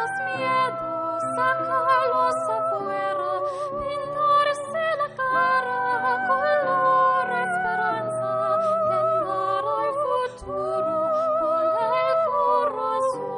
los miedos, sacarlos afuera, pintarse la cara, color esperanza, tentar al futuro con el corazón.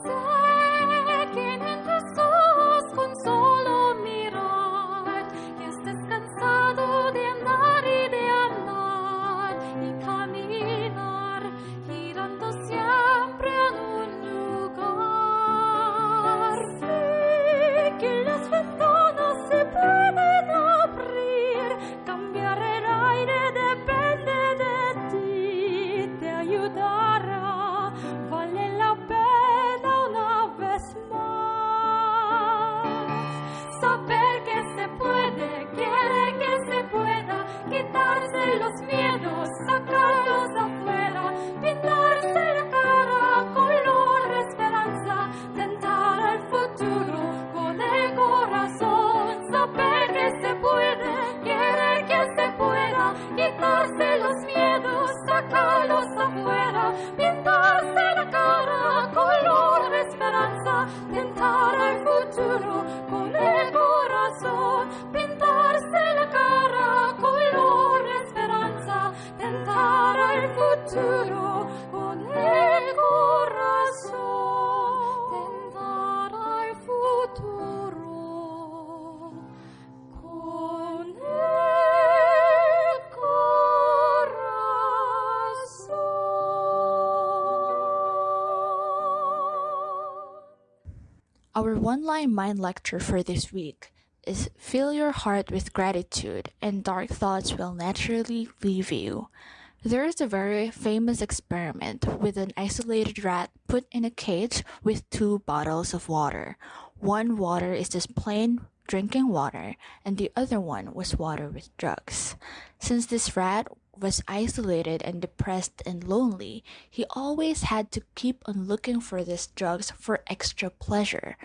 Sé que en tus ojos con solo mirar que estés cansado de andar y de andar y caminar, girando siempre en un lugar. Sé que las ventanas se pueden abrir, cambiar el aire depende de ti, te ayudará, vale la pena una vez más. Saber que se puede, quiere que se pueda, quitarse los miedos, sacarlos afuera, pintarse la cara, color esperanza, tentar al futuro con el corazón. Saber que se puede, quiere que se pueda, quitarse los miedos, sacarlos afuera, pintarse la cara, color esperanza, tentar al futuro con el corazón. Pintarse la cara, color esperanza, tentar al futuro con el corazón. Tentar al futuro con el corazón. Our one-line mind lecture for this week is fill your heart with gratitude and dark thoughts will naturally leave you. There is a very famous experiment with an isolated rat put in a cage with 2 bottles of water. One water is just plain drinking water and the other one was water with drugs. Since this rat was isolated and depressed and lonely, he always had to keep on looking for these drugs for extra pleasure.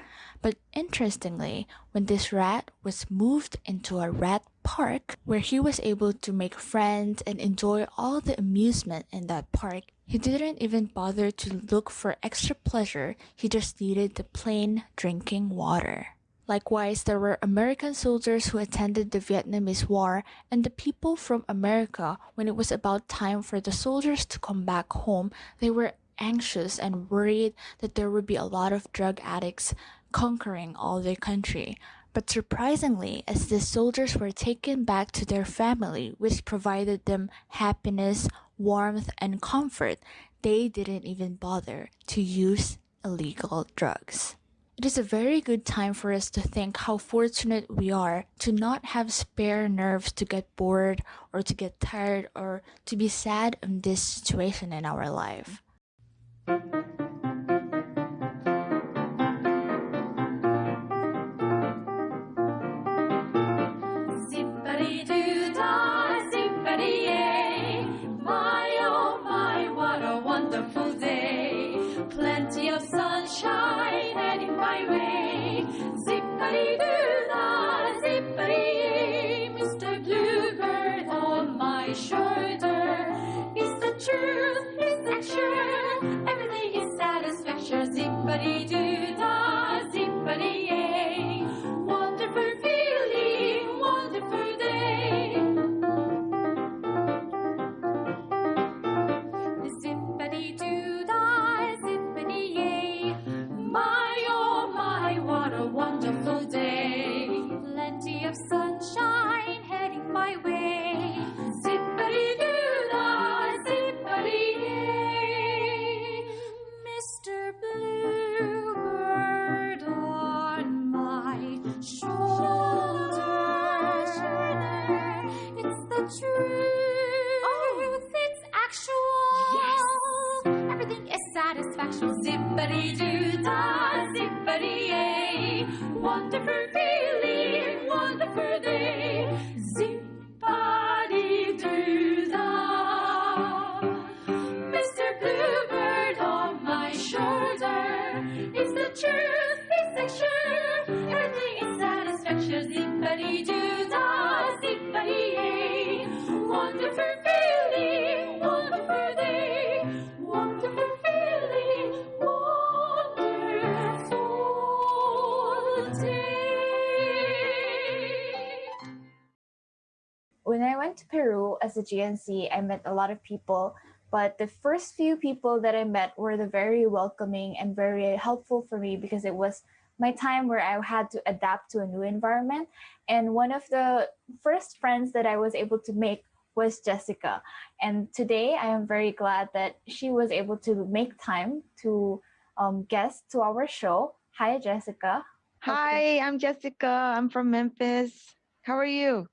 But interestingly, when this rat was moved into a rat park where he was able to make friends and enjoy all the amusement in that park, he didn't even bother to look for extra pleasure, he just needed the plain drinking water. Likewise, there were American soldiers who attended the Vietnamese War, and the people from America, when it was about time for the soldiers to come back home, they were anxious and worried that there would be a lot of drug addicts conquering all their country. But surprisingly, as the soldiers were taken back to their family, which provided them happiness, warmth, and comfort, they didn't even bother to use illegal drugs. It is a very good time for us to think how fortunate we are to not have spare nerves to get bored or to get tired or to be sad in this situation in our life. Zippity-doo-dah, zippity-yay, my oh my, what a wonderful day. Plenty of sunshine heading my way. Zippity-doo-dah, zippity-yay, Mr. Bluebird on my shoulder. Is the truth, is that sure? Everything is satisfaction. Zippity-doo-dah, zippity-yay, wonderful feeling, wonderful day. Zippity-doo-dah, zippity-yay, my oh my, what a wonderful day. Plenty of sunshine heading my way. Zippity-doo-dah, zippity-yay, Mr. Bluebird on my shoulder. It's the truth. Oh, it's actual. Yes. Everything is satisfaction. Zippity-doo-dah, zippity-yay, wonderful feeling, wonderful day. Zippity-doo-dah, Mr. Bluebird on my shoulder. It's the truth, it's the sure. Everything is satisfaction. Zippity-doo-dah. as a GNC, I met a lot of people, but the first few people that I met were the very welcoming and very helpful for me because it was my time where I had to adapt to a new environment. And one of the first friends that I was able to make was Jessica. And today I am very glad that she was able to make time to guest to our show. Hi, Jessica. Okay. Hi, I'm Jessica. I'm from Memphis. How are you?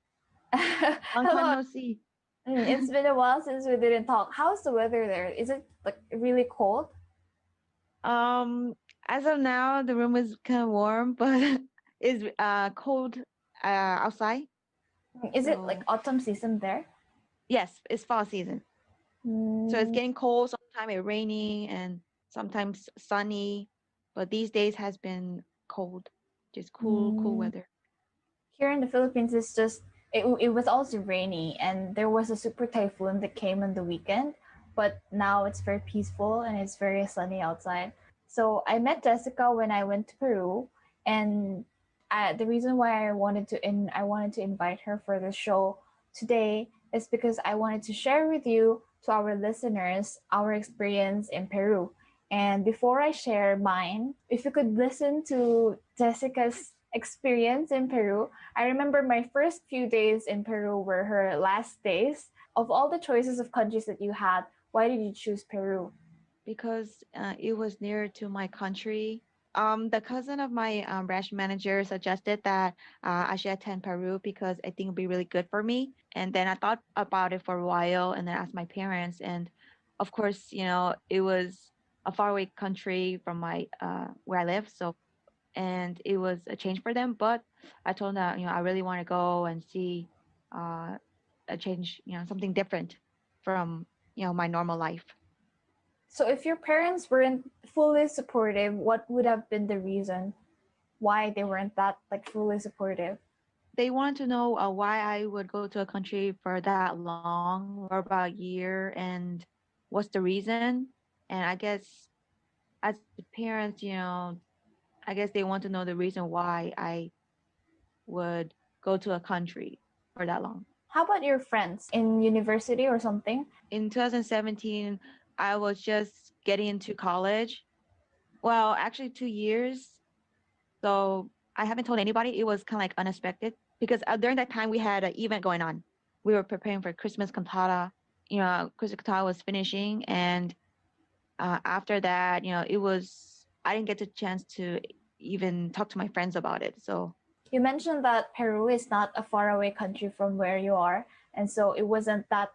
Long time Hello. no see. It's been a while since we didn't talk. How's the weather there? Is it like really cold? Um, as of now, the room is kind of warm, but it's cold outside. Is it like So autumn season there? yes, it's fall season. So it's Mm, getting cold. Sometimes it's raining and sometimes sunny. But these days has been cold, just cool mm. weather. Here in the Philippines, it was also rainy, and there was a super typhoon that came on the weekend. But now it's very peaceful and it's very sunny outside. So I met Jessica when I went to Peru, and the reason why I wanted to invite her for the show today is because I wanted to share with you, to our listeners, our experience in Peru. And before I share mine, if you could listen to Jessica's experience in Peru, I remember my first few days in Peru were her last days. Of all the choices of countries that you had, why did you choose Peru? Because it was near to my country. The cousin of my branch manager suggested that I should attend Peru because I think it'd be really good for me. And then I thought about it for a while and then asked my parents. And of course, it was a faraway country from my where I live. So, and it was a change for them. But I told them that, I really want to go and see uh, a change, something different from, my normal life. So, if your parents weren't fully supportive, what would have been the reason why they weren't that like fully supportive? They wanted to know why I would go to a country for that long, for about a year, and what's the reason. And I guess as parents, I guess they want to know the reason why I would go to a country for that long. How about your friends in university or something? In 2017, I was just getting into college. Well, actually, 2 years. So I haven't told anybody. It was kind of like unexpected because during that time we had an event going on. We were preparing for Christmas cantata. Christmas cantata was finishing, and after that, it was I didn't get the chance to even talk to my friends about it. So You mentioned that Peru is not a faraway country from where you are, and so it wasn't that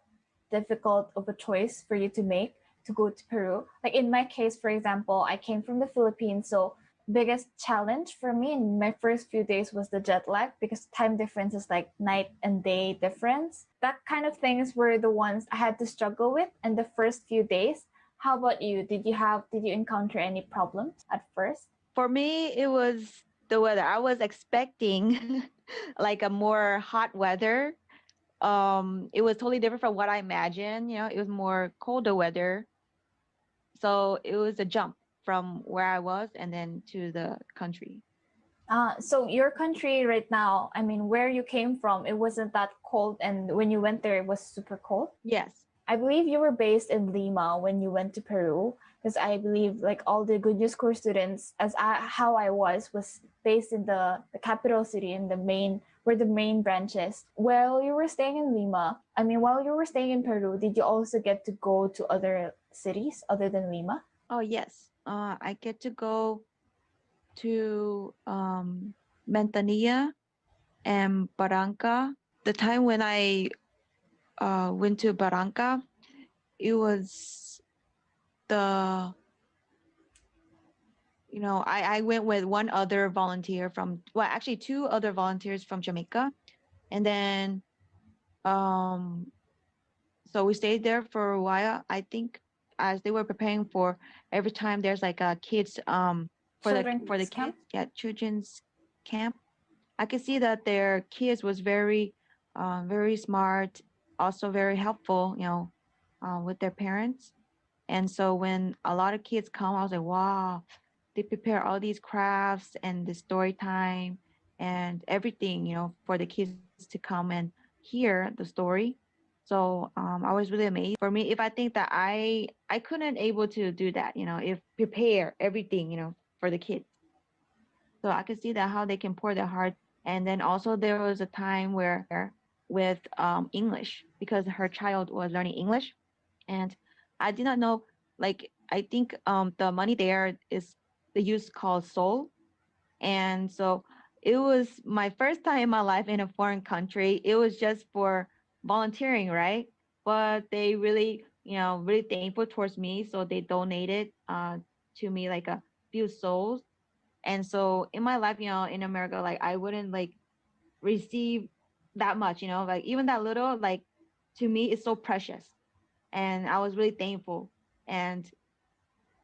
difficult of a choice for you to make to go to Peru. Like in my case, for example, I came from the Philippines, so biggest challenge for me in my first few days was the jet lag because time difference is like night and day difference. That kind of things were the ones I had to struggle with in the first few days. How about you? Did you encounter any problems at first? for me, it was the weather. I was expecting like a more hot weather. It was totally different from what I imagined. It was more colder weather. So it was a jump from where I was and then to the country. So your country right now, I mean, where you came from, it wasn't that cold, and when you went there, it was super cold. Yes. I believe you were based in Lima when you went to Peru, because I believe like all the Good News Corps students, how I was based in the capital city in the main where the main branches. While you were staying in Lima, I mean, while you were staying in Peru, did you also get to go to other cities other than Lima? Oh, yes. I get to go to Mantanilla and Barranca. The time when I went to Barranca, it was the, I went with one other volunteer well, actually two other volunteers from Jamaica. And then, um, so we stayed there for a while. I think as they were preparing for every time there's like a kids, for the Children's camp? kids, yeah, children's camp. I could see that their kids was very smart, also very helpful, with their parents. And so when a lot of kids come, I was like, wow, they prepare all these crafts and the story time and everything, for the kids to come and hear the story. So I was really amazed. For me, if I think that I couldn't able to do that, if prepare everything, for the kids. So I could see that how they can pour their heart. And then also there was a time where with English because her child was learning English, and I did not know. Like I think the money there is the use called soul, and so it was my first time in my life in a foreign country. It was just for volunteering, right? But they really, really thankful towards me. So they donated to me like a few souls. And so in my life, in America, like I wouldn't like receive that much, like even that little, like to me, it's so precious. And I was really thankful. And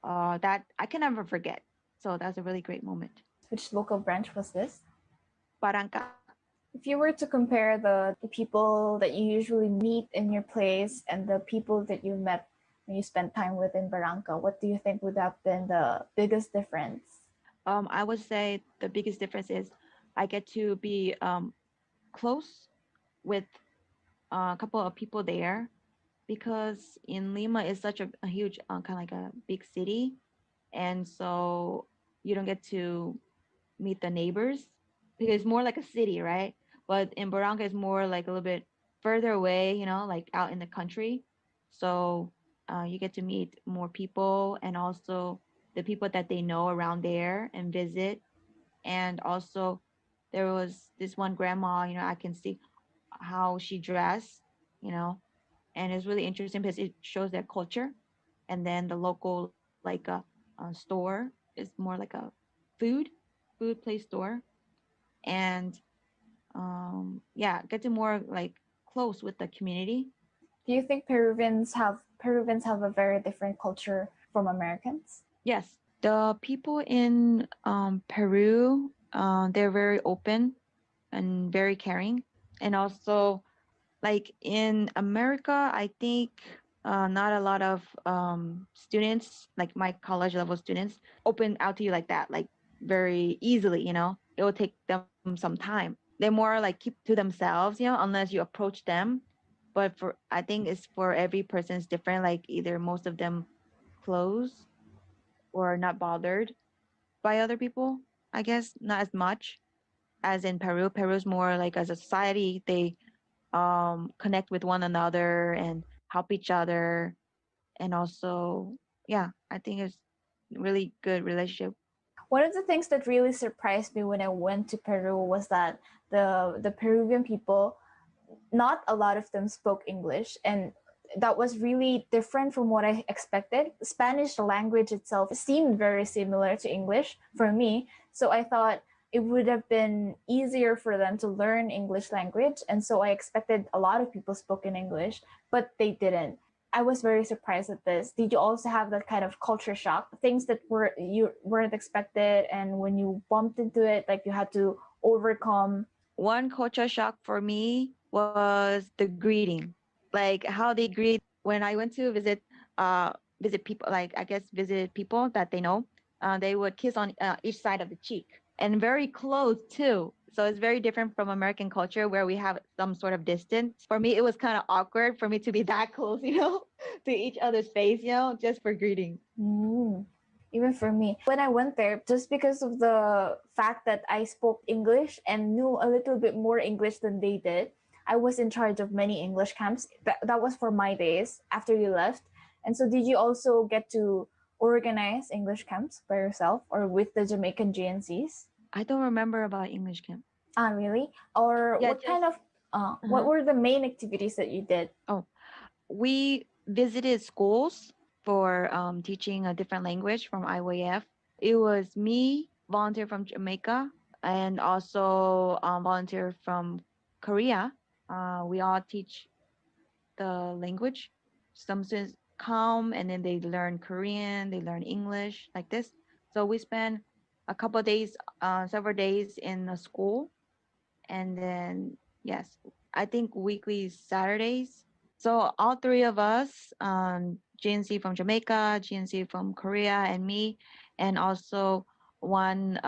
that I can never forget. So that's a really great moment. Which local branch was this? Barangka. If you were to compare the people that you usually meet in your place and the people that you met when you spent time with in Barranca, what do you think would have been the biggest difference? I would say the biggest difference is I get to be close with a couple of people there because in Lima is such a huge kind of like a big city, and so you don't get to meet the neighbors because it's more like a city, right? But in Barranca is more like a little bit further away, like out in the country. So you get to meet more people and also the people that they know around there and visit. And also there was this one grandma, I can see how she dressed, you know, and it's really interesting because it shows their culture. And then the local like store is more like a food food place store, and yeah, get to more like close with the community. Do you think Peruvians have a very different culture from Americans? Yes, the people in Peru, they're very open and very caring, and also like in America, I think not a lot of students, like my college level students, open out to you like that, like very easily. It will take them some time. They more like keep to themselves, unless you approach them. But for I think it's for every person is different. Like either most of them close or not bothered by other people. I guess not as much as in Peru. Peru's more like as a society, they connect with one another and help each other, and also yeah, I think it's really good relationship. One of the things that really surprised me when I went to Peru was that the Peruvian people, not a lot of them spoke English, and that was really different from what I expected. Spanish language itself seemed very similar to English for me, so I thought it would have been easier for them to learn English language, and so I expected a lot of people spoke in English, but they didn't. I was very surprised at this. Did you also have that kind of culture shock? Things that you weren't expected, and when you bumped into it, like you had to overcome. One culture shock for me was the greeting, like how they greet when I went to visit people, like I guess visit people that they know. They would kiss on each side of the cheek and very close too. So it's very different from American culture where we have some sort of distance. For me, it was kind of awkward for me to be that close, to each other's face, just for greeting. Mm. Even for me, when I went there, just because of the fact that I spoke English and knew a little bit more English than they did, I was in charge of many English camps. That was for my days after you left. And so, did you also get to organize English camps by yourself or with the Jamaican GNCs? I don't remember about English camp. Ah, really? Or Yeah, what just kind of, what were the main activities that you did? oh, we visited schools for teaching a different language from IYF. It was me, volunteer from Jamaica, and also volunteer from Korea. We all teach the language. Some students come and then they learn Korean, they learn English like this. So we spend a couple of days, several days in a school, and then yes, I think weekly Saturdays. So all three of us, GNC from Jamaica, GNC from Korea, and me, and also one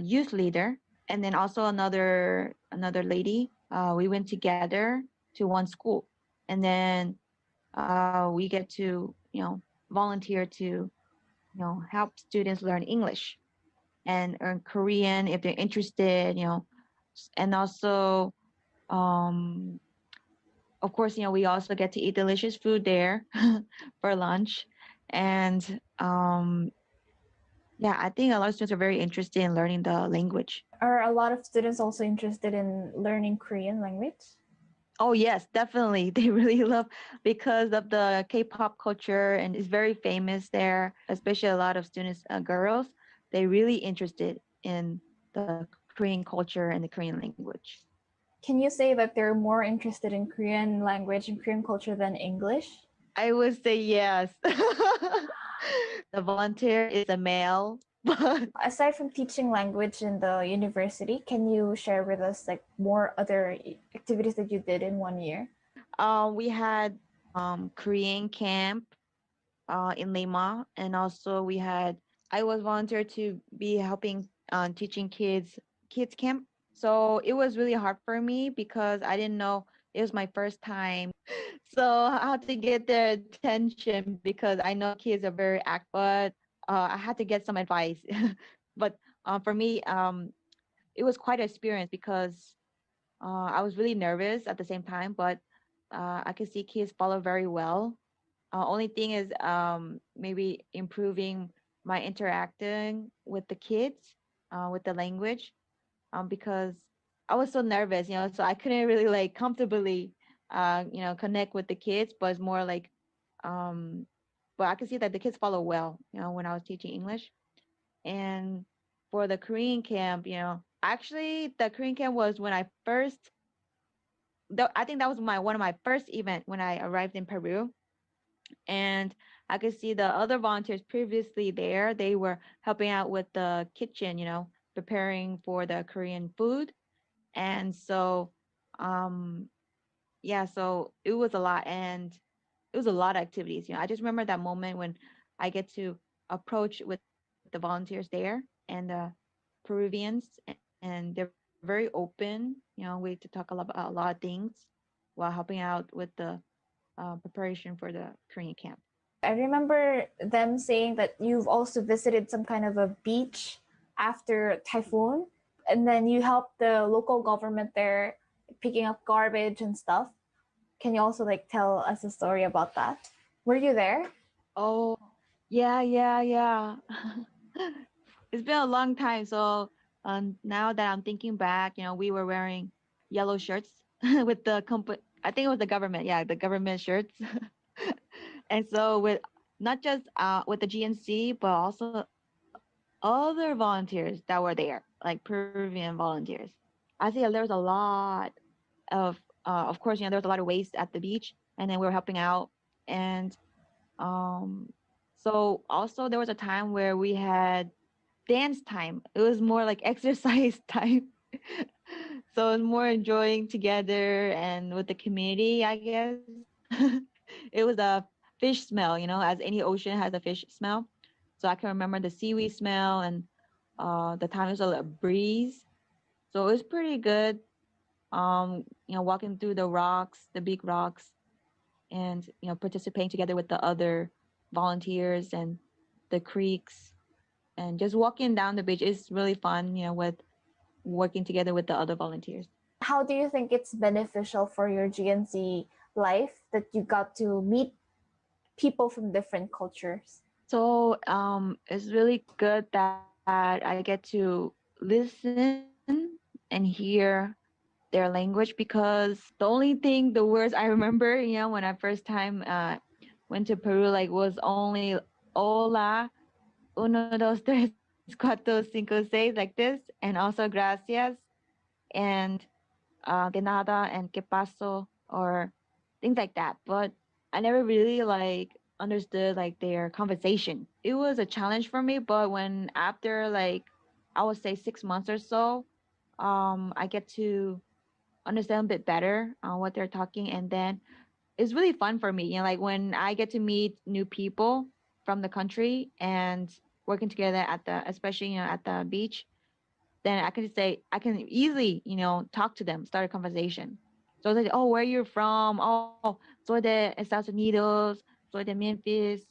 youth leader, and then also another lady. We went together to one school. and then we get to volunteer to help students learn English and learn Korean if they're interested, and also um, of course, we also get to eat delicious food there for lunch. And yeah, I think a lot of students are very interested in learning the language. Are a lot of students also interested in learning Korean language? Oh yes, definitely. They really love because of the K-pop culture and it's very famous there, especially a lot of students, girls, they really interested in the Korean culture and the Korean language. Can you say that they're more interested in Korean language and Korean culture than English? I would say yes. The volunteer is a male, but Aside from teaching language in the university, can you share with us like more other activities that you did in 1 year? we had Korean camp in Lima, and also I was volunteer to be helping teaching kids camp. So it was really hard for me because I didn't know it was my first time. So I had to get their attention because I know kids are very active, but I had to get some advice. But for me, it was quite an experience because I was really nervous at the same time, but I could see kids follow very well. Only thing is maybe improving my interacting with the kids with the language because I was so nervous, so I couldn't really like comfortably connect with the kids, but it's more like um, but I could see that the kids follow well, when I was teaching English. And for the Korean camp, actually the Korean camp was when I first, I think that was my one of my first event when I arrived in Peru. And I could see the other volunteers previously there, they were helping out with the kitchen, preparing for the Korean food. And so, um, yeah, so it was a lot and it was a lot of activities. I just remember that moment when I get to approach with the volunteers there and the Peruvians, and they're very open. We to talk about a lot of things while helping out with the preparation for the Korean camp. I remember them saying that you've also visited some kind of a beach after typhoon, and then you helped the local government there picking up garbage and stuff. Can you also like tell us a story about that? Were you there? Oh, yeah, yeah, yeah. It's been a long time. So now that I'm thinking back, we were wearing yellow shirts with the company. I think it was the government. Yeah, the government shirts. And so with not just with the GNC, but also other volunteers that were there, like Peruvian volunteers. I see there was a lot of course, there was a lot of waste at the beach, and then we were helping out. And um, so also there was a time where we had dance time. It was more like exercise time. So it was more enjoying together and with the community, I guess. It was a fish smell, as any ocean has a fish smell. So I can remember the seaweed smell and the time it was a breeze. So it was pretty good. Walking through the rocks, the big rocks, and participating together with the other volunteers and the creeks, and just walking down the beach is really fun, with working together with the other volunteers. How do you think it's beneficial for your GNC life that you got to meet people from different cultures? So it's really good that I get to listen and hear their language because the only thing, the words I remember, when I first time went to Peru, like was only hola, uno, dos, tres, cuatro, cinco, seis, like this, and also gracias and de nada and que paso or things like that. But I never really like understood like their conversation. It was a challenge for me, but when after like I would say 6 months or so, I get to understand a bit better what they're talking, and then it's really fun for me. Like when I get to meet new people from the country and working together at the, especially at the beach, then I can just say I can easily talk to them, start a conversation. So it's like, oh, where you're from? Oh, soy de Estados Unidos, soy de Memphis,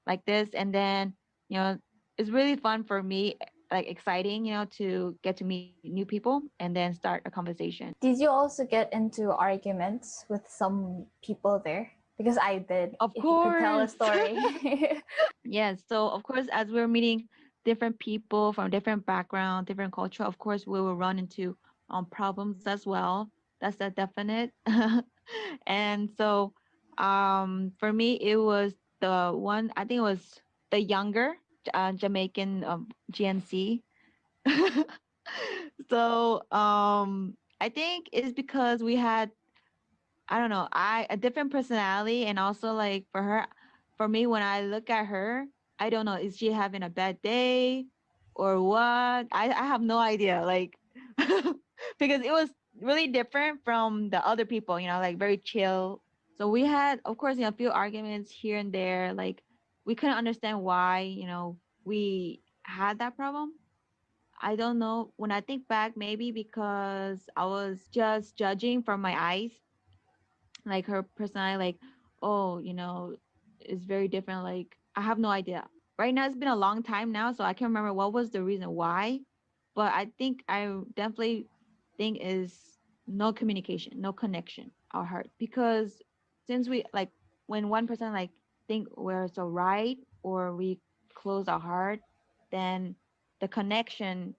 like this. And then, you know, it's really fun for me, like exciting, to get to meet new people and then start a conversation. Did you also get into arguments with some people there? Because I did. Of If you could tell a course. story. Yes. So of course, as we're meeting different people from different background, different culture, of course we will run into problems as well. That's a definite. And so for me it was the one, I think it was the younger Jamaican GNC. So I think it's because we had, I don't know, I a different personality, and also like for her, for me when I look at her, I don't know, is she having a bad day or what? I have no idea, like because it was really different from the other people, like very chill. So we had, of course, a few arguments here and there, like we couldn't understand why, we had that problem. I don't know. When I think back, maybe because I was just judging from my eyes, like her personality, like, oh, it's very different. Like, I have no idea. Right now, it's been a long time now, so I can't remember what was the reason why. But I definitely think is no communication, no connection, our heart. Because since we, like, when one person, like, think we're so right, or we close our heart, then the connection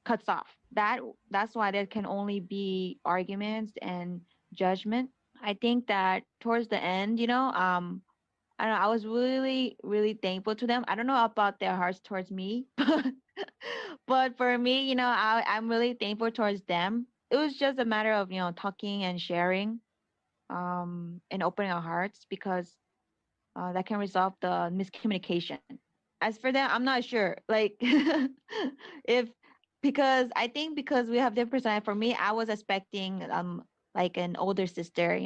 cuts off. That's why there can only be arguments and judgment. I think that towards the end, I don't know, I was really, really thankful to them. I don't know about their hearts towards me, but for me, I'm really thankful towards them. It was just a matter of, talking and sharing, and opening our hearts, because that can resolve the miscommunication. As for them, I'm not sure. Like, if, because I think because we have different personality. For me, I was expecting like an older sister,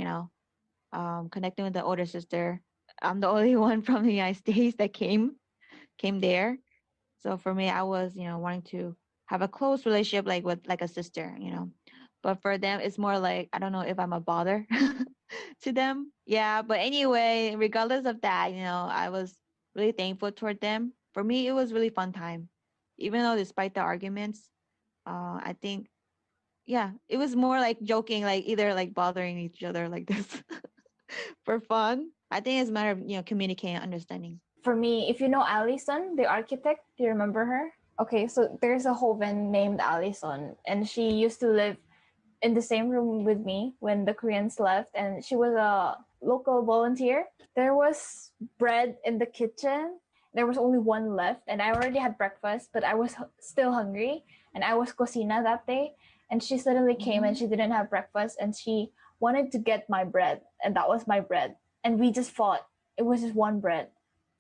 connecting with the older sister. I'm the only one from the United States that came there. So for me, I was, wanting to have a close relationship, like with like a sister. But for them, it's more like, I don't know if I'm a bother to them. Yeah, but anyway, regardless of that, I was really thankful toward them. For me, it was really fun time, even though despite the arguments. I think, yeah, it was more like joking, like either like bothering each other like this for fun. I think it's a matter of communicating and understanding. For me, if you know Allison, the architect, do you remember her? Okay, so there's a Hoven named Allison, and she used to live in the same room with me when the Koreans left, and she was a local volunteer. There was bread in the kitchen. There was only one left, and I already had breakfast, but I was still hungry, and I was cocina that day. And she suddenly came and she didn't have breakfast, and she wanted to get my bread, and that was my bread. And we just fought. It was just one bread.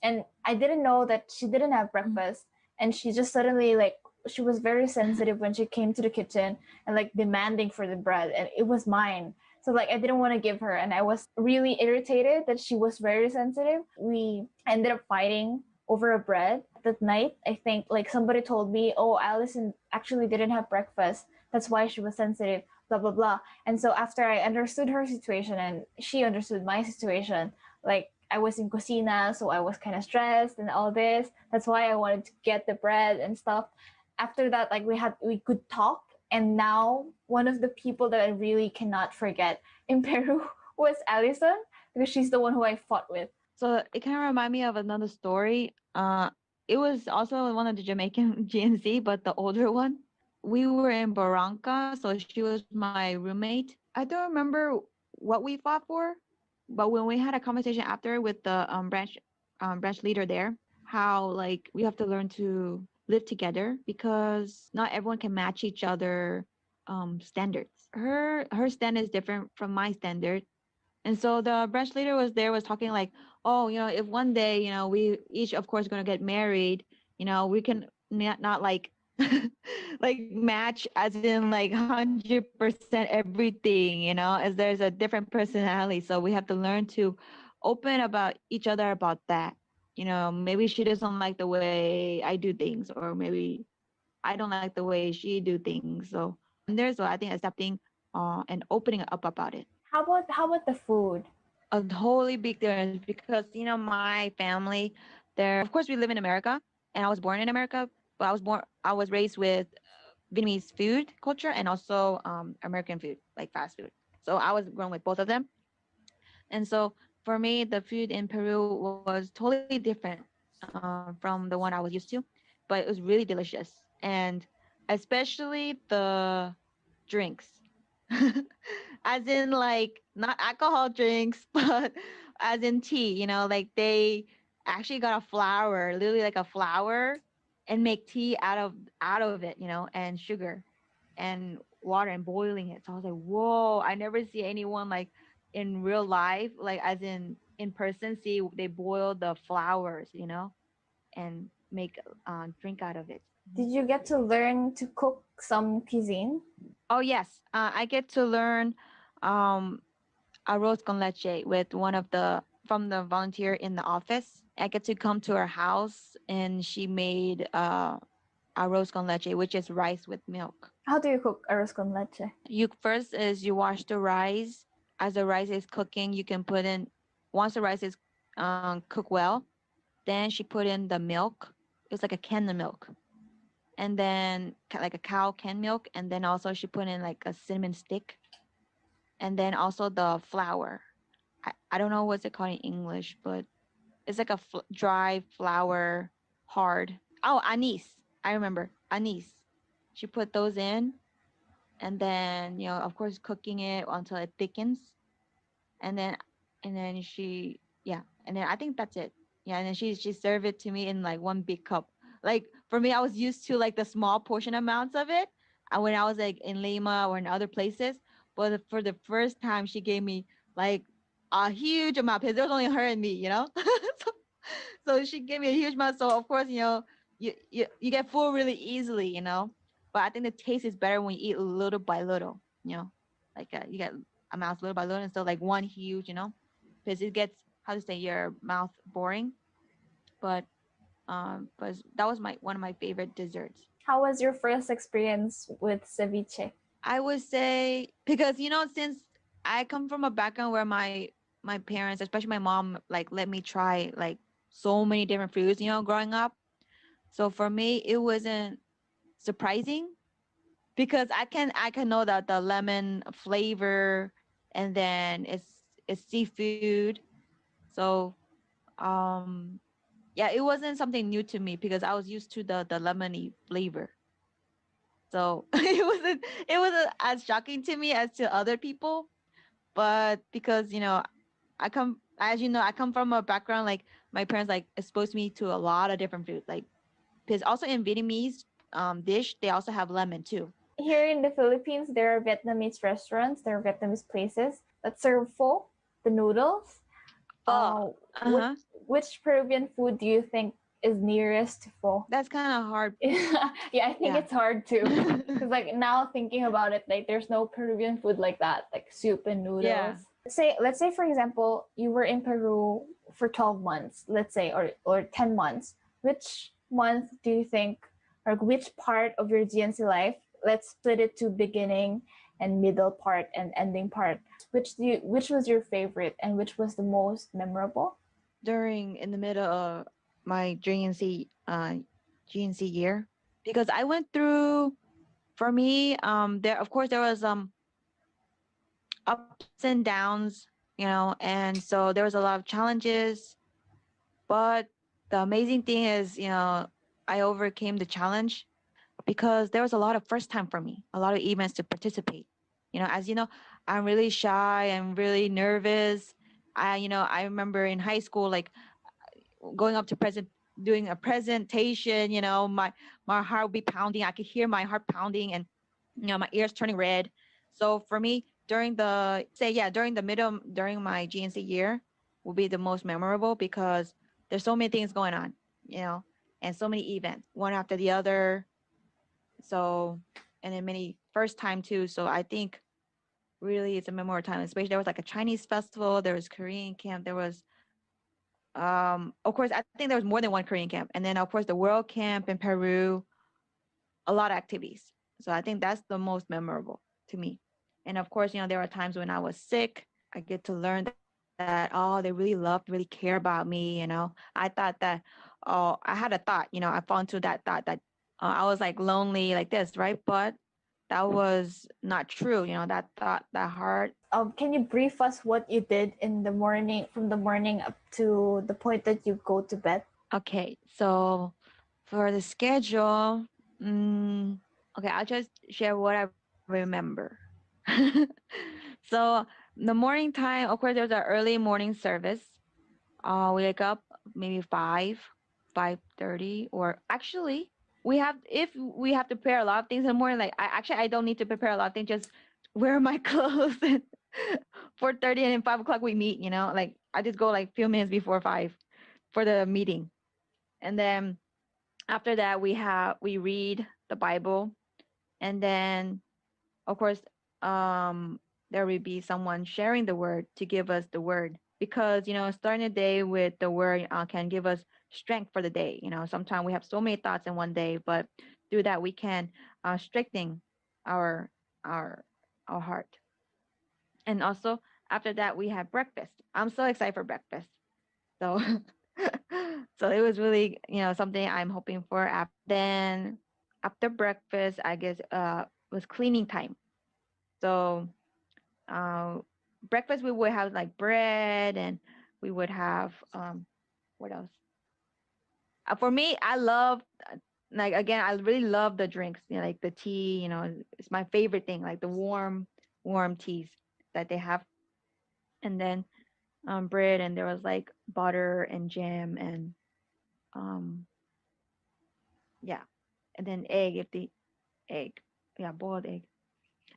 And I didn't know that she didn't have breakfast, and she just suddenly, like, she was very sensitive when she came to the kitchen and like demanding for the bread, and it was mine. So like I didn't want to give her, and I was really irritated that she was very sensitive. We ended up fighting over a bread that night. I think like somebody told me, oh, Allison actually didn't have breakfast, that's why she was sensitive, blah blah blah. And so after I understood her situation and she understood my situation, like I was in cocina, so I was kind of stressed and all this. That's why I wanted to get the bread and stuff. After that, like we could talk. And now one of the people that I really cannot forget in Peru was Allison, because she's the one who I fought with. So it kind of remind me of another story. It was also one of the Jamaican GNC, but the older one. We were in Barranca, so she was my roommate. I don't remember what we fought for, but when we had a conversation after with the branch leader there, how like we have to learn to live together because not everyone can match each other standards. Her standard is different from my standard, and so the branch leader was there, was talking like, oh, if one day, we each, of course, going to get married, we can not like, like match as in like 100% everything, as there's a different personality. So we have to learn to open about each other about that. Maybe she doesn't like the way I do things, or maybe I don't like the way she do things. So there's, I think, accepting and opening up about it. How about the food? a totally big difference because my family, there, of course we live in America, and I was born in America, but I was raised with Vietnamese food culture and also American food, like fast food. So I was grown with both of them. And so for me, the food in Peru was totally different from the one I was used to, but it was really delicious. And especially the drinks, as in like not alcohol drinks, but as in tea, like they actually got a flower, literally like a flower, and make tea out of it, and sugar and water and boiling it. So I was like, whoa, I never see anyone like in real life, like as in person, see they boil the flowers, and make drink out of it. Did you get to learn to cook some cuisine? Oh yes, I get to learn um, arroz con leche with one of the from the volunteer in the office. I get to come to her house and she made arroz con leche, which is rice with milk. How do you cook arroz con leche? You first is you wash the rice. As the rice is cooking, you can put in once the rice is cooked well, then she put in the milk. It's like a can of milk, and then like a cow can milk, and then also she put in like a cinnamon stick, and then also the flour. I don't know what's it called in English, but it's like a dry flour, hard. Oh, anise. I remember anise. She put those in, and then of course cooking it until it thickens, and then she, yeah, and then I think that's it. Yeah, and then she served it to me in like one big cup. Like for me, I was used to like the small portion amounts of it when I was like in Lima or in other places, but for the first time she gave me like a huge amount because there was only her and me, so, so she gave me a huge amount, so of course you get full really easily, but I think the taste is better when you eat little by little, like you get amounts little by little instead of like one huge, because it gets, how to say, your mouth boring. But that was my one of my favorite desserts. How was your first experience with ceviche? I would say because since I come from a background where my parents, especially my mom, like let me try like so many different foods, growing up. So for me, it wasn't surprising because I can know that the lemon flavor, and then it's seafood. So um yeah, it wasn't something new to me because I was used to the lemony flavor. So it wasn't as shocking to me as to other people. But because I come from a background like my parents like exposed me to a lot of different food. Like because also in Vietnamese dish they also have lemon too. Here in the Philippines, there are Vietnamese restaurants, there are Vietnamese places that serve pho, the noodles. Oh, Uh, which, uh-huh. which Peruvian food do you think is nearest to pho? That's kind of hard. Yeah, I think Yeah. it's hard too. Because like now thinking about it, like there's no Peruvian food like that, like soup and noodles. Yeah. Let's say for example, you were in Peru for 12 months, let's say, or 10 months. Which month do you think, or which part of your GNC life, let's split it to beginning and middle part and ending part. Which was your favorite and which was the most memorable? During in the middle of my GNC year, because I went through, for me, there of course there was ups and downs, and so there was a lot of challenges, but the amazing thing is, I overcame the challenge because there was a lot of first time for me, a lot of events to participate. As you know, I'm really shy, I'm really nervous. I remember in high school, like going up to doing a presentation, my heart would be pounding. I could hear my heart pounding, and my ears turning red. So for me, during my GNC year will be the most memorable because there's so many things going on, and so many events, one after the other. So, and then many first time too. So I think really it's a memorable time. Especially there was like a Chinese festival, there was Korean camp, there was of course I think there was more than one Korean camp, and then of course the World Camp in Peru, a lot of activities. So I think that's the most memorable to me. And of course, there are times when I was sick. I get to learn that that, oh, they really loved, really care about me, you know. I thought that, oh, I had a thought, you know, I fall into that thought that I was like lonely like this, right? But that was not true, you know, that thought, that heart. Can you brief us what you did in the morning, from the morning up to the point that you go to bed? Okay, so for the schedule, mm, okay, I'll just share what I remember. So the morning time, of course, there's an early morning service. We wake up maybe 5:30, or actually we have, if we have to prepare a lot of things in the morning, like I don't need to prepare a lot of things, just wear my clothes and 4:30 and then 5 o'clock we meet, you know, like I just go like a few minutes before 5 for the meeting. And then after that we read the Bible, and then of course there will be someone sharing the word to give us the word, because you know starting a day with the word can give us strength for the day. You know, sometimes we have so many thoughts in one day, but through that we can strengthen our our our heart. And also after that we have breakfast. I'm so excited for breakfast. So so it was really, you know, something I'm hoping for. Then after breakfast, I guess was cleaning time. So uh, breakfast we would have like bread, and we would have what else? For me, I love like again, I really love the drinks, you know, like the tea. You know, it's my favorite thing, like the warm teas that they have. And then bread, and there was like butter and jam and um yeah, and then egg if the egg, yeah, boiled egg.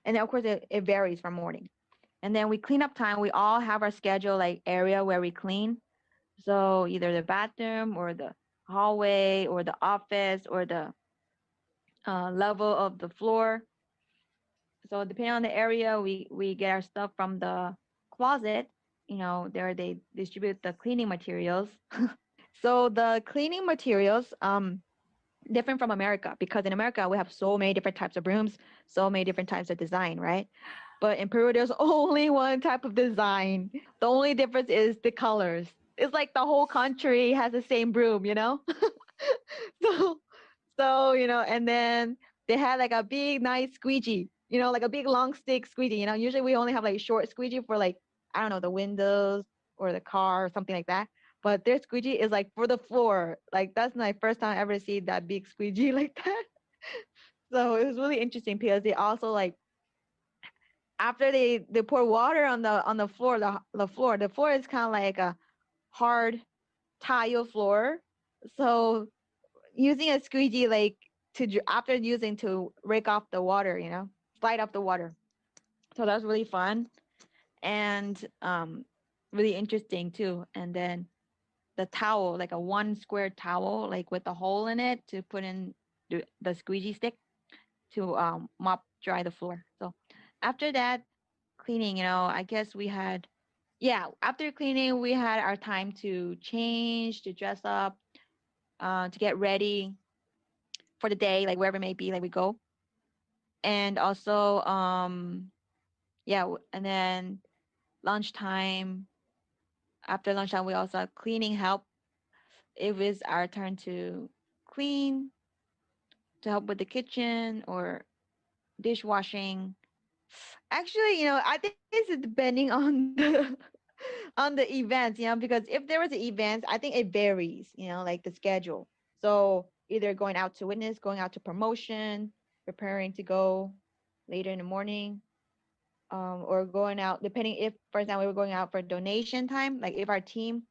And then of course it varies from morning. And then we clean up time. We all have our schedule, like area where we clean. So either the bathroom or the hallway or the office or the level of the floor. So depending on the area, we get our stuff from the closet. You know, there they distribute the cleaning materials. So the cleaning materials, different from America, because in America we have so many different types of brooms, so many different types of design, right? But in Peru, there's only one type of design. The only difference is the colors. It's like the whole country has the same broom, you know? so you know, and then they had like a big nice squeegee, you know, like a big long stick squeegee. You know, usually we only have like short squeegee for like, I don't know, the windows or the car or something like that. But their squeegee is like for the floor. Like that's my first time ever see that big squeegee like that. So it was really interesting because they also like, after they pour water on the floor, the floor is kind of like a hard tile floor. So using a squeegee like after using to rake off the water, you know, slide off the water. So that was really fun and really interesting too. And then the towel, like a one square towel, like with a hole in it to put in the squeegee stick to mop dry the floor. So after that cleaning, you know, I guess we had, yeah, after cleaning we had our time to change, to dress up, to get ready for the day, like wherever it may be, like we go. And also yeah, and then lunchtime, after lunchtime we also have cleaning help. It was our turn to clean, to help with the kitchen or dishwashing. Actually, you know, I think it's depending on the on the events, you know, because if there was an event, I think it varies, you know, like the schedule. So either going out to witness, going out to promotion, preparing to go later in the morning, or going out, depending if, for example, we were going out for donation time, like if our team,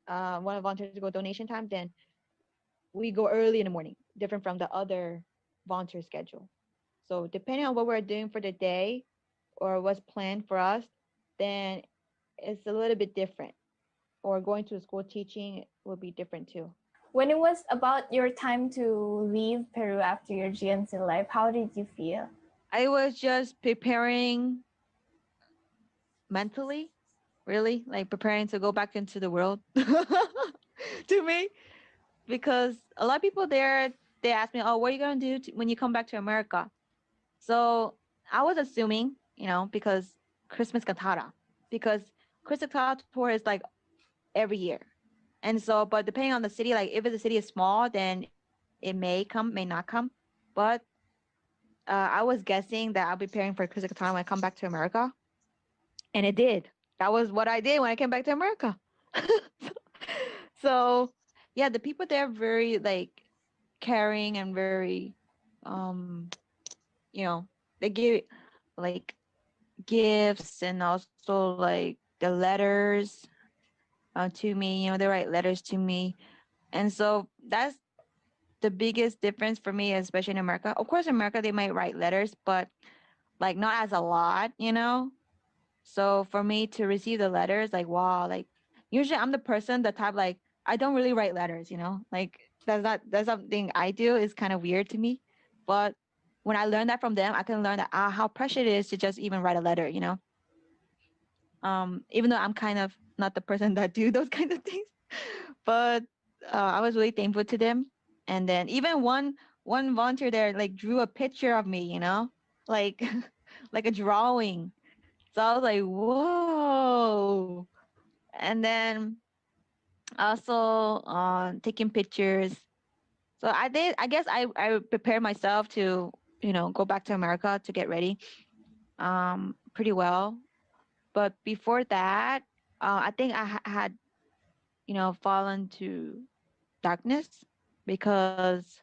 one of the volunteers to go donation time, then we go early in the morning, different from the other volunteer schedule. So depending on what we're doing for the day or what's planned for us, then it's a little bit different. Or going to school teaching will be different too. When it was about your time to leave Peru after your GNC life, how did you feel? I was just preparing mentally, really, like preparing to go back into the world to me, because a lot of people there, they ask me, oh, what are you going to do when you come back to America? So I was assuming, you know, because Christmas cantata, because Crystal Cloud tour is like every year. And so, but depending on the city, like if the city is small, then it may come, may not come. But I was guessing that I'll be preparing for Crystal Cloud when I come back to America. And it did. That was what I did when I came back to America. So yeah, the people there are very like caring and very um you know, they give like gifts and also like the letters to me, they write letters to me. And so that's the biggest difference for me, especially in America. Of course, in America, they might write letters, but like not as a lot. So for me to receive the letters, like, wow, like usually I'm the person, the type like, I don't really write letters. Like that's something I do is kind of weird to me. But when I learn that from them, I can learn that how precious it is to just even write a letter. Even though I'm kind of not the person that do those kind of things. But I was really thankful to them. And then even one volunteer there like drew a picture of me, like like a drawing. So I was like, whoa. And then also taking pictures. So I guess I prepared myself to, go back to America to get ready pretty well. But before that, I think I had, fallen to darkness because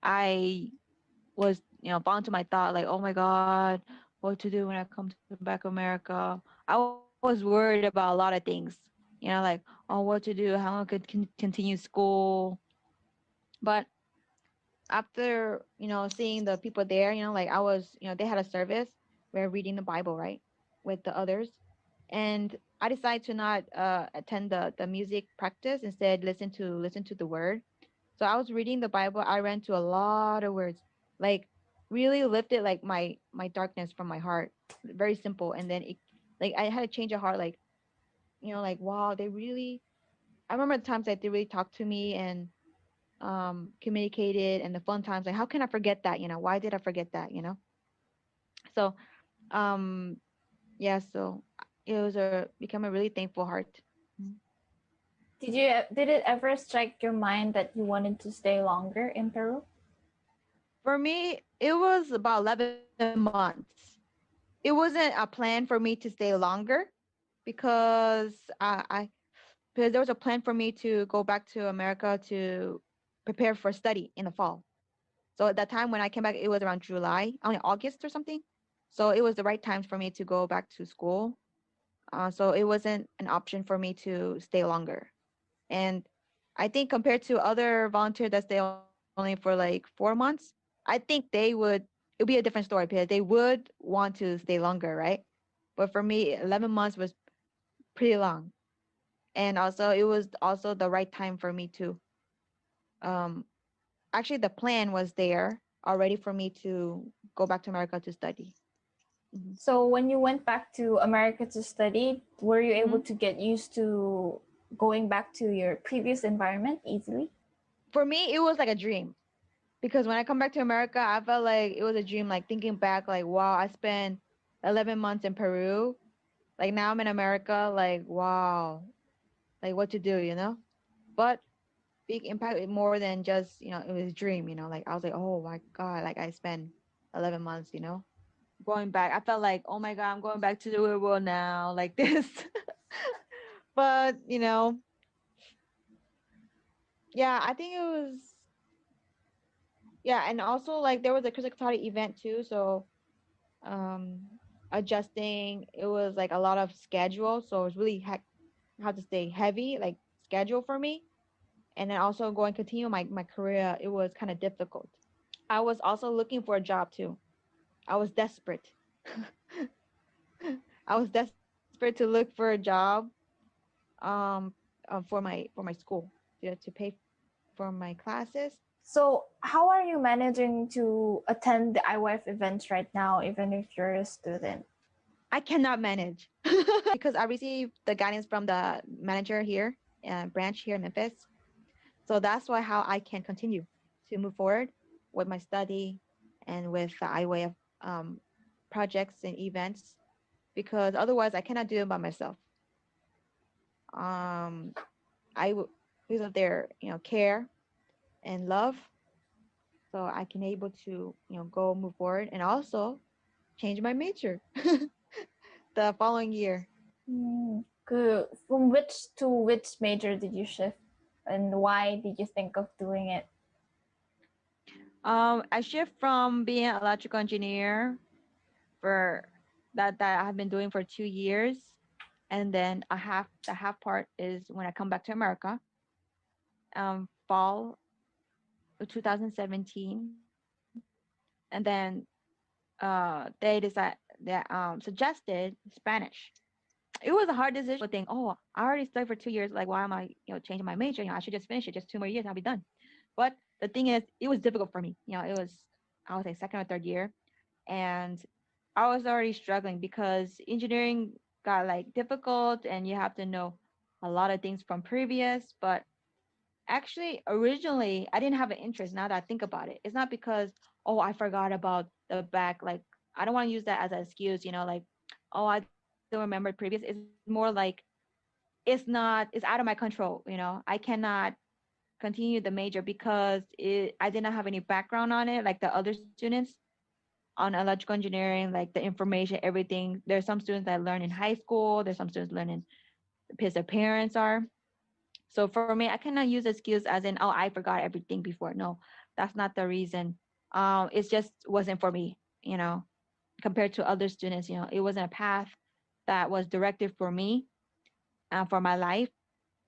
I was, falling to my thought like, oh my God, what to do when I come to back America. I was worried about a lot of things, like, oh, what to do, how I could continue school. But after, seeing the people there, like I was, they had a service where reading the Bible, right, with the others. And I decided to not attend the music practice, instead listen to the word. So I was reading the Bible. I ran to a lot of words, like really lifted like my darkness from my heart. Very simple. And then like I had a change of heart, like, like wow, they really. I remember the times that they really talked to me and communicated, and the fun times. Like, how can I forget that? Why did I forget that? So um yeah, so it was a become a really thankful heart. Mhm. Did it ever strike your mind that you wanted to stay longer in Peru? For me, it was about 11 months. It wasn't a plan for me to stay longer because because there was a plan for me to go back to America to prepare for study in the fall. So at that time when I came back, it was around July, only August or something. So it was the right time for me to go back to school. So it wasn't an option for me to stay longer. And I think compared to other volunteers that stay only for like 4 months, I think it would be a different story because they would want to stay longer, right? But for me, 11 months was pretty long. And also it was also the right time for me to um actually the plan was there already for me to go back to America to study. Hmm. So when you went back to America to study, were you able Hmm. to get used to going back to your previous environment easily? For me, it was like a dream because when I come back to America, I felt like it was a dream. Like thinking back, like wow, I spent 11 months in Peru. Like now I'm in America. Like wow, like what to do. But big impact more than just it was a dream. Like I was like, oh my God, like I spent 11 months. Going back, I felt like, oh my God, I'm going back to the real world now, like this. But yeah, I think it was, yeah. And also like there was a Chris event too, so um adjusting, it was like a lot of schedule, so it was really how to stay heavy like schedule for me. And then also going continue my career, it was kind of difficult. I was also looking for a job too. I was desperate. I was desperate to look for a job um for my school, to pay for my classes. So how are you managing to attend the IYF events right now, even if you're a student? I cannot manage because I received the guidance from the manager here, branch here in Memphis. So that's why how I can continue to move forward with my study and with the IWAF projects and events, because otherwise I cannot do it by myself. um because of their care and love, so I can able to go move forward and also change my major the following year. Good. From which to which major did you shift, and why did you think of doing it? I shift from being an electrical engineer for that I've been doing for 2 years, and then the half part is when I come back to America, fall of 2017, and then they suggested Spanish. It was a hard decision. Think, oh, I already studied for 2 years. Like, why am I, changing my major? I should just finish it. Just 2 more years, and I'll be done. But the thing is, it was difficult for me. It was, I would say, second or third year, and I was already struggling because engineering got like difficult, and you have to know a lot of things from previous. But actually, originally, I didn't have an interest. Now that I think about it, it's not because, oh, I forgot about the back. Like, I don't want to use that as an excuse. Like, oh, I don't remember previous. It's more like it's out of my control. I cannot continue the major because I did not have any background on it like the other students on electrical engineering, like the information, everything. There's some students that learn in high school. There's some students learning because their parents are. So for me, I cannot use excuse as in, oh, I forgot everything before. No, that's not the reason. It just wasn't for me, compared to other students. It wasn't a path that was directed for me for my life.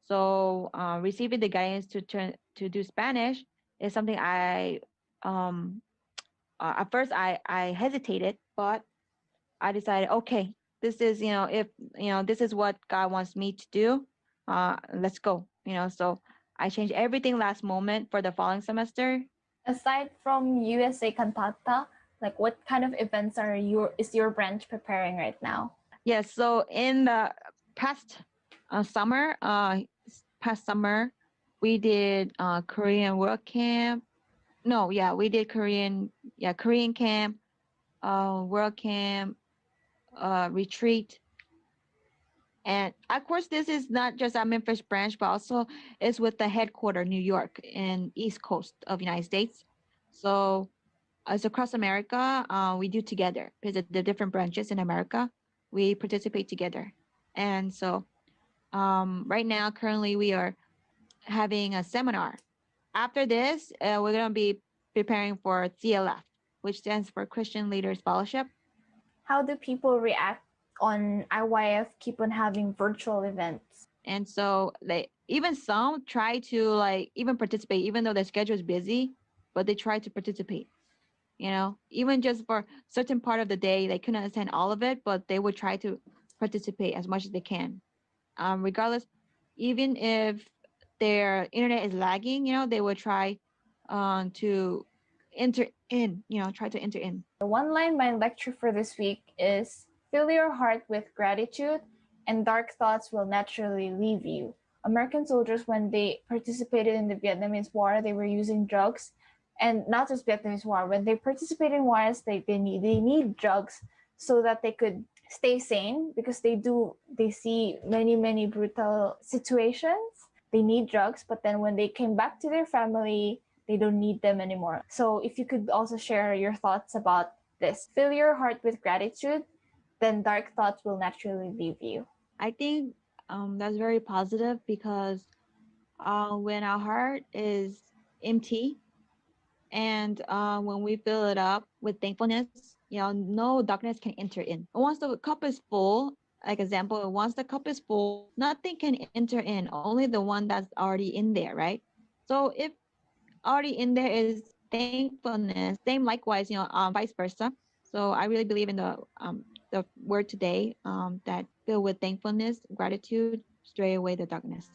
So receiving the guidance to do Spanish is something um, at first I hesitated, but I decided, okay, this is if this is what God wants me to do, let's go. So I changed everything last moment for the following semester. Aside from USA Cantata, like what kind of events is your branch preparing right now? Yes, so in the past summer, we did Korean World Camp. No, yeah, we did Korean camp, World Camp, retreat. And of course, this is not just at Memphis branch, but also is with the headquarter, New York, and East Coast of United States. So as across America, we do together because the different branches in America, we participate together. And so right now, currently, we are having a seminar. After this, we're going to be preparing for CLF, which stands for Christian Leaders Fellowship. How do people react on IYF keep on having virtual events? And so even some try to like even participate, even though their schedule is busy, but they try to participate. Even just for certain part of the day, they couldn't understand all of it, but they would try to participate as much as they can. Regardless, even if their internet is lagging, they would try to enter in, try to enter in. The one line my lecture for this week is fill your heart with gratitude and dark thoughts will naturally leave you. American soldiers, when they participated in the Vietnamese War, they were using drugs. And not just Vietnamese War, when they participate in wars, they need drugs so that they could stay sane because they see many brutal situations. They need drugs, but then when they came back to their family, they don't need them anymore. So if you could also share your thoughts about this. Fill your heart with gratitude, then dark thoughts will naturally leave you. I think that's very positive because when our heart is empty and when we fill it up with thankfulness, no darkness can enter in. Once the cup is full, like example, once the cup is full, nothing can enter in, only the one that's already in there, right? So if already in there is thankfulness, same likewise, vice versa. So I really believe in the word today that filled with thankfulness, gratitude, stray away the darkness.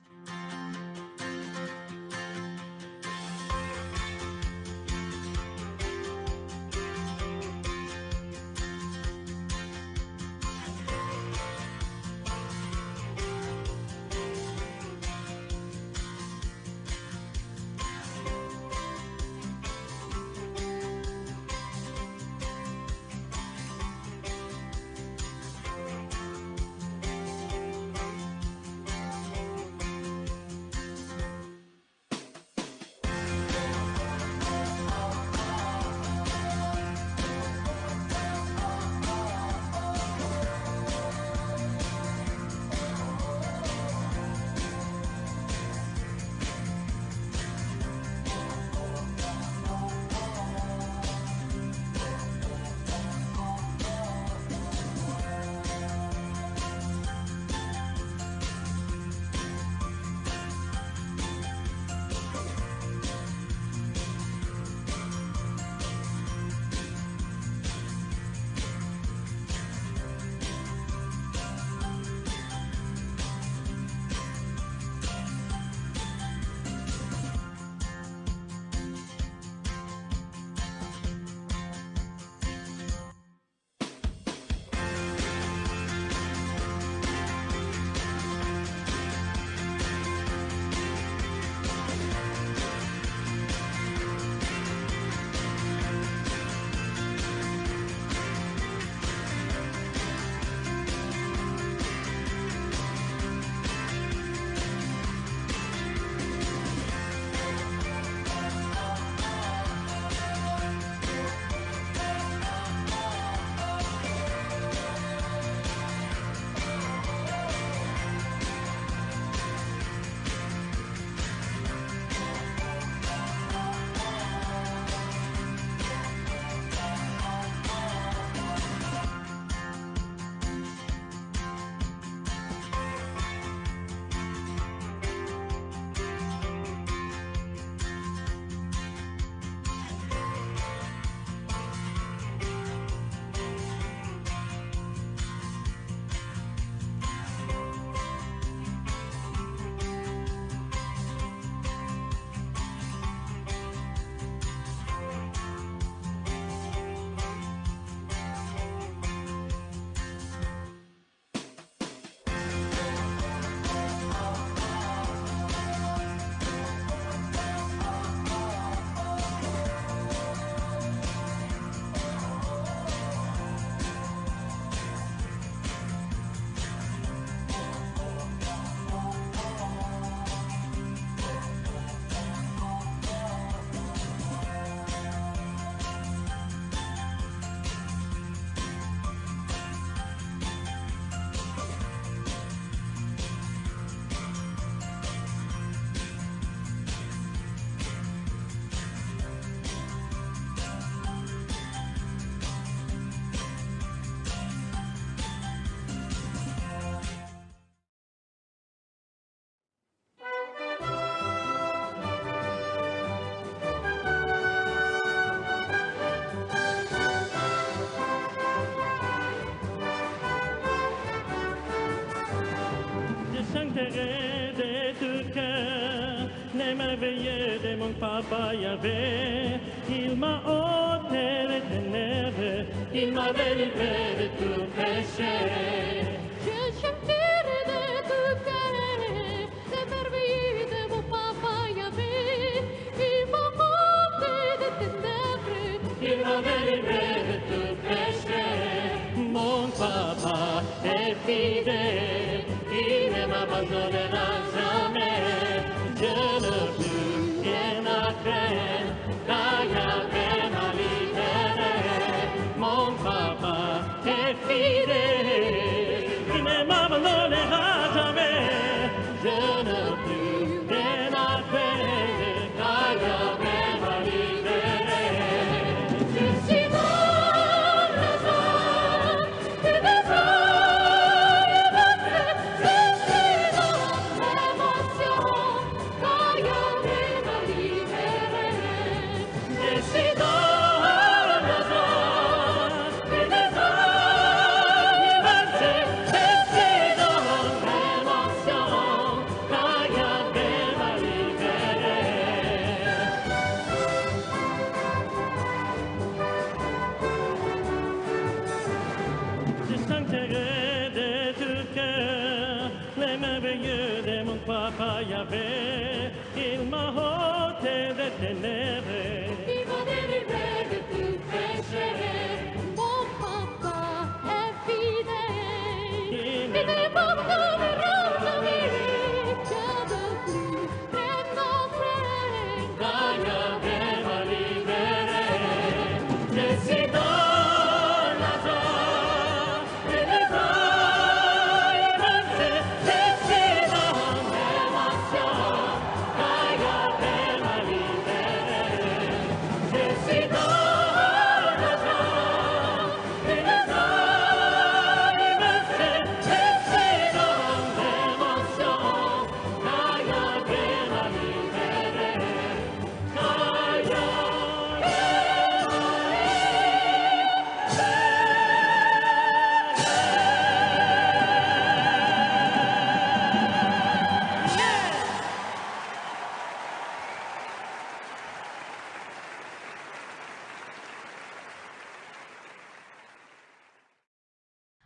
chanterai de tout cœur les merveilleux de mon papa Yahvé. Il m'a ôté les ténèbres, il m'a délivré de tout péché. Je chanterai de tout cœur les merveilles de mon papa Yahvé. Il m'a ôté des ténèbres, Il m'a délivré de tout péché. Mon papa est fidèle, il ne m'abandonnera jamais. Je ne plus rien à craindre, car Yahvé m'a libéré. Mon papa est fidèle, il ne m'abandonnera jamais. Je ne plus rien à craindre, car Yahvé m'a libéré. je suis dans la joie et des je suis dans l'émotion, car Yahvé m'a libéré. Je suis dans la joie et des je suis dans l'émotion, car Yahvé m'a libéré. Je chanterai de tout cœur les merveilleux de mon papa Yahvé. Il m'a ôté des ténèbres. Il m'a délivré de tout péché. Mon papa est fidèle. Il ne m'abandonnera jamais. Je ne plus rien à craindre. Car Yahvé m'a libéré. Je suis dans la joie et les je suis dans l'émotion, car Yahvé m'a libéré. Je suis dans la joie et les je suis dans l'émotion, car Yahvé m'a libéré. Car Yahvé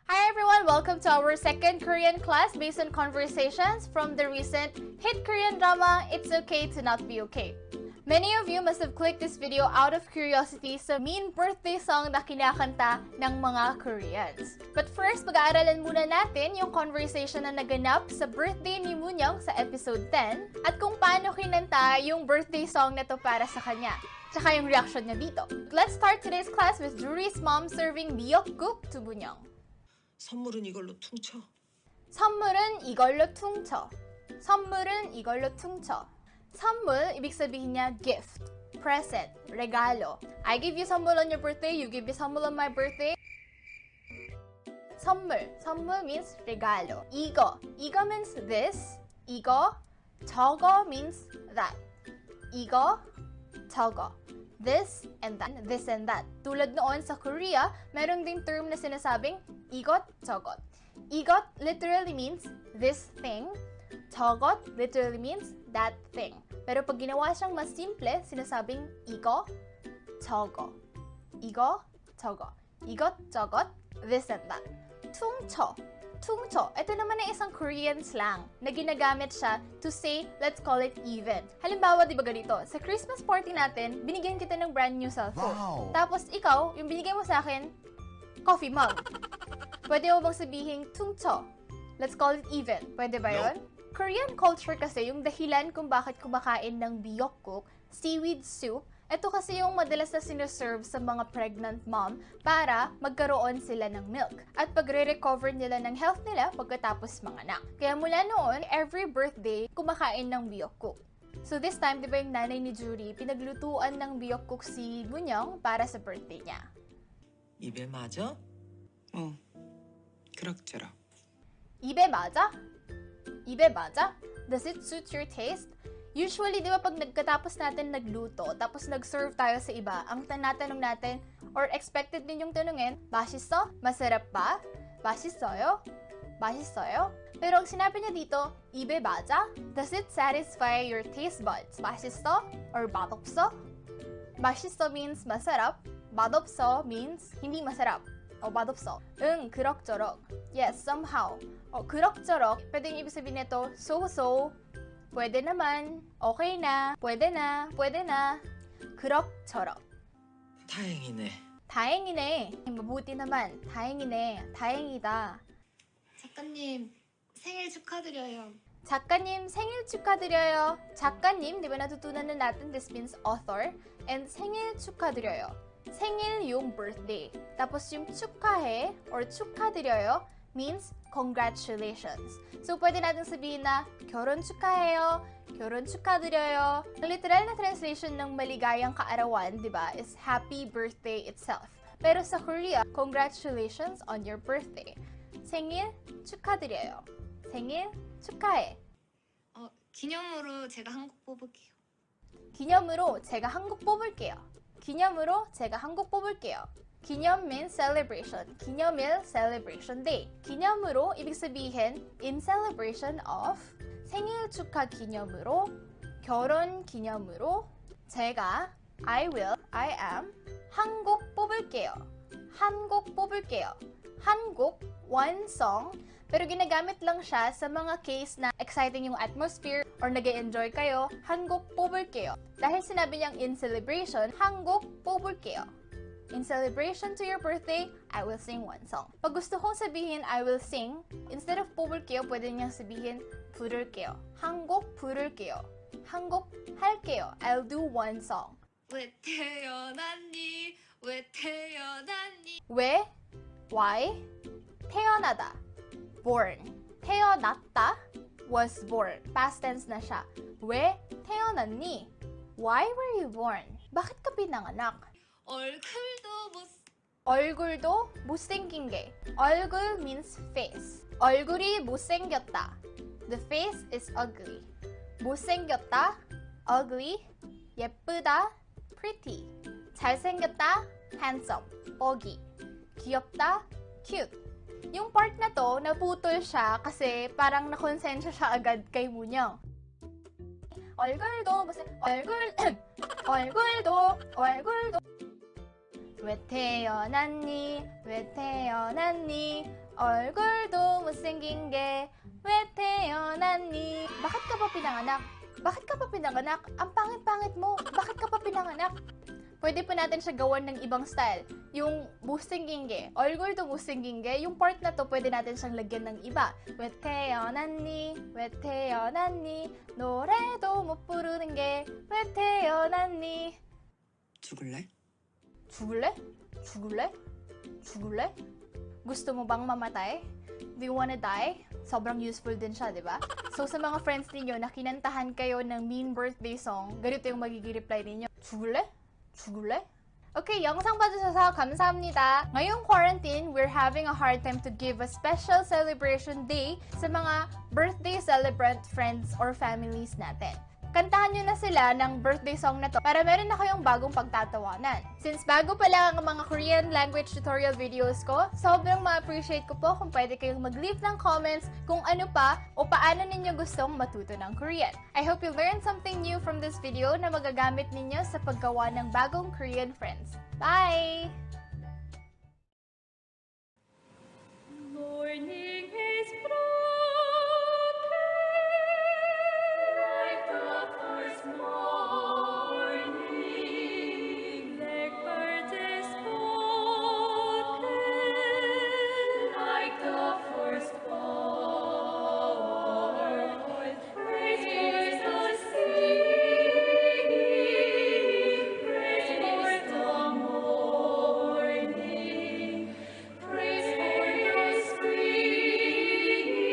Hi everyone! Welcome to our second Korean class based on conversations from the recent hit Korean drama, It's Okay to Not Be Okay. Many of you must have clicked this video out of curiosity sa mean birthday song na kinakanta ng mga Koreans. But first, pag-aaralan muna natin yung conversation na naganap sa birthday ni Eunyoung sa episode 10 at kung paano kinanta yung birthday song na to para sa kanya. Tsaka yung reaction niya dito. Let's start today's class with Juri's mom serving miyeokguk to Eunyoung. 선물은 이걸로 퉁쳐. 선물은 이걸로 퉁쳐. 선물은 이걸로 퉁쳐. 선물, ibig sabihin niya gift, present, regalo. I give you 선물 on your birthday, you give me 선물 on my birthday. 선물, 선물 means regalo. 이거 means this. 이거, 저거 means that. 이거, 저거. This and that. Tulad noon sa Korea, meron ding term na sinasabing igot, 저got. Igot literally means this thing. 저것 literally means that thing. Pero pag ginawa siyang mas simple, sinasabing 이거, 저거. 이거, 저거. 이것, 저것, this and that. 퉁쳐. 퉁쳐. Ito naman ay isang Korean slang na ginagamit siya to say, let's call it even. Halimbawa, di ba ganito? Sa Christmas party natin, binigyan kita ng brand new cellphone. Wow. Tapos ikaw, yung binigay mo sa akin, coffee mug. Pwede mo bang sabihin, 퉁쳐? Let's call it even. Pwede ba yun? Korean culture kasi yung dahilan kung bakit kumakain ng miyeokguk, seaweed soup, ito kasi yung madalas na sinuserve sa mga pregnant mom para magkaroon sila ng milk at pagre-recover nila ng health nila pagkatapos manganak. Kaya mula noon, every birthday, kumakain ng miyeokguk. So this time, di ba yung nanay ni Juri, pinaglutuan ng miyeokguk si Eunyoung para sa birthday niya. 입에 맞아? 응, 그럭저럭. 입에 맞아? 입에 맞아? Does it suit your taste? Usually, di ba pag nagkatapos natin nagluto, tapos nag-serve tayo sa iba, ang tinatanong natin, or expected din yung tanungin, 맛있어? Masarap ba? 맛있어요? 맛있어요? Pero ang sinabi niya dito, 입에 맞아? Does it satisfy your taste buds? 맛있어? Or 맛없어? 맛있어 means masarap. 맛없어 means hindi masarap. O 맛없어. 응, 그럭저럭. Yes, somehow. O 그럭저럭. Pwedeng ibig sabihin nito, so-so. Pwede naman. Okay na. Pwede na. Pwede na. 그럭저럭. 다행이네. 다행이네. 마부ti naman. 다행이네. 다행이다. 작가님 생일 축하드려요. 작가님 생일 축하드려요. 작가님, di ba natutunan na natin this means author. And 생일 축하드려요. 생일 yung birthday. Tapos yung 축하해 or 축하드려요 means congratulations. So pwede natin sabihin na 결혼 축하해요. 결혼 축하드려요. Ang literal na translation ng maligayang kaarawan, di ba, is happy birthday itself. Pero sa Korea, congratulations on your birthday. 생일 축하드려요. 생일 축하해. 기념으로 제가 한 곡 뽑을게요. 기념으로 제가 한 곡 뽑을게요. 기념으로 제가 한 곡 뽑을게요. 기념 means celebration. 기념일, celebration day. 기념으로 입ig sabihin in celebration of. 생일 축하 기념으로, 결혼 기념으로, 제가 I am 한 곡 뽑을게요. 한 곡 뽑을게요. 한 곡, one song, pero ginagamit lang siya sa mga case na exciting yung atmosphere or nag-e-enjoy kayo, 한 곡 뽑을게요. Dahil sinabi niyang in celebration, 한 곡 뽑을게요. In celebration to your birthday, I will sing one song. Pag gusto kong sabihin I will sing, instead of 뽑을게요, pwede niyang sabihin 부를게요. 한 곡 부를게요. 한 곡 할게요. I'll do one song. 왜 태어났니? 왜 태어났니? 왜? Why? 태어나다. Born. 태어났다. Was born. Past tense na siya. 왜 태어났니? Why were you born? Bakit ka pinanganak? 얼굴도 못생긴 게. 얼굴 means face. 얼굴이 못생겼다. The face is ugly. 못생겼다. Ugly. 예쁘다. Pretty. 잘생겼다. Handsome. ugly. 귀엽다. Cute. Yung part na to, naputol siya kasi parang nakonsensya siya agad kay Eunyoung. 얼굴도 왜 태어났니? 왜 태어났니? 얼굴도 못생긴 게 왜 태어났니? Bakit ka pa pinanganak? Bakit ka pa pinanganak? Ang pangit-pangit mo. Bakit ka pa pinanganak? Pwede pa natin siya gawan ng ibang style. Yung 못생긴 게, 얼굴도 못생긴 게, yung part na to pwede natin siyang lagyan ng iba. 왜 태어났니? 왜 태어났니? 노래도 못 부르는 게 왜 태어났니? 죽을래? 죽을래? 죽을래? 죽을래? Gusto mo bang mamatay? Do you wanna die? Sobrang useful din siya, di ba? So sa mga friends ninyo na kinantahan kayo ng mean birthday song, ganito yung magiging reply ninyo. 죽을래? 죽을래? Okay, 영상 봐주셔서 감사합니다. Ngayong quarantine, we're having a hard time to give a special celebration day sa mga birthday celebrant friends or families natin. Kantahan nyo na sila ng birthday song na to para meron na kayong bagong pagtatawanan. Since bago pa lang ang mga Korean language tutorial videos ko, sobrang ma-appreciate ko po kung pwede kayong mag-leave ng comments kung ano pa o paano ninyo gustong matuto ng Korean. I hope you learned something new from this video na magagamit ninyo sa paggawa ng bagong Korean friends. Bye! Morning is broken like the first morning. Blackbird is spoken like the first born. Praise the singing, praise for the morning, praise for the spring.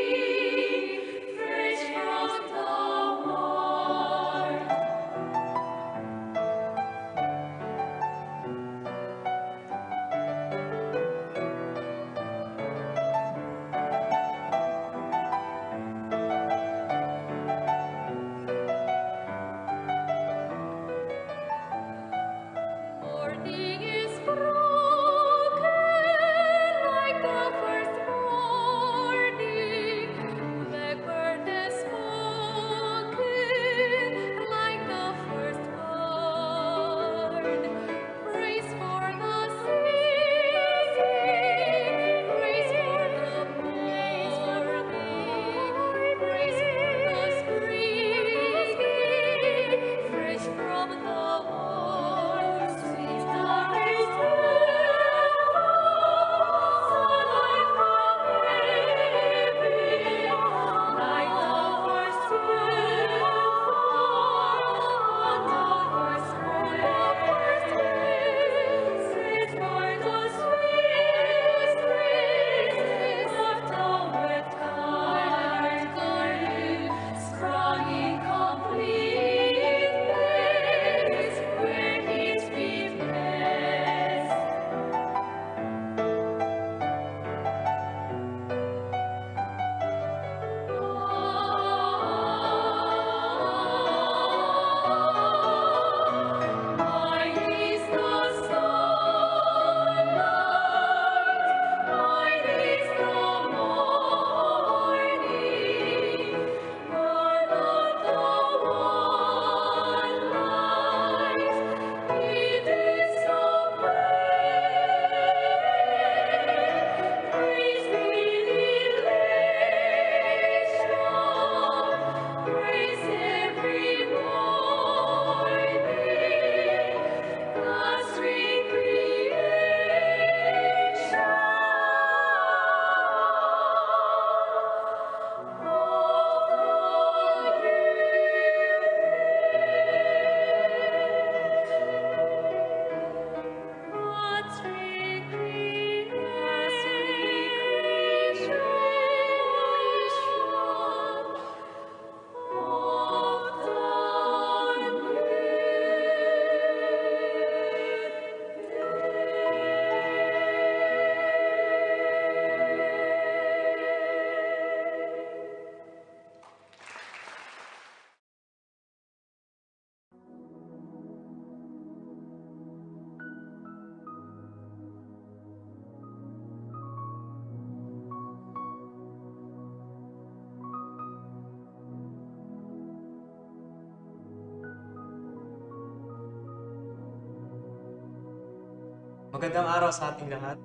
Magandang araw sa ating lahat,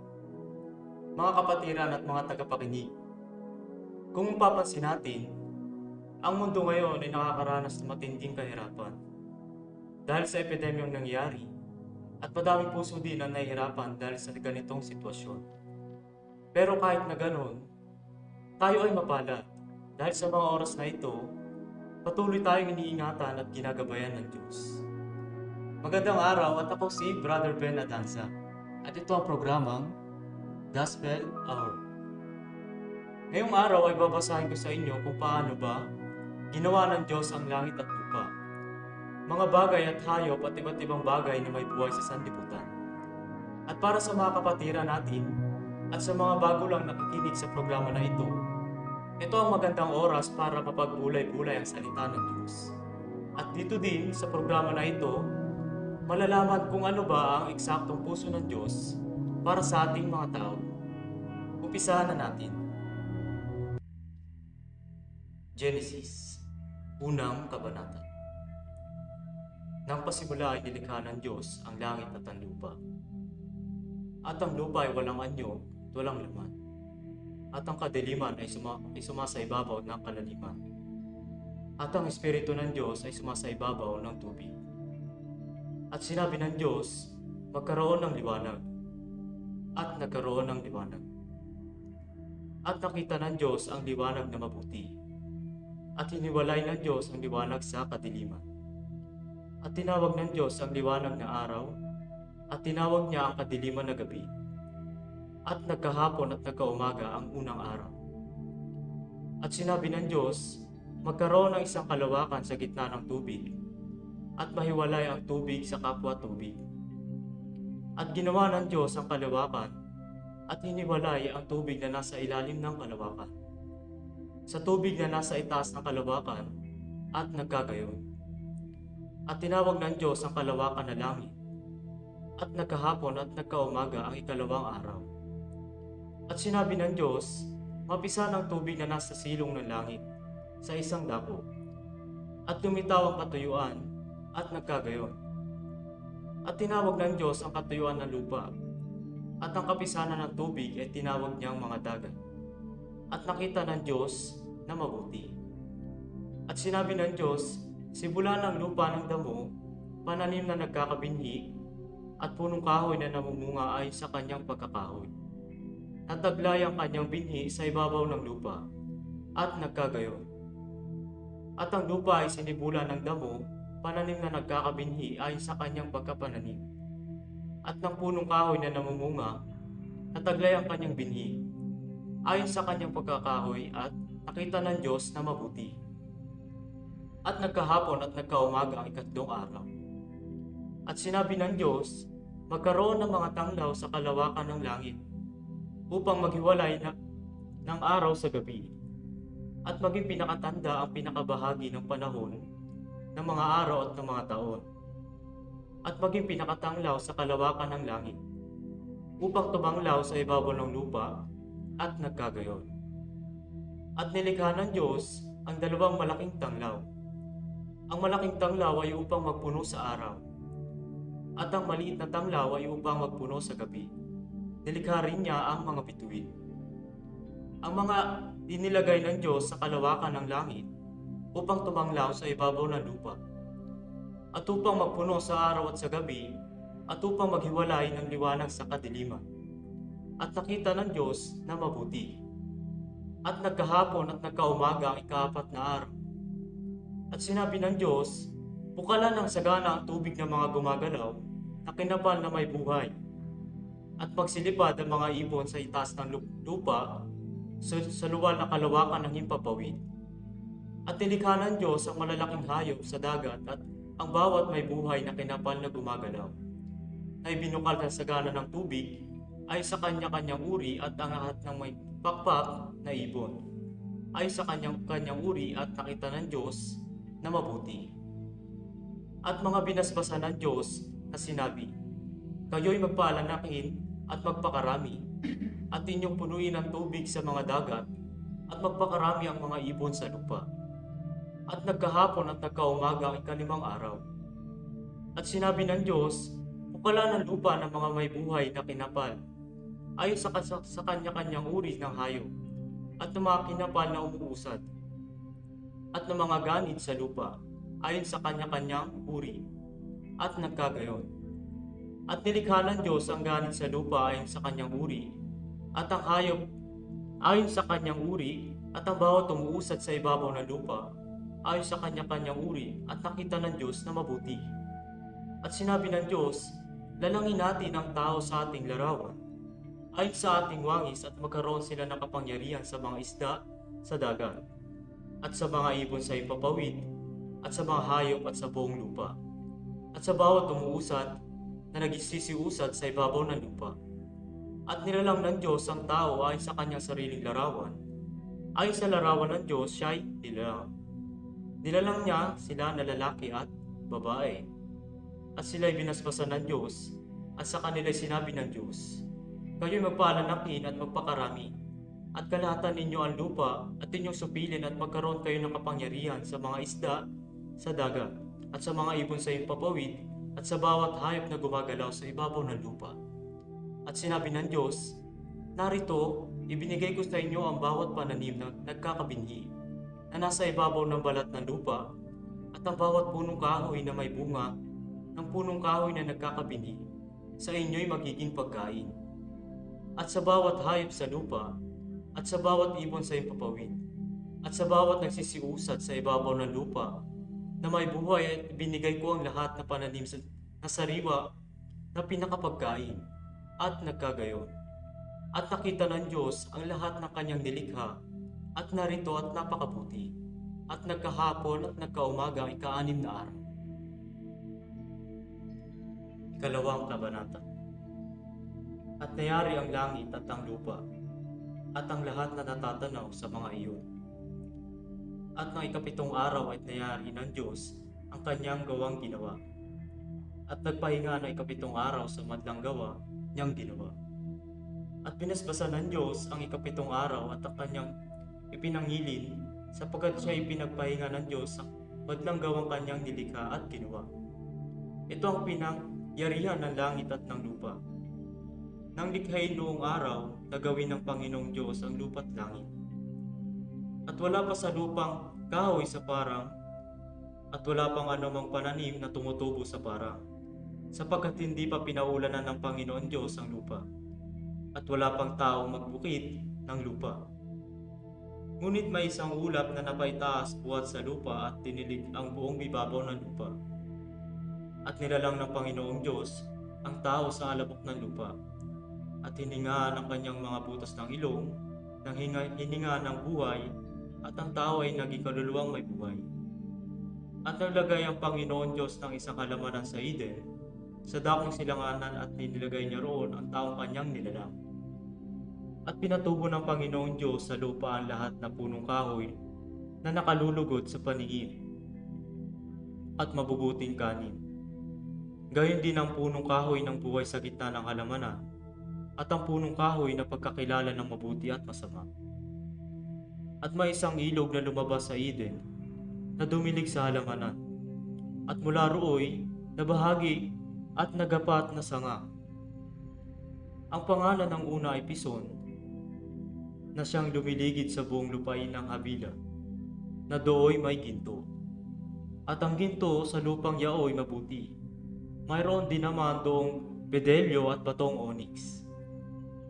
mga kapatiran at mga tagapakinig. Kung mapapansin natin, ang mundo ngayon ay nakakaranas ng matinding kahirapan dahil sa epidemyong nangyari at madaming puso din ang nahihirapan dahil sa ganitong sitwasyon. Pero kahit na ganoon, tayo ay mapalad dahil sa mga oras na ito, patuloy tayong iniingatan at ginagabayan ng Diyos. Magandang araw at ako si Brother Ben Adanza at ito ang programang Gospel Hour. Ngayong araw ay babasahin ko sa inyo kung paano ba ginawa ng Diyos ang langit at lupa, mga bagay at hayop at iba't ibang bagay na may buhay sa sanlibutan. At para sa mga kapatiran natin at sa mga bago lang nakikinig sa programa na ito ang magandang oras para mapagbulay-bulay ang salita ng Diyos. At dito din sa programa na ito, malalaman kung ano ba ang eksaktong puso ng Diyos para sa ating mga tao. Umpisahan na natin. Genesis, unang kabanata. Nang pasimula ay nilikha ng Diyos ang langit at ang lupa. At ang lupa ay walang anyo at walang laman. At ang kadiliman ay sumasaibabaw ng kalaliman. At ang Espiritu ng Diyos ay sumasaibabaw ng tubig. At sinabi ng Diyos, magkaroon ng liwanag. At nagkaroon ng liwanag. At nakita ng Diyos ang liwanag na mabuti. At hiniwalay ng Diyos ang liwanag sa kadiliman. At tinawag ng Diyos ang liwanag na araw, at tinawag niya ang kadiliman na gabi. At nagkahapon at nagkaumaga ang unang araw. At sinabi ng Diyos, magkaroon ng isang kalawakan sa gitna ng tubig, at mahiwalay ang tubig sa kapwa tubig. At ginawa ng Diyos ang kalawakan, at hiniwalay ang tubig na nasa ilalim ng kalawakan sa tubig na nasa itaas ng kalawakan, at nagkagayon. At tinawag ng Diyos ang kalawakan na langit. At nagkahapon at nagkaumaga ang ikalawang araw. At sinabi ng Diyos, mapisa ng tubig na nasa silong ng langit sa isang dako. At lumitaw ang katuyuan, at nagkagayon. At tinawag ng Diyos ang katuyuan ng lupa, at ang kapisanan ng tubig ay tinawag niyang mga dagat. At nakita ng Diyos na mabuti. At sinabi ng Diyos, sibulan ng lupa ng damo, pananim na nagkakabinhi, at punong kahoy na namumunga ay sa kanyang pagkakahoy. Nataglay ang kanyang binhi sa ibabaw ng lupa, at nagkagayon. At ang lupa ay sinibulan ng damo, pananim na nagkakabinhi ayon sa kanyang pagkapananim. At ng punong kahoy na namumunga, nataglay ang kanyang binhi, ayon sa kanyang pagkakahoy, at nakita ng Diyos na mabuti. At nagkahapon at nagkaumaga ang ikatlong araw. At sinabi ng Diyos, magkaroon ng mga tanglaw sa kalawakan ng langit, upang maghiwalay ng araw sa gabi, at maging pinakatanda ang pinakabahagi ng panahon ng mga araw at ng mga taon, at maging pinakatanglaw sa kalawakan ng langit, upang tumanglaw sa ibabaw ng lupa, at nagkagayon. At nilikha ng Diyos ang dalawang malaking tanglaw. Ang malaking tanglaw ay upang magpuno sa araw, at ang maliit na tanglaw ay upang magpuno sa gabi. Nilikha rin niya ang mga bituin. Ang mga inilagay ng Diyos sa kalawakan ng langit, upang tumanglaw sa ibabaw ng lupa, at upang magpuno sa araw at sa gabi, at upang maghiwalay ng liwanag sa kadiliman. At nakita ng Diyos na mabuti. At nagkahapon at nagkaumaga ang ikaapat na araw. At sinabi ng Diyos, bukalan ng sagana ang tubig ng mga gumagalaw na kinapal na may buhay, at magsilipad ang mga ibon sa itaas ng lupa sa luwal na kalawakan ng himpapawid. At nilikha ng Diyos ang malalaking hayop sa dagat at ang bawat may buhay na kinapal na gumagalaw, na ibinukal ng sagana ng tubig ay sa kanya-kanyang uri, at ang lahat ng may pakpak na ibon ay sa kanyang uri, at nakita ng Diyos na mabuti. At mga binasbasan ng Diyos na sinabi, kayo'y magpaalanakin at magpakarami, at inyong punuin ang tubig sa mga dagat, at magpakarami ang mga ibon sa lupa. At nagkahapon at nagkaumaga ang ikalimang araw. At sinabi ng Diyos, Bukala ng lupa ng mga may buhay na kinapal, ayon sa kanya-kanyang uri ng hayop, at ng mga kinapal na umuusad, at ng mga ganid sa lupa, ayon sa kanya-kanyang uri, at nagkagayon. At nilikha ng Diyos ang ganid sa lupa ayon sa kanyang uri, at ang hayop ayon sa kanyang uri, at ang bawat umuusad sa ibabaw ng lupa, ayon sa kanya-kanyang uri, at nakita ng Diyos na mabuti. At sinabi ng Diyos, lalangin natin ang tao sa ating larawan, ayon sa ating wangis, at magkaroon sila ng kapangyarihan sa mga isda sa dagat, at sa mga ibon sa ipapawid, at sa mga hayop at sa buong lupa, at sa bawat umuusad na nagsisiusad sa ibabaw ng lupa. At nilalang ng Diyos ang tao ayon sa kanyang sariling larawan. Ayon sa larawan ng Diyos, siya'y nilalang. Nilalang niya sila na lalaki at babae. At sila'y binasbasan ng Diyos, at sa kanila'y sinabi ng Diyos, kayo'y magpaalalakin at magpakarami, at kalahatan ninyo ang lupa, at inyong supilin, at magkaroon kayo ng kapangyarihan sa mga isda sa dagat, at sa mga ibon sa impapawid, at sa bawat hayop na gumagalaw sa ibabaw ng lupa. At sinabi ng Diyos, narito, ibinigay ko sa inyo ang bawat pananim na nagkakabinhi, na nasa ibabaw ng balat ng lupa, at ang bawat punong kahoy na may bunga ng punong kahoy na nagkakabinhi, sa inyo'y magiging pagkain. At sa bawat hayop sa lupa, at sa bawat ibon sa impapawid, at sa bawat nagsisiusad sa ibabaw ng lupa, na may buhay, at binigay ko ang lahat na pananim na sariwa na pinakapagkain, at nagkagayon. At nakita ng Diyos ang lahat ng kanyang nilikha, at narito at napakabuti, at nagkahapon at nagkaumaga ang ika-6 na araw. Ikalawang kabanata. At nayari ang langit at ang lupa, at ang lahat na natatanaw sa mga iyon. At ng ika-7 araw ay nayari ng Diyos ang kanyang gawang ginawa, at nagpahinga ng ika-7 araw sa madlang gawa niyang ginawa. At binasbasan ng Diyos ang ika-7 araw at ang kanyang ipinangilin, sapagkat siya ipinagpahinga ng Diyos sa madlang gawang kanyang nilikha at ginawa. Ito ang pinangyarihan ng langit at ng lupa. Nang likhain noong araw na gawin ng Panginoong Diyos ang lupa't langit. At wala pa sa lupang kahoy sa parang, at wala pang anumang pananim na tumutubo sa parang, sapagkat hindi pa pinaulanan ng Panginoon Diyos ang lupa, at wala pang taong magbukid ng lupa. Ngunit may isang ulap na napaitaas buhat sa lupa at tinilig ang buong ibabaw ng lupa. At nilalang ng Panginoong Diyos ang tao sa alabok ng lupa, at hininga ng kanyang mga butas ng ilong, nang hininga ng buhay, at ang tao ay naging kaluluwang may buhay. At naglagay ang Panginoon Diyos ng isang halamanan sa Eden, sa dakong silanganan, at nilagay niya roon ang taong kanyang nilalang. At pinatubo ng Panginoong Diyos sa lupa ang lahat na punong kahoy na nakalulugod sa paningin at mabubuting kanin. Gayon din ang punong kahoy ng buhay sa gitna ng halamanan, at ang punong kahoy na pagkakilala ng mabuti at masama. At may isang ilog na lumabas sa Eden, na dumilig sa halamanan, at mula rooy nabahagi at nagapat na sanga. Ang pangalan ng una ay Pison, na siyang lumiligid sa buong lupain ng Habila, na dooy may ginto. At ang ginto sa lupang yaoy mabuti. Mayroon din naman doong bedelyo at batong onyx.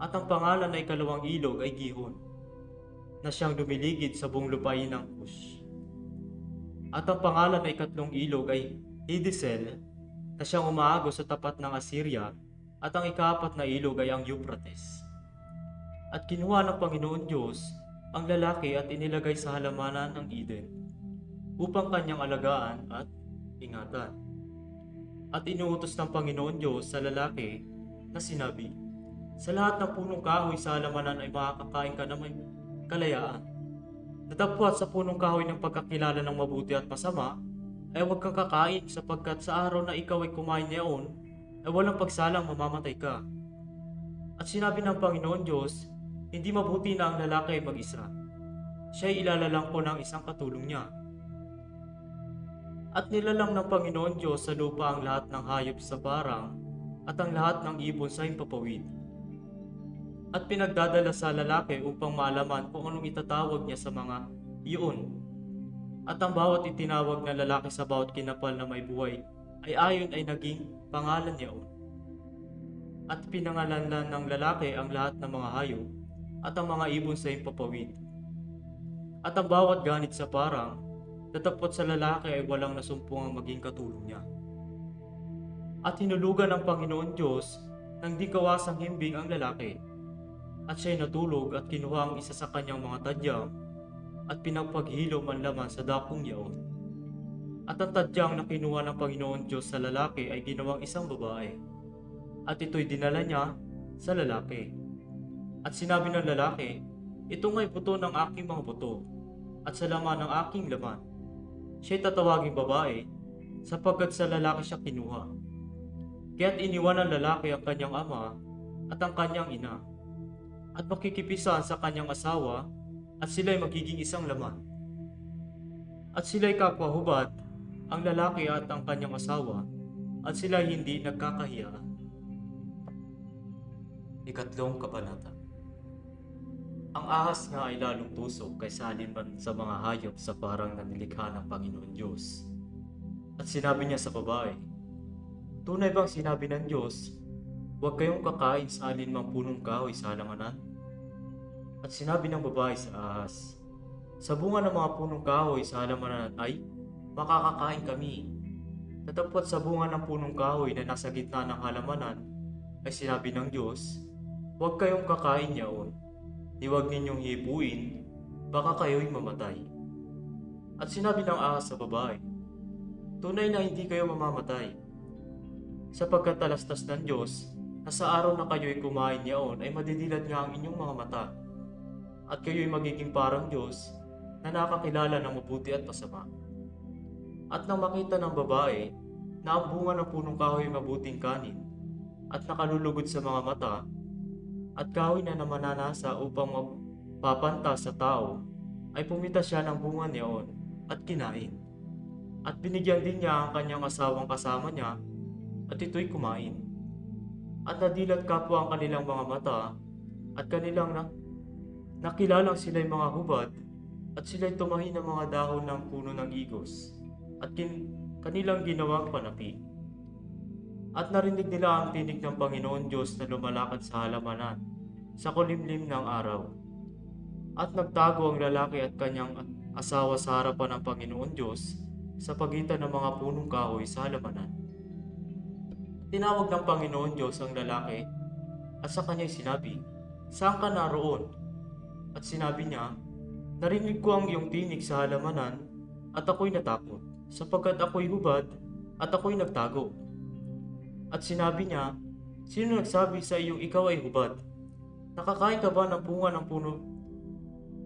At ang pangalan ng ikalawang ilog ay Gihon, na siyang lumiligid sa buong lupain ng Cush. At ang pangalan ng ikatlong ilog ay Hidisel, na siyang umaagos sa tapat ng Assyria, at ang ika-4 na ilog ay ang Euphrates. At kinuha ng Panginoon Diyos ang lalaki at inilagay sa halamanan ng Eden, upang kanyang alagaan at ingatan. At inuutos ng Panginoon Diyos sa lalaki na sinabi, sa lahat ng punong kahoy sa halamanan ay makakakain ka na may kalayaan. Natapwat sa punong kahoy ng pagkakilala ng mabuti at masama, ay huwag kang kakain, sapagkat sa araw na ikaw ay kumain niyaon, ay walang pagsalang mamamatay ka. At sinabi ng Panginoon Diyos, hindi mabuti na ang lalaki ay mag-isa. Siya'y ilalalang ko ng isang katulong niya. At nilalang ng Panginoon Diyos sa lupa ang lahat ng hayop sa parang, at ang lahat ng ibon sa himpapawid. At pinagdadala sa lalaki upang maalaman kung anong itatawag niya sa mga iyon. At ang bawat itinawag na lalaki sa bawat kinapal na may buhay ay ayon ay naging pangalan niyaon. At pinangalanlan ng lalaki ang lahat ng mga hayop at ang mga ibon sa himpapawid. At ang bawat ganit sa parang, datapot sa lalaki ay walang nasumpungang maging katulong niya. At hinulugan ng Panginoon Diyos ng di kawasang himbing ang lalaki. At siya'y natulog at kinuha ang isa sa kanyang mga tadyang at pinagpaghilom ang laman sa dakong yaon. At ang tadyang na kinuha ng Panginoon Diyos sa lalaki ay ginawang isang babae. At ito'y dinala niya sa lalaki. At sinabi ng lalaki, ito nga'y buto ng aking mga buto at sa laman ng aking laman. Siya'y tatawaging babae sapagkat sa lalaki siya kinuha. Kaya't iniwan ng lalaki ang kanyang ama at ang kanyang ina at makikipisan sa kanyang asawa at sila'y magiging isang laman. At sila'y kapwahubad, ang lalaki at ang kanyang asawa, at sila'y hindi nagkakahiyaan. Ikatlong kabanata. Ang ahas nga ay lalong tusok kaysa alinman sa mga hayop sa parang na nilikha ng Panginoon Diyos. At sinabi niya sa babae, tunay bang sinabi ng Diyos, huwag kayong kakain sa alinmang punong kahoy sa halanganan? At sinabi ng babae sa ahas, sa bunga ng mga punong kahoy sa halamanan ay makakakain kami. Tatapot sa bunga ng punong kahoy na nasa gitna ng halamanan ay sinabi ng Diyos, huwag kayong kakain yaon, ni huwag ninyong hipuin, baka kayo'y mamatay. At sinabi ng ahas sa babae, tunay na hindi kayo mamamatay, sapagkat talastas ng Diyos na sa araw na kayo'y kumain yaon ay madidilat nga ang inyong mga mata, at kayo'y magiging parang Diyos na nakakilala ng mabuti at masama. At nang makita ng babae na ang bunga ng punong kahoy ay mabuting kanin at nakalulugod sa mga mata at kahoy na namananasa upang mapapanta sa tao, ay pumita siya ng bunga niyaon at kinain. At binigyan din niya ang kanyang asawang kasama niya at ito'y kumain. At nadilat kapwa ang kanilang mga mata at kanilang nakilalang sila'y mga hubad at sila'y tumahi ng mga dahon ng puno ng igos at kanilang ginawang panapi. At narinig nila ang tinig ng Panginoon Diyos na lumalakad sa halamanan sa kulimlim ng araw. At nagtago ang lalaki at kanyang asawa sa harapan ng Panginoon Diyos sa pagitan ng mga punong kahoy sa halamanan. Tinawag ng Panginoon Diyos ang lalaki at sa kanya'y sinabi, saan ka naroon? At sinabi niya, narinig ko ang iyong tinig sa halamanan at ako'y natakot, sapagkat ako'y hubad at ako'y nagtago. At sinabi niya, sino nagsabi sa iyong ikaw ay hubad? Nakakain ka ba ng bunga ng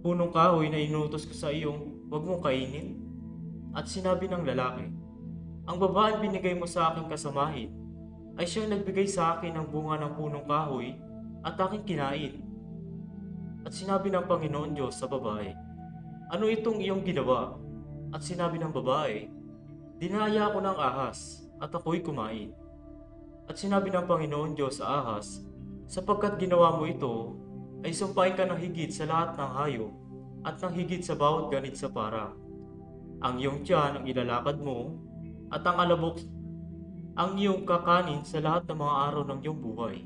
punong kahoy na inutos ko sa iyong huwag mong kainin? At sinabi ng lalaki, ang babaeng binigay mo sa aking kasamahin ay siyang nagbigay sa akin ng bunga ng punong kahoy at aking kinain. At sinabi ng Panginoon Diyos sa babae, ano itong iyong ginawa? At sinabi ng babae, dinaya ako ng ahas at ako'y kumain. At sinabi ng Panginoon Diyos sa ahas, sapagkat ginawa mo ito, ay sumpain ka ng higit sa lahat ng hayop at ng higit sa bawat ganit sa para. Ang iyong tiyan ang ilalakad mo at ang alabok ang iyong kakanin sa lahat ng mga araw ng iyong buhay.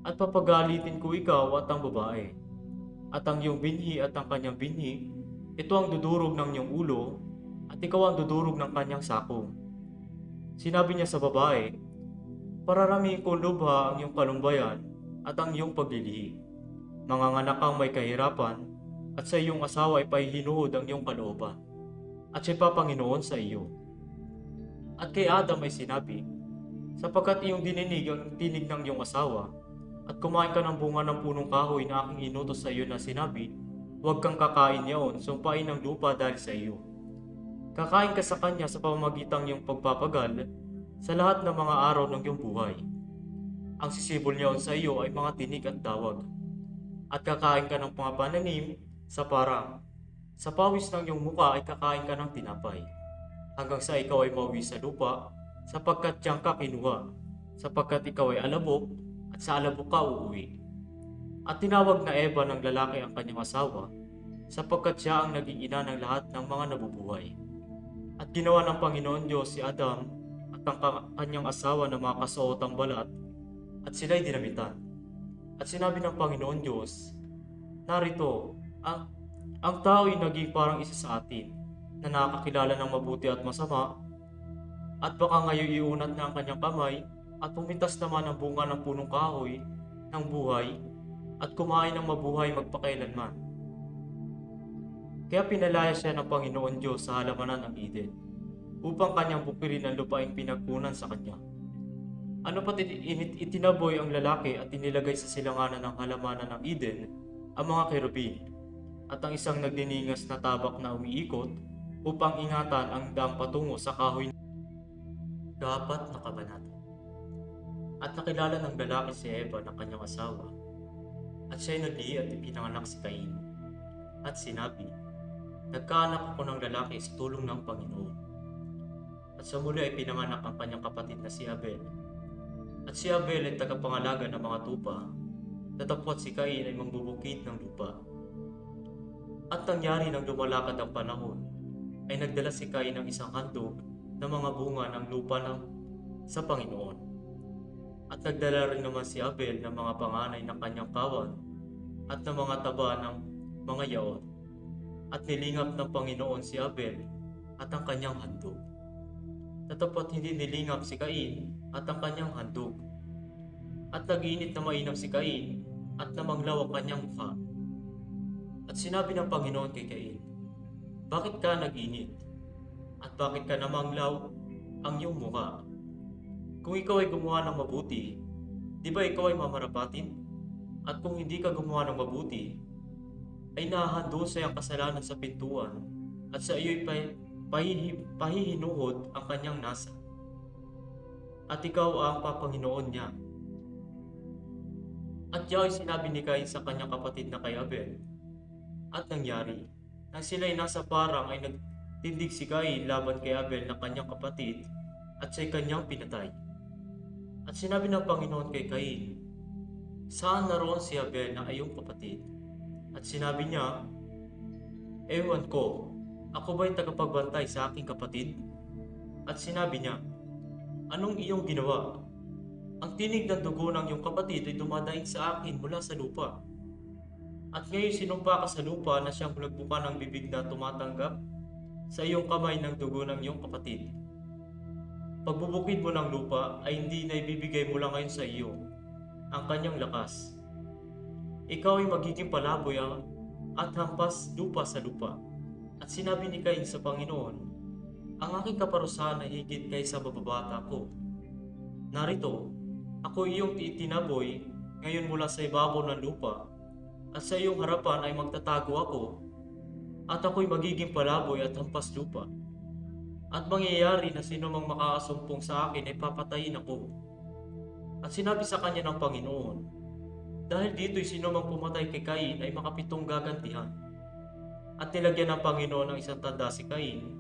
At papagalitin ko ikaw at ang babae, at ang iyong binhi at ang kanyang binhi, ito ang dudurog ng iyong ulo, at ikaw ang dudurog ng kanyang sakong. Sinabi niya sa babae, pararamihin ko lubha ang iyong kalumbayan at ang iyong paglilihi. Manganganak kang may kahirapan, at sa iyong asawa ay paihinuhod ang iyong kalooban, at siya'y papanginoon sa iyo. At kay Adam ay sinabi, sapagkat iyong dininig ang tinig ng iyong asawa, at kumain ka ng bunga ng punong kahoy na aking inutos sa iyo na sinabi, huwag kang kakain yaon, sumpain ng lupa dahil sa iyo. Kakain ka sa kanya sa pamamagitan iyong pagpapagal sa lahat ng mga araw ng iyong buhay. Ang sisibol niyaon sa iyo ay mga tinig at dawag, at kakain ka ng mga pananim sa parang. Sa pawis ng iyong muka ay kakain ka ng tinapay, hanggang sa ikaw ay mauwi sa lupa, sapagkat diyan ka kinuha, sapagkat ikaw ay alabok at sa alabok ka uuwi. At tinawag na Eva ng lalaki ang kanyang asawa, sapagkat siya ang naging ina ng lahat ng mga nabubuhay. At ginawa ng Panginoon Diyos si Adam at ang kanyang asawa na mga kasuotang balat, at sila'y dinamitan. At sinabi ng Panginoon Diyos, narito, ang tao ay naging parang isa sa atin, na nakakilala ng mabuti at masama, at baka ngayon iunat na ang kanyang kamay, at pumintas naman ang bunga ng punong kahoy ng buhay, at kumain ng mabuhay magpakailanman. Kaya pinalaya siya ng Panginoon Diyos sa halamanan ng Eden, upang kanyang bukirin ang lupaing pinagkunan sa kanya. Ano pat itinaboy ang lalaki at inilagay sa silanganan ng halamanan ng Eden ang mga kerubin, at ang isang nagdiningas na tabak na umiikot upang ingatan ang daang patungo sa kahoy. Dapat na kabanata. At nakilala ng lalaki si Eva ng kanyang asawa, at siya'y naglihi at ipinanganak si Cain. At sinabi, nagkaanak ako ng lalaki sa tulong ng Panginoon. At sa muli ay pinanganak ang kanyang kapatid na si Abel. At si Abel ay tagapangalaga ng mga tupa, datapwat si Cain ay mangbubukid ng lupa. At nangyari nang lumalakad ang panahon, ay nagdala si Cain ng isang handog ng mga bunga ng lupa sa Panginoon. At nagdala rin naman si Abel ng mga panganay ng kanyang kawan at ng mga taba ng mga yaon. At nilingap ng Panginoon si Abel at ang kanyang handog, datapwat hindi nilingap si Cain at ang kanyang handog. At nag-init na mainam si Cain at namanglaw ang kanyang mukha. At sinabi ng Panginoon kay Cain, bakit ka nag-init? At bakit ka namanglaw ang iyong mukha? Kung ikaw ay gumawa ng mabuti, di ba ikaw ay mamarapatin? At kung hindi ka gumawa ng mabuti, ay nahahandusay ang kasalanan sa pintuan, at sa iyo'y pahihinuhod ang kanyang nasa. At ikaw ang papanginoon niya. At yao'y sinabi ni Cain sa kanyang kapatid na kay Abel. At nangyari, nang sila'y nasa parang ay nagtindig si Cain laban kay Abel na kanyang kapatid, at siya'y kanyang pinatay. At sinabi ng Panginoon kay Cain, saan naroon si Abel na iyong kapatid? At sinabi niya, ewan ko, ako ba'y tagapagbantay sa aking kapatid? At sinabi niya, anong iyong ginawa? Ang tinig ng dugo ng iyong kapatid ay dumadaing sa akin mula sa lupa. At ngayon sinumpa ka sa lupa na siyang nagbuka ng bibig na tumatanggap sa iyong kamay ng dugo ng iyong kapatid. Pagbubukid mo ng lupa ay hindi na ibibigay mula ngayon sa iyo ang kanyang lakas. Ikaw ay magiging palaboy at hampas lupa sa lupa. At sinabi ni Cain sa Panginoon, ang aking kaparusahan ay higit kaysa bababata ko. Narito, ako iyong itinaboy ngayon mula sa ibabaw ng lupa, at sa iyong harapan ay magtatago ako, at ako'y magiging palaboy at hampas lupa. At mangyayari na sino mang makakasumpong sa akin ay papatayin ako. At sinabi sa kanya ng Panginoon, dahil dito'y sino mang pumatay kay Cain ay makapitong gagantihan. At nilagyan ng Panginoon ng isang tanda si Cain,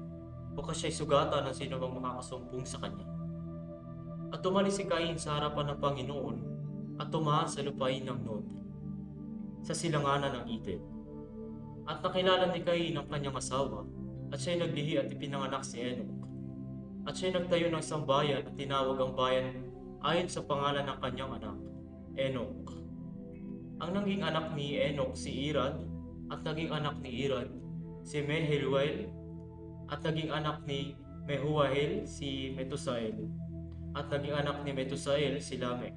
bukas siya'y sugatan ng sino mang makakasumpong sa kanya. At tumalis si Cain sa harapan ng Panginoon at tumahan sa lupain ng Nod, sa silanganan ng Eden. At nakilala ni Cain ang kanyang asawa, at siya'y naglihi at ipinanganak si Enoch. At siya'y nagtayo ng isang bayan at tinawag ang bayan ayon sa pangalan ng kanyang anak, Enoch. Ang naging anak ni Enoch si Irad, at naging anak ni Irad si Meheluel, at naging anak ni Mehuahel si Metusael, at naging anak ni Metusael si Lamech.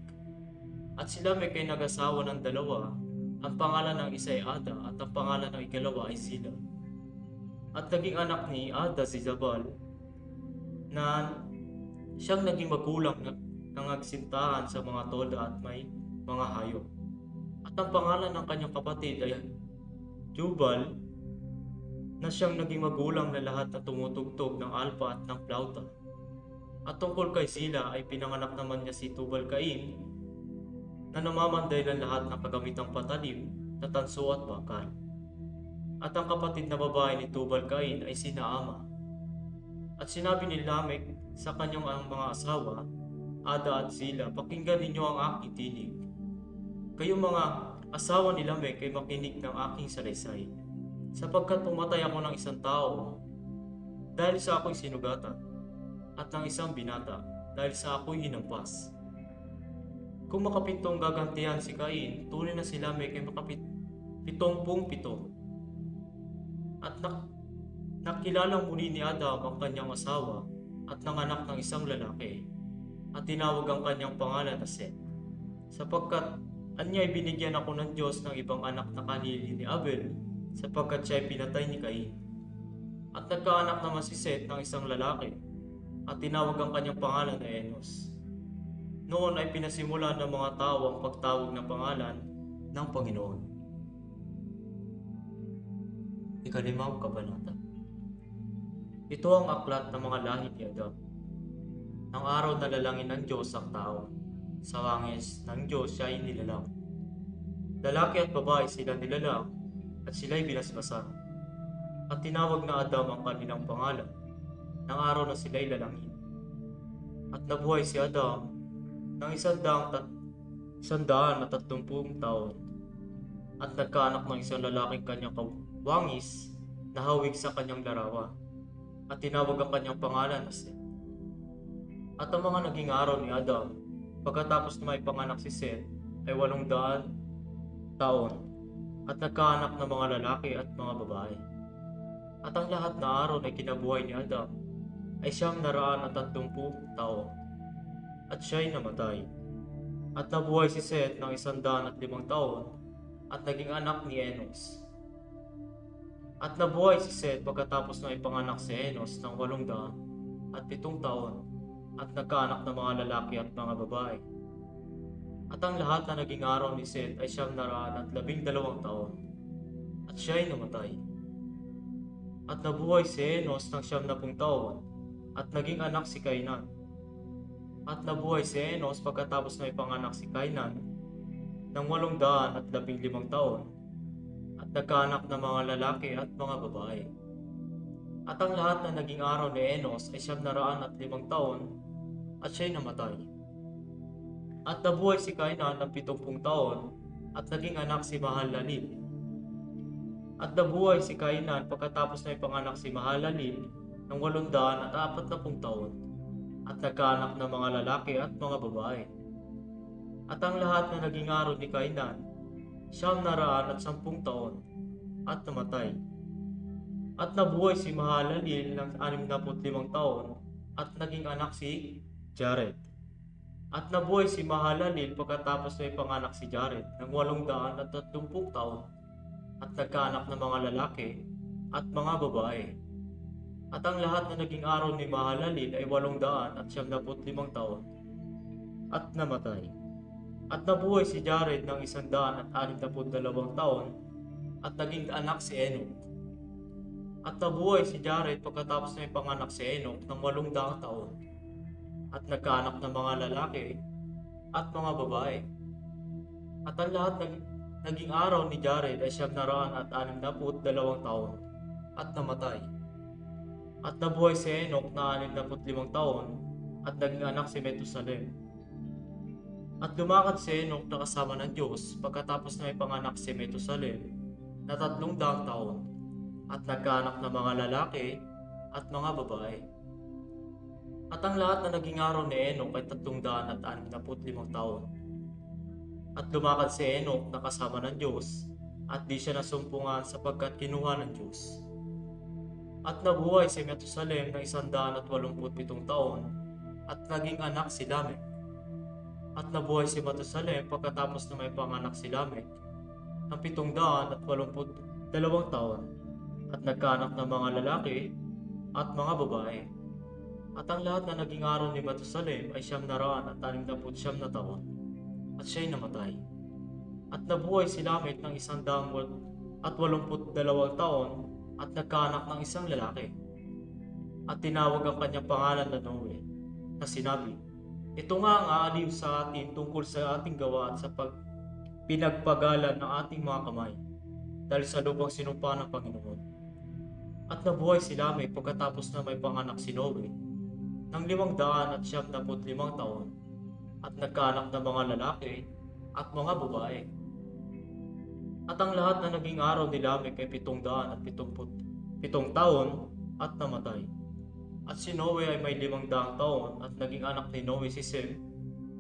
At si Lamech ay nag-asawa ng dalawa, ang pangalan ng isa ay Ada at ang pangalan ng ikalawa ay Zila. At naging anak ni Ada si Jabal, na siyang naging magulang ng agsintahan sa mga toda at may mga hayop. At ang pangalan ng kanyang kapatid ay Jubal, na siyang naging magulang na lahat na tumutugtog ng alpa at ng plauta. At tungkol kay Zila ay pinanganak naman niya si Tubal-Cain, na namamanday ng lahat ng kagamitang patalim na tanso at bakal. At ang kapatid na babae ni Tubal-Cain ay si Naama. At sinabi ni Lamech sa kanyang mga asawa, Ada at Zila, pakinggan ninyo ang aking tinig. Kayong mga asawa ni Lamech ay makinig ng aking salaysay. Sapagkat pumatay ako ng isang tao dahil sa ako'y sinugatan, at ng isang binata dahil sa ako'y hinampas. Kung makapitong gagantihan si Cain, tunay na si Lamech ay makapitongpung-pito. At nakilalang muli ni Adam ang kanyang asawa at nanganak ng isang lalaki, at tinawag ang kanyang pangalan na Seth, sapagkat anya'y binigyan ako ng Diyos ng ibang anak na kanili ni Abel, sapagkat siya'y pinatay ni Cain. At nagkaanak naman si Seth ng isang lalaki, at tinawag ang kanyang pangalan na Enos. Noon ay pinasimula ng mga tao ang pagtawag ng pangalan ng Panginoon. Ikalimang kabanata. Ito ang aklat ng mga lahi ni Adam. Ang araw na lalangin ng Diyos ang tao. Sa wangis ng Diyos siya ay nilalang. Lalaki at babae sila nilalang, at sila'y binasbasan. At tinawag na Adam ang kanilang pangalan ng araw na sila'y lalangin. At nabuhay si Adam ng 130 taon, at nagkaanak ng isang lalaking kanyang kawangis na hawig sa kanyang larawan, at tinawag ang kanyang pangalan na Seth. At ang mga naging araw ni Adam pagkatapos na may panganak si Seth ay 800 taon, at nagkaanak ng mga lalaki at mga babae. At ang lahat na araw na kinabuhay ni Adam ay 930 taon, at siya'y namatay. At nabuhay si Seth ng 105 taon, at naging anak ni Enos. At nabuhay si Seth pagkatapos na ipanganak si Enos ng 807 taon, at nagkaanak ng mga lalaki at mga babae. At ang lahat na naging araw ni Seth ay 912 taon, at siya'y namatay. At nabuhay si Enos ng 70 taon, at naging anak si Kainan. At nabuhay si Enos pagkatapos na ipanganak si Kainan ng 815 taon, at nagkaanak ng mga lalaki at mga babae. At ang lahat na naging araw ni Enos ay 905 taon, at siya'y namatay. At nabuhay si Kainan ng 70 taon, at naging anak si Mahalalel. At nabuhay si Kainan pagkatapos na ipanganak si Mahalalel ng 840 taon, at nagkaanak ng mga lalaki at mga babae. At ang lahat na naging araw ni Kainan, 910 taon, at namatay. At nabuhay si Mahalalel ng 65 taon, at naging anak si Jared. At nabuhay si Mahalalel pagkatapos na ipanganak si Jared ng 830 taon, at nagkaanak ng mga lalaki at mga babae. At ang lahat na naging araw ni Mahalalel ay 875 taon, at namatay. At nabuhay si Jared ng 162 taon, at naging anak si Enoch. At nabuhay si Jared pagkatapos na ipanganak si Enoch ng 800 taon, at nagkaanak ng mga lalaki at mga babae. At ang lahat naging araw ni Jared ay 962 taon, at namatay. At nabuhay si Enoch na 65 taon, at naging anak si Metusalem. At lumakad si Enoch na kasama ng Diyos pagkatapos na ipanganak si Metusalem na 300 taon, at nagkaanak ng mga lalaki at mga babae. At ang lahat na naging araw ni Enoch ay 365 taon. At lumakad si Enoch na kasama ng Diyos, at di siya nasumpungan sapagkat kinuha ng Diyos. At nabuhay si Metusalem ng 187 taon, at naging anak si Lamech. At nabuhay si Metusalem pagkatapos na may panganak si Lamech ng 782 taon, at nagkaanak ng mga lalaki at mga babae. At ang lahat na naging araw ni Metusalem ay 969 na taon, at siya'y namatay. At nabuhay si Lamech ng 182 taon, at nagkaanak ng isang lalaki. At tinawag ang kanyang pangalan na Noe, na sinabi, ito nga ang aaliw sa atin tungkol sa ating gawa at sa pinagpagalan ng ating mga kamay, dahil sa lupang sinumpa ng Panginoon. At nabuhay si Lamech pagkatapos na may panganak si Noe ng 575 taon, at nagkaanak ng mga lalaki at mga babae. At ang lahat na naging araw ni Lamech ay 777 taon at namatay. At si Noe ay may 500 taon at naging anak ni Noe si Sem,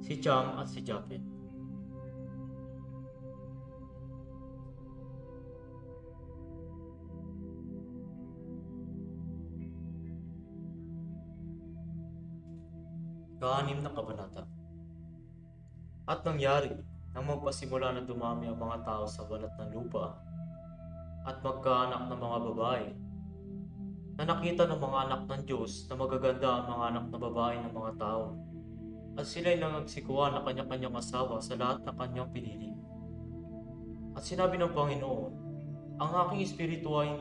si Cham at si Japhet. Ka-6 na kabanata. At nangyari nang magpasimula na dumami ang mga tao sa balat ng lupa at magkaanak ng mga babae, na nakita ng mga anak ng Diyos na magaganda ang mga anak na babae ng mga tao, at sila'y nangagsikuha na kanya-kanyang asawa sa lahat na kanyang pinili. At sinabi ng Panginoon, ang aking espiritu ay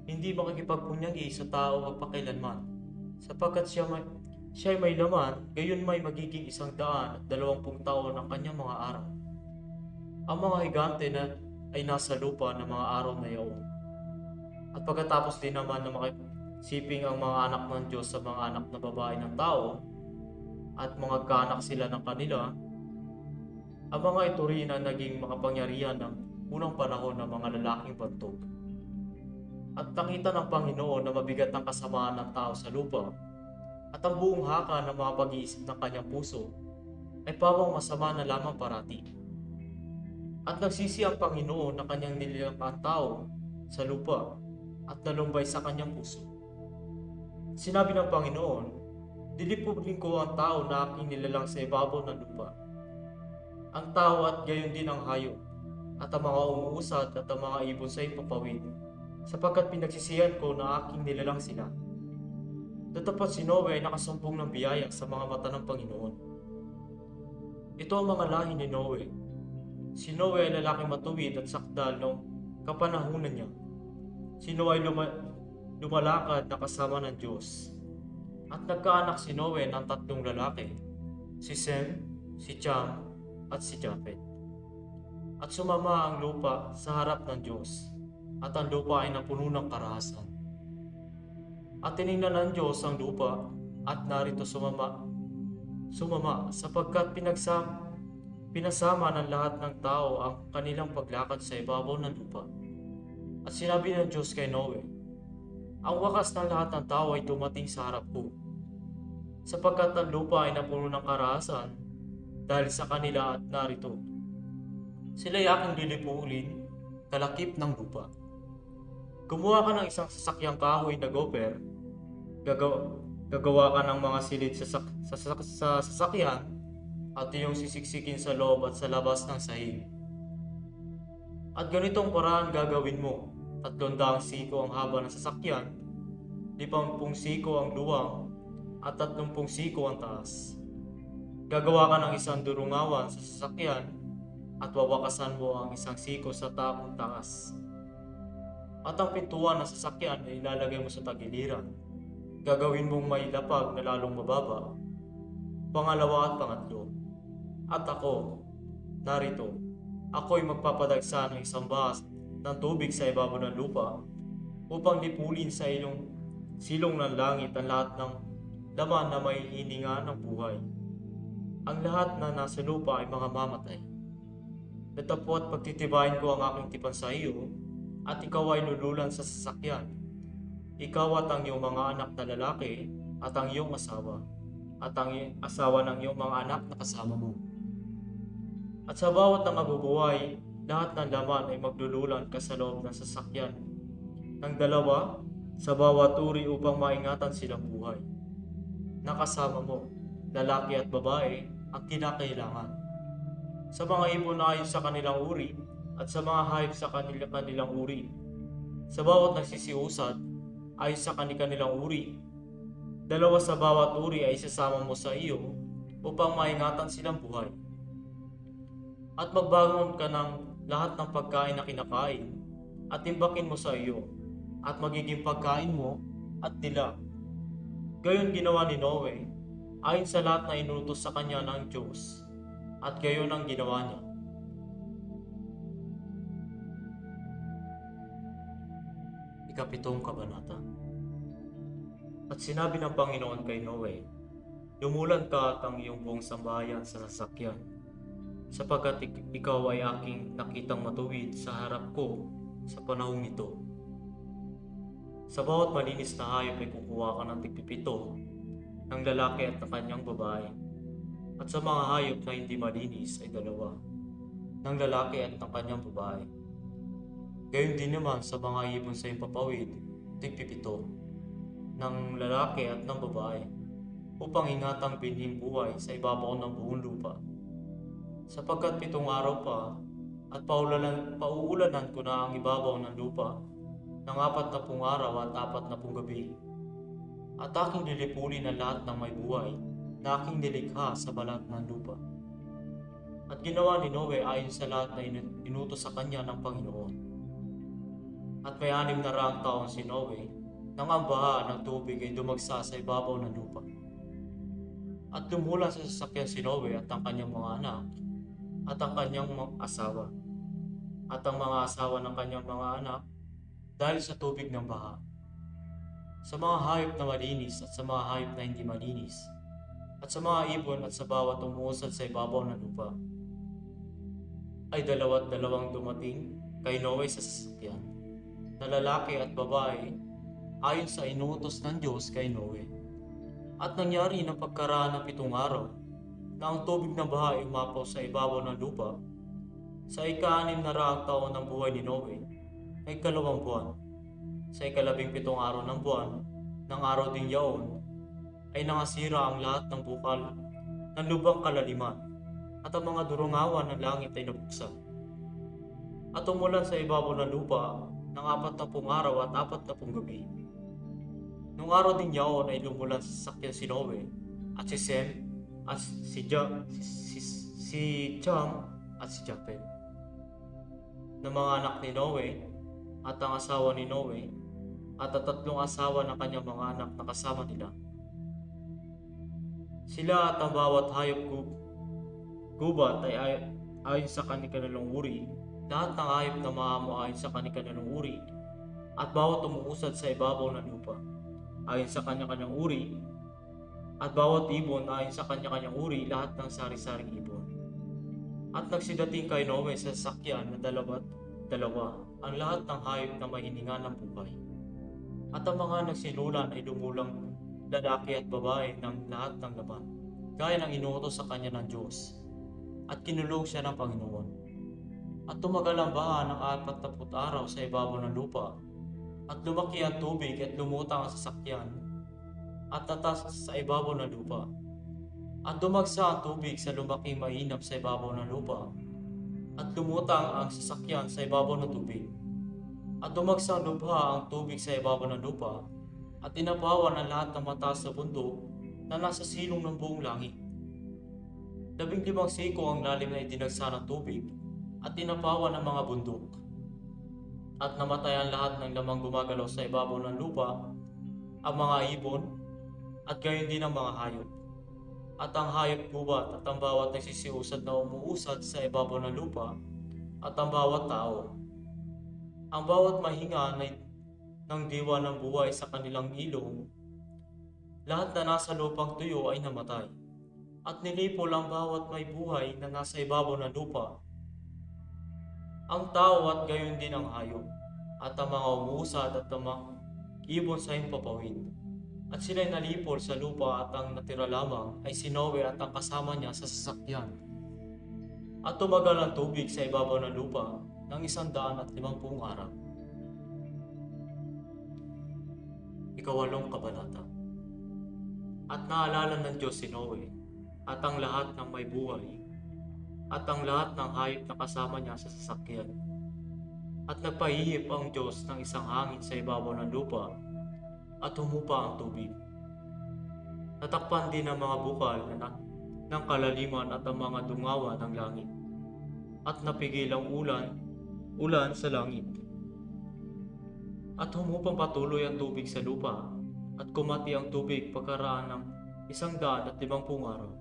hindi makikipagpunyagi sa tao magpakailanman, sapagkat siya ay may laman, gayon may magiging 120 taon ang kanyang mga araw. Ang mga higante na ay nasa lupa ng mga araw na iyon. At pagkatapos din naman na makisiping ang mga anak ng Diyos sa mga anak na babae ng tao, at mga kaanak sila ng kanila, ang mga ito rin ang naging makapangyarihan ng unang panahon ng mga lalaking bantog. At nakita ng Panginoon na mabigat ang kasamaan ng tao sa lupa, at ang buong haka ng mga pag-iisip ng kanyang puso ay pawang masama na lamang parati. At nagsisi ang Panginoon na kanyang nilikha ang tao sa lupa at nalumbay sa kanyang puso. Sinabi ng Panginoon, dilipulin ko ang tao na aking nilalang sa ibabaw ng lupa. Ang tao at gayon din ang hayop, at ang mga umuusad at ang mga ibon sa ipapawid, sapagkat pinagsisihan ko na aking nilalang sila. Tatapat si Noe ay nakasumpong ng biyaya sa mga mata ng Panginoon. Ito ang mga lahi ni Noe. Si Noe ay lalaking matuwid at sakdal noong kapanahunan niya. Si Noe ay lumalakad na kasama ng Diyos. At nagkaanak si Noe ng 3 lalaki, si Sem, si Cham, at si Japhet. At sumama ang lupa sa harap ng Diyos, at ang lupa ay napuno ng karahasan. At tiningnan ng Diyos ang lupa, at narito sumama sapagkat pinasama ng lahat ng tao ang kanilang paglakad sa ibabaw ng lupa. At sinabi ng Diyos kay Noe, ang wakas ng lahat ng tao ay dumating sa harap ko, sapagkat ang lupa ay napuno ng karahasan dahil sa kanila, at narito, sila'y aking lilipulin kalakip ng lupa. Gumawa ka ng isang sasakyang kahoy na gopher, gagawa ka ng mga silid sa sasakyan, at iyong sisiksikin sa loob at sa labas ng sahig. At ganitong paraan gagawin mo, 300 siko ang haba ng sasakyan, 50 siko ang luwang, at 30 siko ang taas. Gagawa ka ng isang durungawan sa sasakyan, at wawakasan mo ang 1 siko sa takong taas. At ang pintuan ng sasakyan ay ilalagay mo sa tagiliran. Gagawin mong may lapag na lalong mababa, pangalawa at pangatlo. At ako, narito, ako'y magpapadagsa ng isang bahas ng tubig sa ibabaw ng lupa upang lipulin sa silong ng langit ang lahat ng laman na may hininga ng buhay. Ang lahat na nasa lupa ay mga mamatay. Datapwat pagtitibayin ko ang aking tipan sa iyo, at ikaw ay lululan sa sasakyan. Ikaw at ang iyong mga anak na lalaki, at ang iyong asawa, at ang asawa ng iyong mga anak na kasama mo. At sa bawat na mabubuhay, lahat ng laman ay maglululan ka sa loob ng sasakyan ng 2 sa bawat uri upang maingatan silang buhay. Nakasama mo, lalaki at babae, ang kinakailangan. Sa mga ibon ayon sa kanilang uri, at sa mga hayop sa kanilang uri. Sa bawat nagsisiusad, ayon sa kanilang uri. 2 sa bawat uri ay isasama mo sa iyo upang maingatan silang buhay. At magbangon ka ng lahat ng pagkain na kinakain, at timbakin mo sa iyo, at magiging pagkain mo at nila. Gayon ginawa ni Noe, ayon sa lahat na inutos sa kanya ng Diyos, at gayon ang ginawa niya. Ikapitong kabanata. At sinabi ng Panginoon kay Noe, Lumulan ka at ang iyong buong sambahayan sa sasakyan, sapagkat ikaw ay aking nakitang matuwid sa harap ko sa panahong ito. Sa bawat malinis na hayop ay kukuha ka ng tigpipito ng lalaki at ng kanyang babae. At sa mga hayop na hindi malinis ay 2 ng lalaki at ng kanyang babae. Gayon din naman sa mga ibon sa iyong papawid, tigpipito ng lalaki at ng babae, upang ingatang binhing buhay sa ibabaw ng buong lupa. Sapagkat 7 araw pa at pauulanan ko na ang ibabaw ng lupa ng 40 araw at 40 gabi. At aking lilipulin ang lahat ng may buhay na aking nilikha sa balat ng lupa. At ginawa ni Noe ayon sa lahat na inutos sa kanya ng Panginoon. At may 600 taon si Noe nang ang baha ng tubig ay dumagsa sa ibabaw ng lupa. At lumulan sa sasakyan si Noe at ang kanyang mga anak at ang kanyang asawa at ang mga asawa ng kanyang mga anak dahil sa tubig ng baha. Sa mga hayop na malinis at sa mga hayop na hindi malinis, at sa mga ibon at sa bawat umuusad sa ibabaw ng lupa, ay 2 dumating kay Noe sa sasakyan, na lalaki at babae ayon sa inuutos ng Diyos kay Noe. At nangyari ng pagkaraan ng 7 araw na ang tubig ng baha ay umapaw sa ibabaw ng lupa sa ika-600 taon ng buhay ni Noe ay 2 buwan. Sa ika-17 araw ng buwan ng araw ding yaon ay nangasira ang lahat ng bukal ng lubang kalaliman at ang mga durungawan ng langit ay nabuksan. At umulan sa ibabaw ng lupa ng 40 araw at 40 gabi. Nung araw din yaon ay lumulan sa sasakyan si Noe at si Sem at si Cham at si Japet na mga anak ni Noe at ang asawa ni Noe at ang 3 asawa ng kanyang mga anak na kasama nila. Sila at ang bawat hayop gubat ay ayon sa kanilang uri, lahat ng hayop na maamo ayon sa kanilang uri, at bawat umuusad sa ibabaw ng lupa ayon sa kanyang uri, at bawat ibon ayon sa kanyang uri, lahat ng sari-saring ibon. At nagsidating kay Noe sa sasakyan na 2 ang lahat ng hayop na may hininga ng buhay. At ang mga nagsilulan ay lumulang lalaki at babae ng lahat ng laman, gaya ng inuutos sa kanya ng Diyos. At kinulong siya ng Panginoon. At tumagal ang baha ng 40 araw sa ibabaw ng lupa, at lumaki ang tubig at lumutang ang sasakyan, at tatas sa ibabaw ng lupa. At dumagsa ang tubig sa lumaking mainam sa ibabaw ng lupa, at lumutang ang sasakyan sa ibabaw ng tubig. At dumagsang lubha ang tubig sa ibabaw ng lupa, at inapawan ang lahat ng mataas na bundok na nasa silong ng buong langit. 15 siko ang lalim na idinagsa ng tubig, at inapawan ang mga bundok. At namatay ang lahat ng lamang gumagalaw sa ibabaw ng lupa, ang mga ibon, at gayon din ang mga hayop. At ang hayop gubat at ang bawat nagsisiusad na umuusad sa ibabaw ng lupa, at ang bawat tao. Ang bawat mahinga ng diwa ng buhay sa kanilang ilong, lahat na nasa lupang tuyo ay namatay, at nilipol ang bawat may buhay na nasa ibabaw ng lupa, ang tao at gayon din ang hayop, at ang mga umuusad at ang mga ibon sa himpapawid. At sila'y nalipol sa lupa, at ang natira lamang ay si Noe at ang kasama niya sa sasakyan. At tumagal ang tubig sa ibabaw ng lupa ng 150 araw. Ikawalong kabanata. At naalala ng Diyos si Noe at ang lahat ng may buhay at ang lahat ng hayop na kasama niya sa sasakyan. At nagpahihip ang Diyos ng isang hangin sa ibabaw ng lupa at humupa ang tubig. Natakpan din ang mga bukal ng kalaliman at ang mga dungawan ng langit. At napigil ang ulan sa langit. At humupang patuloy ang tubig sa lupa, at kumati ang tubig pagkaraan ng 150 araw.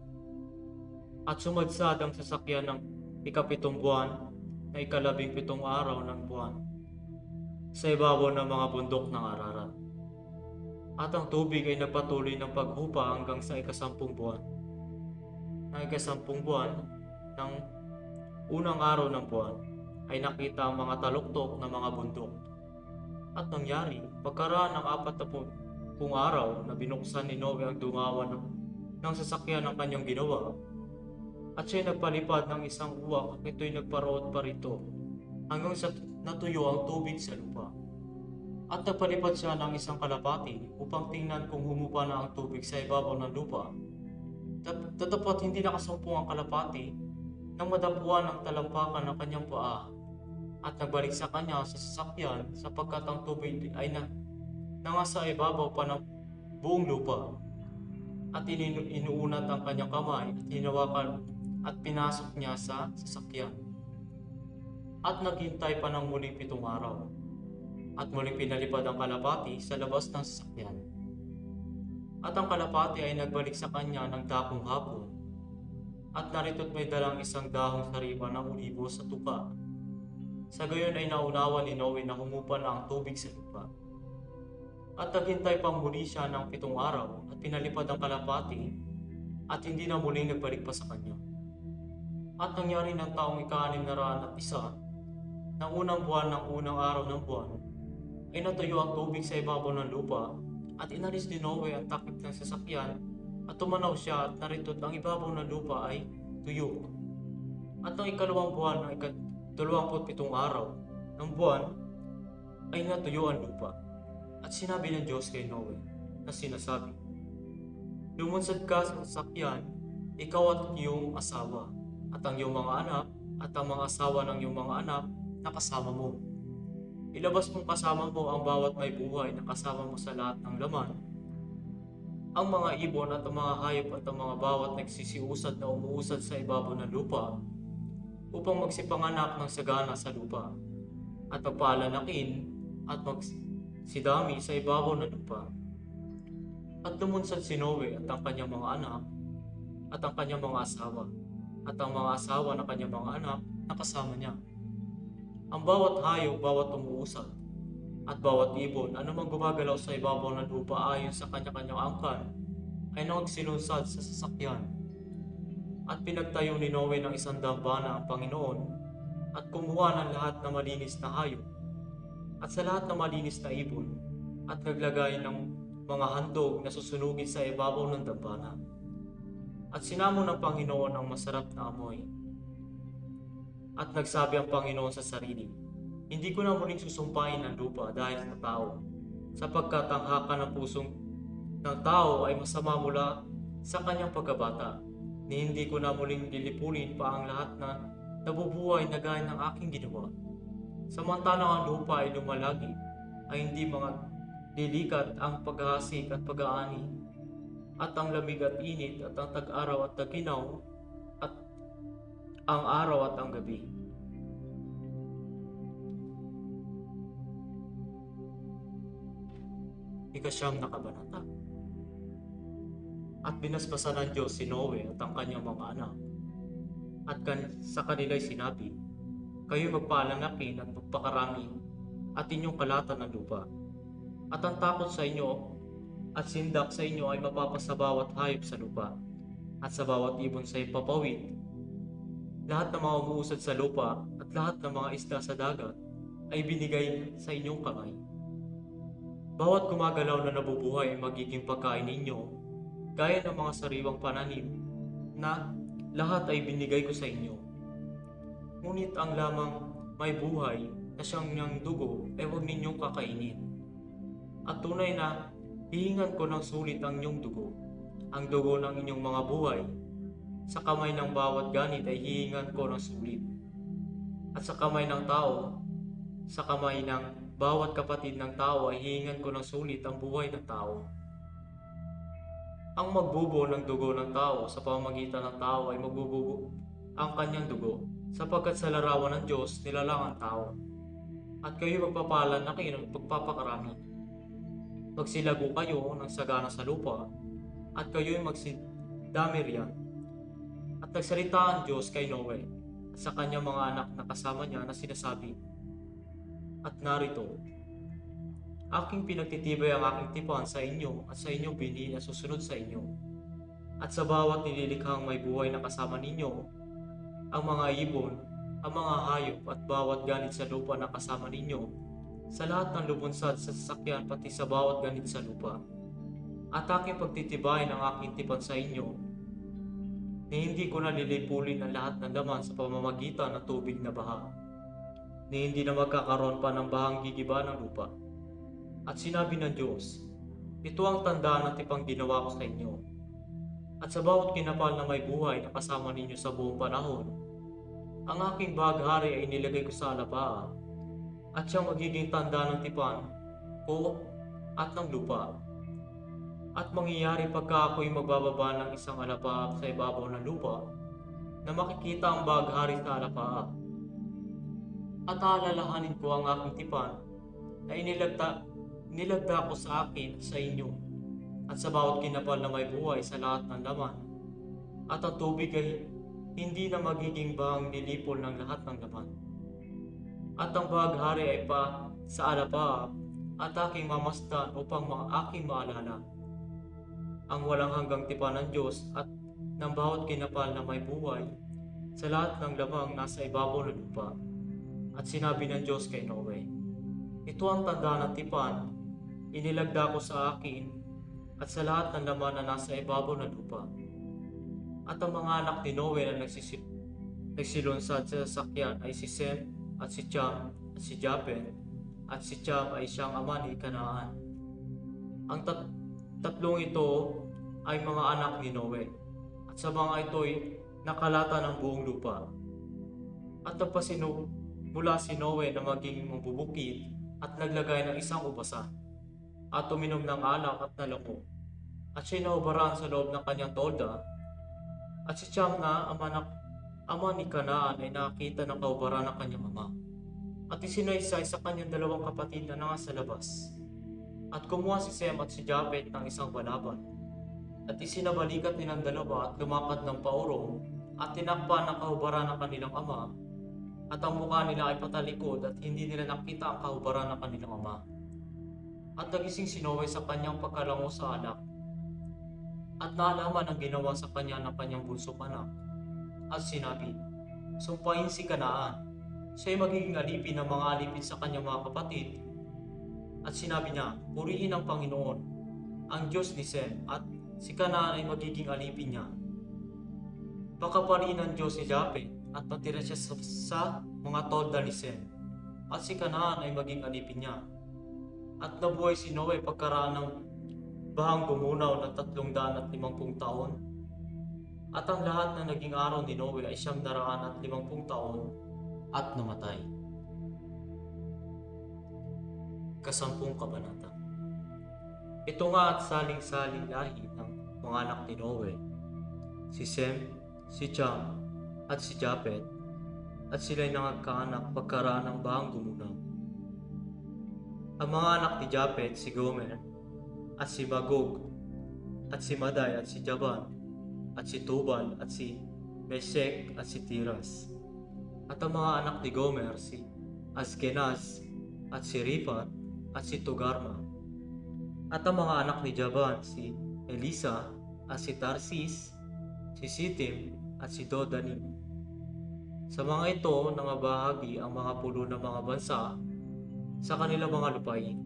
At sumadsad ang sasakyan ng ika-7 buwan na ika-17 araw ng buwan sa ibabaw ng mga bundok ng Ararat. At ang tubig ay nagpatuloy ng paghupa hanggang sa ika-10 buwan. Ng ika-10 buwan ng unang araw ng buwan ay nakita ang mga taluktok na mga bundok. At nangyari, pagkaraan ng 40 araw na binuksan ni Noe ang dumawan ng sasakyan ng kanyang ginawa, at siya'y nagpalipad ng isang uwak at ito'y nagparoon pa rito hanggang sa natuyo ang tubig sa lupa. At nagpalipad siya ng isang kalapati upang tingnan kung humupa na ang tubig sa ibabaw ng lupa. Tatapat hindi nakasumpong ang kalapati nang madapuan ang talampakan ng kanyang paa at nagbalik sa kanya sa sasakyan sapagkat ang tubig ay nangasa ibabaw pa ng buong lupa. At inuunat ang kanyang kamay at hinawakan at pinasok niya sa sasakyan. At naghintay pa ng muling 7 araw. At muling pinalipad ang kalapati sa labas ng sasakyan. At ang kalapati ay nagbalik sa kanya ng dakong hapon. At narito't may dalang isang dahong sariwa ng ulibo sa tuka. Sa gayon ay naunawa ni Noe na humupa na ang tubig sa lupa. At naghintay pang muli siya ng 7 araw at pinalipad ang kalapati at hindi na muling nagbalik pa sa kanya. At nangyari ng taong ika-601 ng unang buwan ng unang araw ng buwan ay natuyo ang tubig sa ibabaw ng lupa at inalis ni Noe ang takip ng sasakyan at tumanaw siya at narito't ang ibabaw ng lupa ay tuyo. At ang 2 buwan ng ika-27 araw ng buwan ay natuyo ang lupa. At sinabi ng Diyos kay Noe na sinasabi, "Lumunsad ka sa sasakyan, ikaw at iyong asawa, at ang iyong mga anak, at ang mga asawa ng iyong mga anak na kasama mo. Ilabas mong kasama mo ang bawat may buhay na kasama mo sa lahat ng laman, ang mga ibon at ang mga hayop at ang mga bawat nagsisiusad na umuusad sa ibabaw ng lupa, upang magsipanganak ng sagana sa lupa, at magpaalanakin at magsidami sa ibabaw ng lupa." At lumunsad si Noe at ang kanyang mga anak, at ang kanyang mga asawa, at ang mga asawa ng kanyang mga anak na kasama niya. Ang bawat hayop, bawat umuusad, at bawat ibon, anumang gumagalaw sa ibabaw ng lupa ayon sa kanya-kanyang angkan, ay nagsilunsad sa sasakyan. At pinagtayo ni Noe ng 100 bana ang Panginoon, at kumuha ng lahat na malinis na hayop, at sa lahat na malinis na ibon, at naglagay ng mga handog na susunugin sa ibabaw ng dambana. At sinamo ng Panginoon ang masarap na amoy. At nagsabi ang Panginoon sa sarili, "Hindi ko na muling susumpain ang lupa dahil sa tao, sapagkat ang haka ng pusong ng tao ay masama mula sa kanyang pagkabata, ni hindi ko na muling lilipulin pa ang lahat na nabubuhay na gaya ng aking ginawa. Samantalang ang lupa ay lumalagi, ay hindi mga lilikat ang paghasik at pag-aani, at ang lamig at init, at ang tag-araw at tag-inaw, at ang araw at ang gabi." Ika-9 na kabanata. At binasbasan ng Diyos si Noe at ang kanyang mga anak, at sa kanila'y sinabi, "Kayo magpaalanakin at magpakarami, at inyong kalatan ng lupa. At ang takot sa inyo at sindak sa inyo ay mapapasa bawat hayop sa lupa, at sa bawat ibon sa ipapawid. Lahat ng mga umuusad sa lupa at lahat ng mga isda sa dagat ay binigay sa inyong kamay. Bawat gumagalaw na nabubuhay ay magiging pagkain ninyo, gaya ng mga sariwang pananim, na lahat ay binigay ko sa inyo. Ngunit ang lamang may buhay na siyang niyang dugo ay huwag ninyong kakainin. At tunay na hihingan ko ng sulit ang inyong dugo, ang dugo ng inyong mga buhay. Sa kamay ng bawat ganit ay hihingan ko ng sulit. At sa kamay ng tao, sa kamay ng bawat kapatid ng tao ay hihingan ko ng sulit ang buhay ng tao. Ang magbubo ng dugo ng tao sa pamamagitan ng tao ay magbububo ang kanyang dugo, sapagkat sa larawan ng Diyos nilalang ang tao. At kayo magpapalanakin at magpapakarami. Magsilago kayo ng sagana sa lupa, at kayo'y magsidami riyan." At nagsalita ang Diyos kay Noe at sa kanyang mga anak na kasama niya na sinasabi, "At narito, Aking pinagtitibay ang aking tipan sa inyo at sa inyong bini na susunod sa inyo. At sa bawat nililikhang may buhay na kasama ninyo, ang mga ibon, ang mga hayop at bawat ganit sa lupa na kasama ninyo, sa lahat ng lumunsad sa sasakyan pati sa bawat ganit sa lupa. At aking pagtitibayin ang aking tipan sa inyo, na hindi ko na lilipulin ang lahat ng laman sa pamamagitan ng tubig na baha, na hindi na magkakaroon pa ng bahang gigiba ng lupa. At sinabi ng Diyos, ito ang tandaan ng tipang ginawa ko sa inyo. At sa bawat kinapal na may buhay na kasama ninyo sa buong panahon, ang aking baghari ay inilagay ko sa alabaa, at siyang magiging tanda ng tipan ko at ng lupa. At mangyayari pagka ako'y magbababa ng isang alapaa sa ibabaw ng lupa, na makikita ang baghari sa alapaa. At aalalahanin ko ang aking tipan na inilagda ko sa akin at sa inyo, at sa bawat kinapal na may buhay sa lahat ng laman. At ang tubig ay hindi na magiging bahang nilipol ng lahat ng laman. At ang baghari ay pa sa alapaa at aking mamasdan upang aking maalala ang walang hanggang tipan ng Diyos at ng bawat kinapal na may buhay sa lahat ng lamang nasa ibabaw ng lupa. At sinabi ng Diyos kay Noe, ito ang tanda ng tipan, inilagda ko sa akin at sa lahat ng laman na nasa ibabaw ng lupa. At ang mga anak ni Noe na nagsilunsad sa sasakyan ay si Sem at si Cham at si Japet, at si Cham ay siyang ama ni Kanaan. Ang tatlong ito ay mga anak ni Noe, at sa mga ito'y nakalata ng buong lupa. At mula si Noe na maging mabubukid at naglagay ng isang ubasa, at uminom ng alak at nalako, at siya'y naubaran sa loob ng kanyang tolda. At si Cham na ama ni Kanaan ay nakita ng kaubaran ng kanyang ama, at isinaysay sa kanyang dalawang kapatid na nasa labas. At kumuha si Sem at si Japet ng isang balaban, at isinabalikat nilang dalawa at lumakad ng paurong, at tinakpan ng kahubaran ng kanilang ama, at ang mukha nila ay patalikod at hindi nila nakita ang kahubaran ng kanilang ama. At nagising si Noe sa kanyang pagkalango sa alak, at naalaman ang ginawa sa kanya ng kanyang bunsong anak. At sinabi, sumpahin si Kanaan, siya'y magiging alipin ng mga alipin sa kanyang mga kapatid. At sinabi niya, purihin ang Panginoon, ang Diyos ni Sem, at si Kanaan ay magiging alipin niya. Pagkaparin ng Diyos si Japet, at natira siya sa mga tolda ni Sem, at si Kanaan ay maging alipin niya. At nabuhay si Noe pagkaraan ng bahang gumunaw ng 350 taon. At ang lahat na naging araw ni Noe ay 950 taon at namatay. 10 kabanata. Ito nga at saling-saling lahi ng mga anak ni Noe, si Sem, si Cham, at si Japet, at sila'y nangagkaanak pagkaraan ng bahang gumunaw. Ang mga anak ni Japet, si Gomer, at si Magog, at si Maday, at si Jaban, at si Tubal, at si Mesek, at si Tiras. At ang mga anak ni Gomer, si Askenaz, at si Rifat, at si Togarma. At ang mga anak ni Jaban, si Elisa, at si Tarsis, si Sitim, at si Dodanim. Sa mga ito nangabahagi ang mga pulo ng mga bansa sa kanilang mga lupain,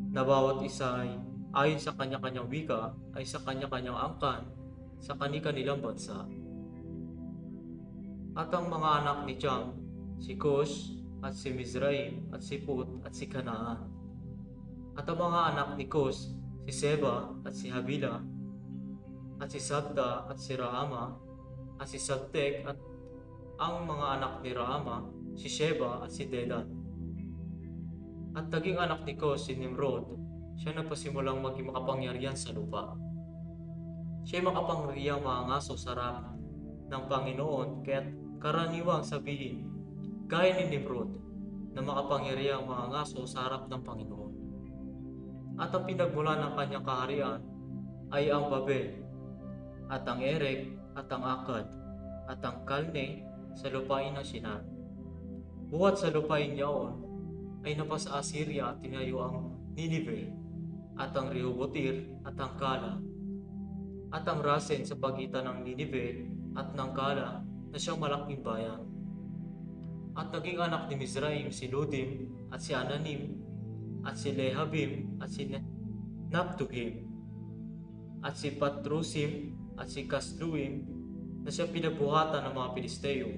na bawat isa ay ayon sa kanya-kanyang wika ay sa kanya-kanyang angkan sa kani-kanilang bansa. At ang mga anak ni Cham, si Cush, at si Mizraim, at si Put, at si Kanaan. At ang mga anak ni Cush, si Seba, at si Habila, at si Sabta, at si Raama, at si Sabtek, at ang mga anak ni Raama, si Sheba, at si Dedan. At naging anak ni Cush si Nimrod, siya nagpasimulang maging makapangyarihan sa lupa. Siya'y makapangyarihang maangaso sa harap ng Panginoon, kaya't karaniwang sabihin, gaya ni Nimrod, na makapangyarihang maangaso sa harap ng Panginoon. At ang pinagmulan ng kanyang kaharian ay ang Babel, at ang Erek, at ang Akkad, at ang Kalne sa lupain ng Shinar. Buhat sa lupain niyaon ay napasa Assyria at tinayo ang Ninive, at ang Rehobotir at ang Kala, at ang Rasen sa pagitan ng Ninive at ng Kala na siyang malaking bayan. At naging anak ni Mizraim si Ludim at si Ananim at si Lehabim at si Naptuhim at si Patrusim at si Kasluim na siyang pinagbuhatan ng mga Pilisteo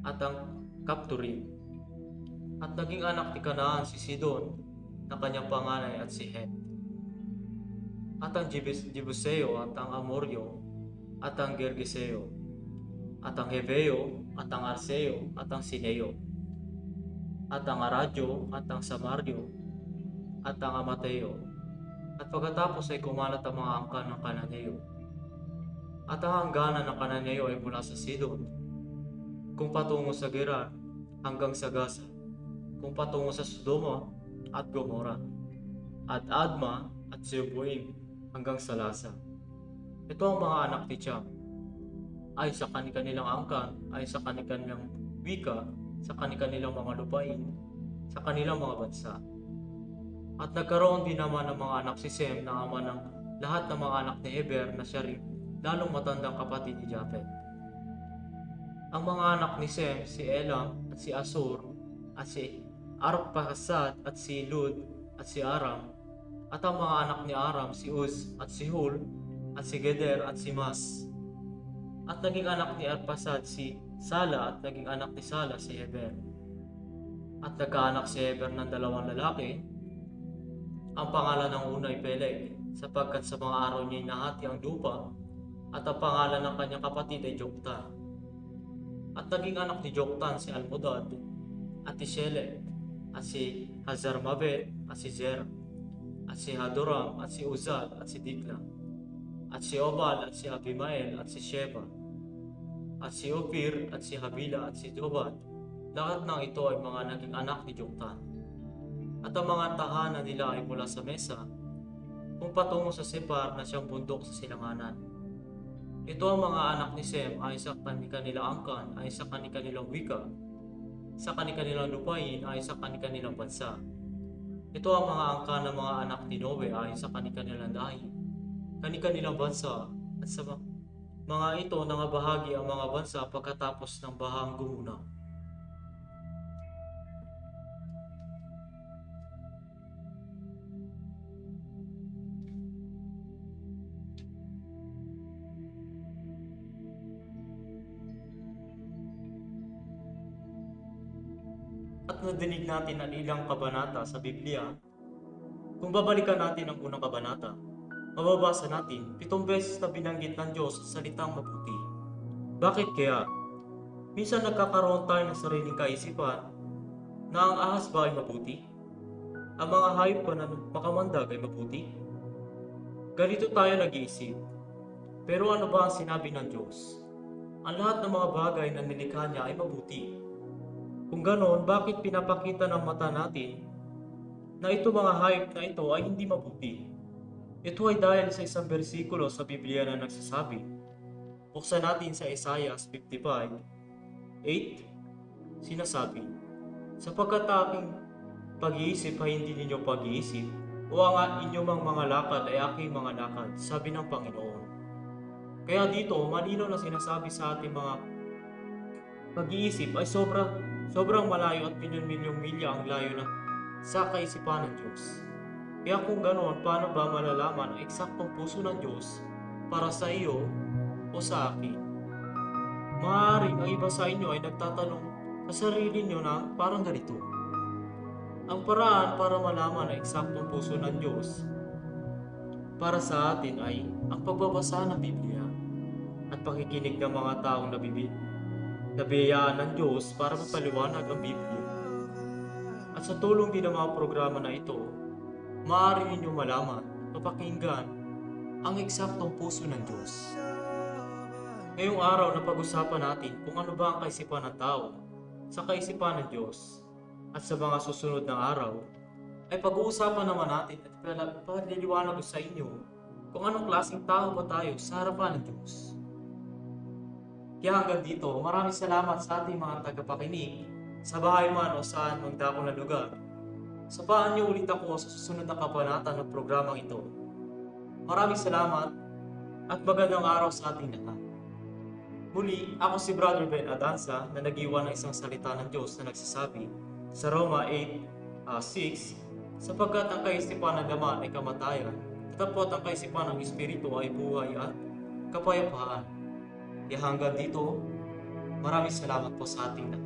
at ang Kapturim. At naging anak ni Kanaan si Sidon na kanyang panganay at si Het. At ang Jebuseo at ang Amoryo at ang Gergeseo at ang Heveo at ang Arseo at ang Sineo at ang Aradyo at ang Samaryo at ang Amateo. At pagkatapos ay kumalat ang mga angkan ng Kananeo. At ang hangganan ng Kananeo ay mula sa Sidon, kung patungo sa Gerar hanggang sa Gaza, kung patungo sa Sodoma at Gomora, at Adma at Zeboim hanggang sa Lasa. Ito ang mga anak ni Cham, ay sa kanilang angkan, ay sa kanilang wika, sa kanilang mga lupain, sa kanilang mga bansa. At nagkaroon din naman ng mga anak si Sem na ama ng lahat ng mga anak ni Heber na siya rin lalong matandang kapatid ni Japhet. Ang mga anak ni Sem, si Elam at si Asur at si Arphaxad at si Lud at si Aram, at ang mga anak ni Aram, si Uz at si Hul at si Geder at si Mas. At naging anak ni Arphaxad si Sala at naging anak ni Sala si Heber. At nagkaanak si Heber ng 2 lalaki. Ang pangalan ng una ay Peleg, sapagkat sa mga araw niya nahati ang lupa, at ang pangalan ng kanyang kapatid ay Joktan. At naging anak ni Joktan si Almodad, at si Shelet, at si Hazarmabet, at si Zer, at si Hadoram, at si Uzal, at si Dikla, at si Obal, at si Abimael, at si Sheba, at si Ophir, at si Habila, at si Jobad. Lahat ng ito ay mga naging anak ni Joktan. At ang mga tahanan nila ay mula sa Mesa, kung patungo sa Separ na siyang bundok sa silanganan. Ito ang mga anak ni Sem ay sa kanilang angkan, ay sa kanilang wika, sa kanilang lupain, ay sa kanilang bansa. Ito ang mga angkan ng mga anak ni Noe ay sa kanilang lahi, kanilang bansa, at sa mga ito nangabahagi ang mga bansa pagkatapos ng bahang gumunaw. At nadinig natin ang ilang kabanata sa Biblia. Kung babalikan natin ang unang kabanata, mababasa natin 7 beses na binanggit ng Diyos sa salitang mabuti. Bakit kaya? Minsan nagkakaroon tayo ng sariling kaisipan na ang ahas ba ay mabuti? Ang mga hayop ba na makamandag ay mabuti? Ganito tayo nag-iisip. Pero ano ba ang sinabi ng Diyos? Ang lahat ng mga bagay na nilikha niya ay mabuti. Kung ganoon, bakit pinapakita ng mata natin na ito mga hayop na ito ay hindi mabuti? Ito ay dahil sa isang bersikulo sa Biblia na nagsasabi. Buksan natin sa Isaiah 55:8. Sinasabi, sapagkat aking pag-iisip ay hindi ninyo pag-iisip, o ang inyong mga lakad ay aking mga lakad, sabi ng Panginoon. Kaya dito, malinaw na sinasabi sa ating mga pag-iisip ay sobrang malayo at milyon-milyong milya ang layo na sa kaisipan ng Diyos. Kaya kung ganoon, paano ba malalaman ang eksaktong puso ng Diyos para sa iyo o sa akin? Maaaring ang iba sa inyo ay nagtatanong sa sarili niyo na parang ganito. Ang paraan para malaman ang eksaktong puso ng Diyos para sa atin ay ang pagbabasa ng Biblia at pakikinig ng mga taong nabiyayaan ng Diyos para mapaliwanag ang Biblia. At sa tulong din ng mga programa na ito, maaari ninyong malaman, mapakinggan ang eksaktong puso ng Diyos. Ngayong araw na pag-usapan natin kung ano ba ang kaisipan ng tao sa kaisipan ng Diyos. At sa mga susunod na araw, ay pag-uusapan naman natin at paliliwanag sa inyo kung anong klaseng tao ba tayo sa harapan ng Diyos. Kaya hanggang dito, maraming salamat sa ating mga tagapakinig sa bahay man o saan mang dako na lugar. Sapaan niyo ulit ako sa susunod na kabanata ng programang ito. Maraming salamat at magandang araw sa ating lahat. Muli, ako si Brother Ben Adanza na nag-iwan ng isang salita ng Diyos na nagsasabi sa Roma 8:6, sapagkat ang kaisipan ng laman ay kamatayan, tatapot ang kaisipan ng Espiritu ay buhay at kapayapaan. Kaya hanggang dito, maraming salamat po sa ating lahat.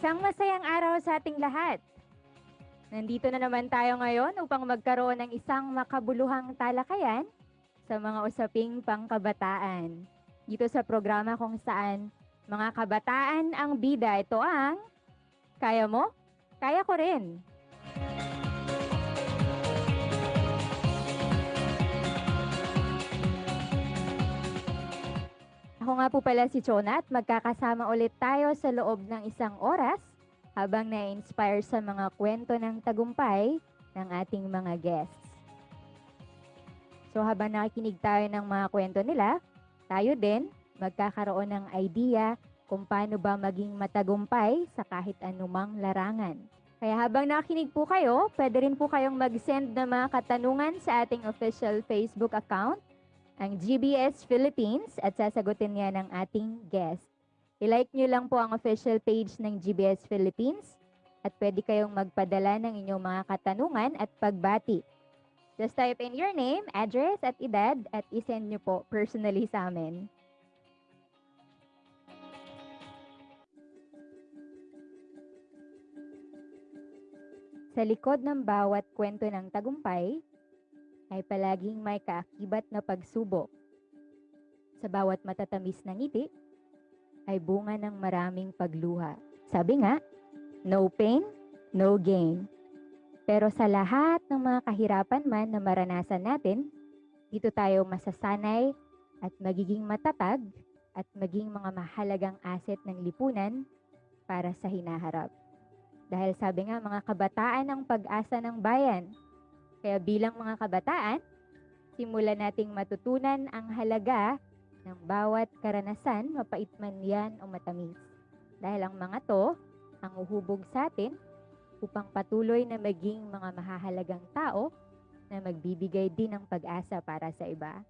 Isang masayang araw sa ating lahat. Nandito na naman tayo ngayon upang magkaroon ng isang makabuluhang talakayan sa mga usaping pangkabataan. Dito sa programa kung saan mga kabataan ang bida. Ito ang Kaya Mo? Kaya Ko Rin. Ako nga po pala si Chona at magkakasama ulit tayo sa loob ng isang oras habang na-inspire sa mga kwento ng tagumpay ng ating mga guests. So habang nakikinig tayo ng mga kwento nila, tayo din magkakaroon ng idea kung paano ba maging matagumpay sa kahit anumang larangan. Kaya habang nakikinig po kayo, pwede rin po kayong mag-send ng mga katanungan sa ating official Facebook account, ang GBS Philippines, at sasagutin niya ng ating guest. I-like nyo lang po ang official page ng GBS Philippines at pwede kayong magpadala ng inyong mga katanungan at pagbati. Just type in your name, address at edad at isend nyo po personally sa amin. Sa likod ng bawat kwento ng tagumpay, ay palaging may kaakibat na pagsubok. Sa bawat matatamis na ngiti, ay bunga ng maraming pagluha. Sabi nga, no pain, no gain. Pero sa lahat ng mga kahirapan man na maranasan natin, dito tayo masasanay at magiging matatag at maging mga mahalagang asset ng lipunan para sa hinaharap. Dahil sabi nga, mga kabataan ang pag-asa ng bayan. Kaya bilang mga kabataan, simulan nating matutunan ang halaga ng bawat karanasan, mapait man yan o matamis. Dahil ang mga to, ang uhubog sa atin upang patuloy na maging mga mahahalagang tao na magbibigay din ng pag-asa para sa iba.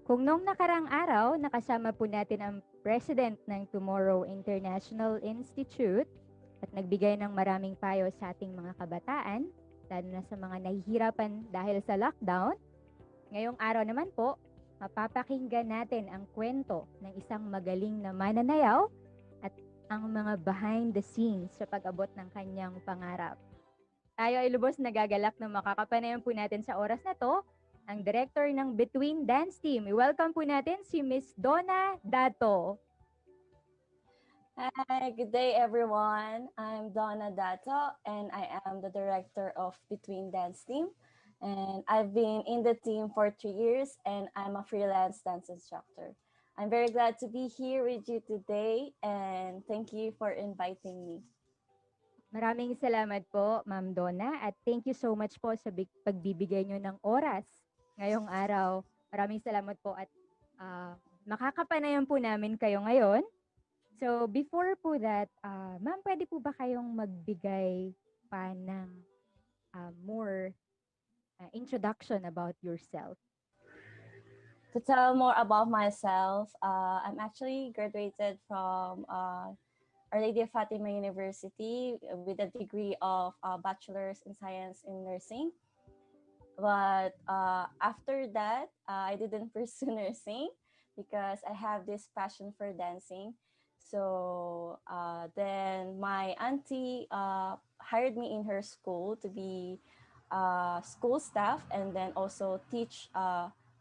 Kung noong nakarang araw, nakasama po natin ang President ng Tomorrow International Institute at nagbigay ng maraming payo sa ating mga kabataan, lalo na sa mga nahihirapan dahil sa lockdown. Ngayong araw naman po, mapapakinggan natin ang kwento ng isang magaling na mananayaw at ang mga behind the scenes sa pag-abot ng kanyang pangarap. Tayo ay lubos nagagalak na makakapanayan po natin sa oras na to ang director ng Between Dance Team. I-welcome po natin si Miss Donna Dato. Hi, good day everyone. I'm Donna Dato and I am the director of Between Dance Team. And I've been in the team for 3 years and I'm a freelance dance instructor. I'm very glad to be here with you today and thank you for inviting me. Maraming salamat po, Ma'am Donna, at thank you so much po sa pagbibigay nyo ng oras ngayong araw. Maraming salamat po at makakapanayan po namin kayo ngayon. So before po that, ma'am, pwede po ba kayong magbigay pa ng more introduction about yourself? To tell more about myself, I'm actually graduated from Our Lady of Fatima University with a degree of Bachelor's in Science in Nursing. But after that, I didn't pursue nursing because I have this passion for dancing. So then my auntie hired me in her school to be school staff and then also teach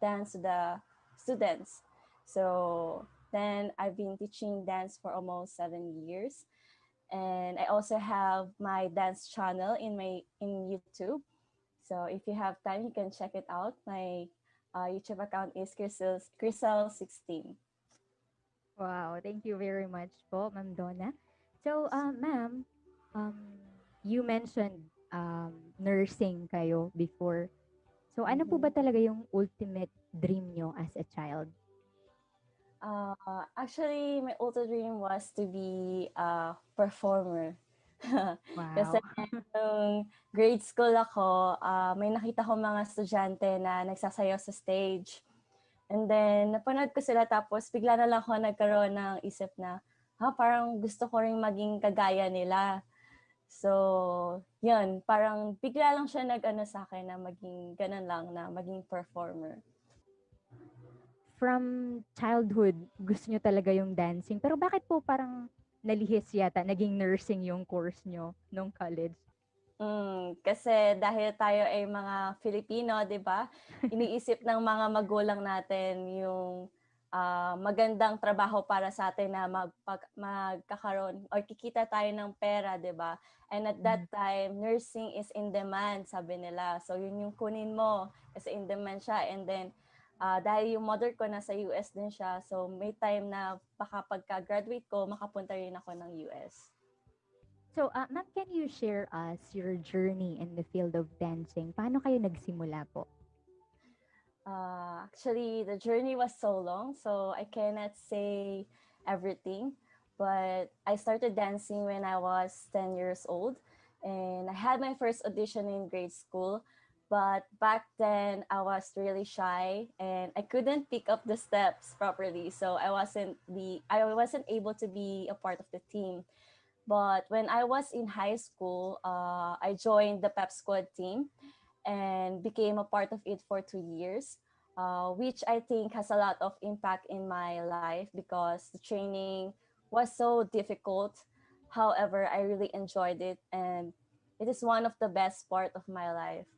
dance to the students. So then I've been teaching dance for almost 7 years. And I also have my dance channel in YouTube. So if you have time, you can check it out. My YouTube account is Crystal16. Wow, thank you very much po, Ma'am Donna. So, ma'am, you mentioned nursing kayo before. So, ano po ba talaga yung ultimate dream nyo as a child? Actually, my ultimate dream was to be a performer. Wow. Kasi nung grade school ako, may nakita ko mga estudyante na nagsasayaw sa stage. And then, napanood ko sila tapos bigla na lang ako nagkaroon ng isip na, parang gusto ko rin maging kagaya nila. So, yun, parang bigla lang siya nag-ano sa akin na maging ganun lang, na maging performer. from childhood, gusto nyo talaga yung dancing. Pero bakit po parang nalihis yata, naging nursing yung course nyo nung college? Kasi dahil tayo ay mga Filipino, 'di ba? Iniisip ng mga magulang natin yung magandang trabaho para sa atin na magkakaroon or kikita tayo ng pera, 'di ba? And at that time, nursing is in demand, sabi nila. So yun yung kunin mo kasi in demand siya. And then dahil yung mother ko nasa US din siya, so may time na baka pagka-graduate ko, makapunta rin ako ng US. So, ma'am, can you share us your journey in the field of dancing? Paano kayo nagsimula po? Actually, the journey was so long, so I cannot say everything. But I started dancing when I was 10 years old, and I had my first audition in grade school. But back then, I was really shy, and I couldn't pick up the steps properly, so I wasn't able to be a part of the team. But when I was in high school, I joined the pep squad team and became a part of it for 2 years, which I think has a lot of impact in my life because the training was so difficult. However, I really enjoyed it, and it is one of the best part of my life.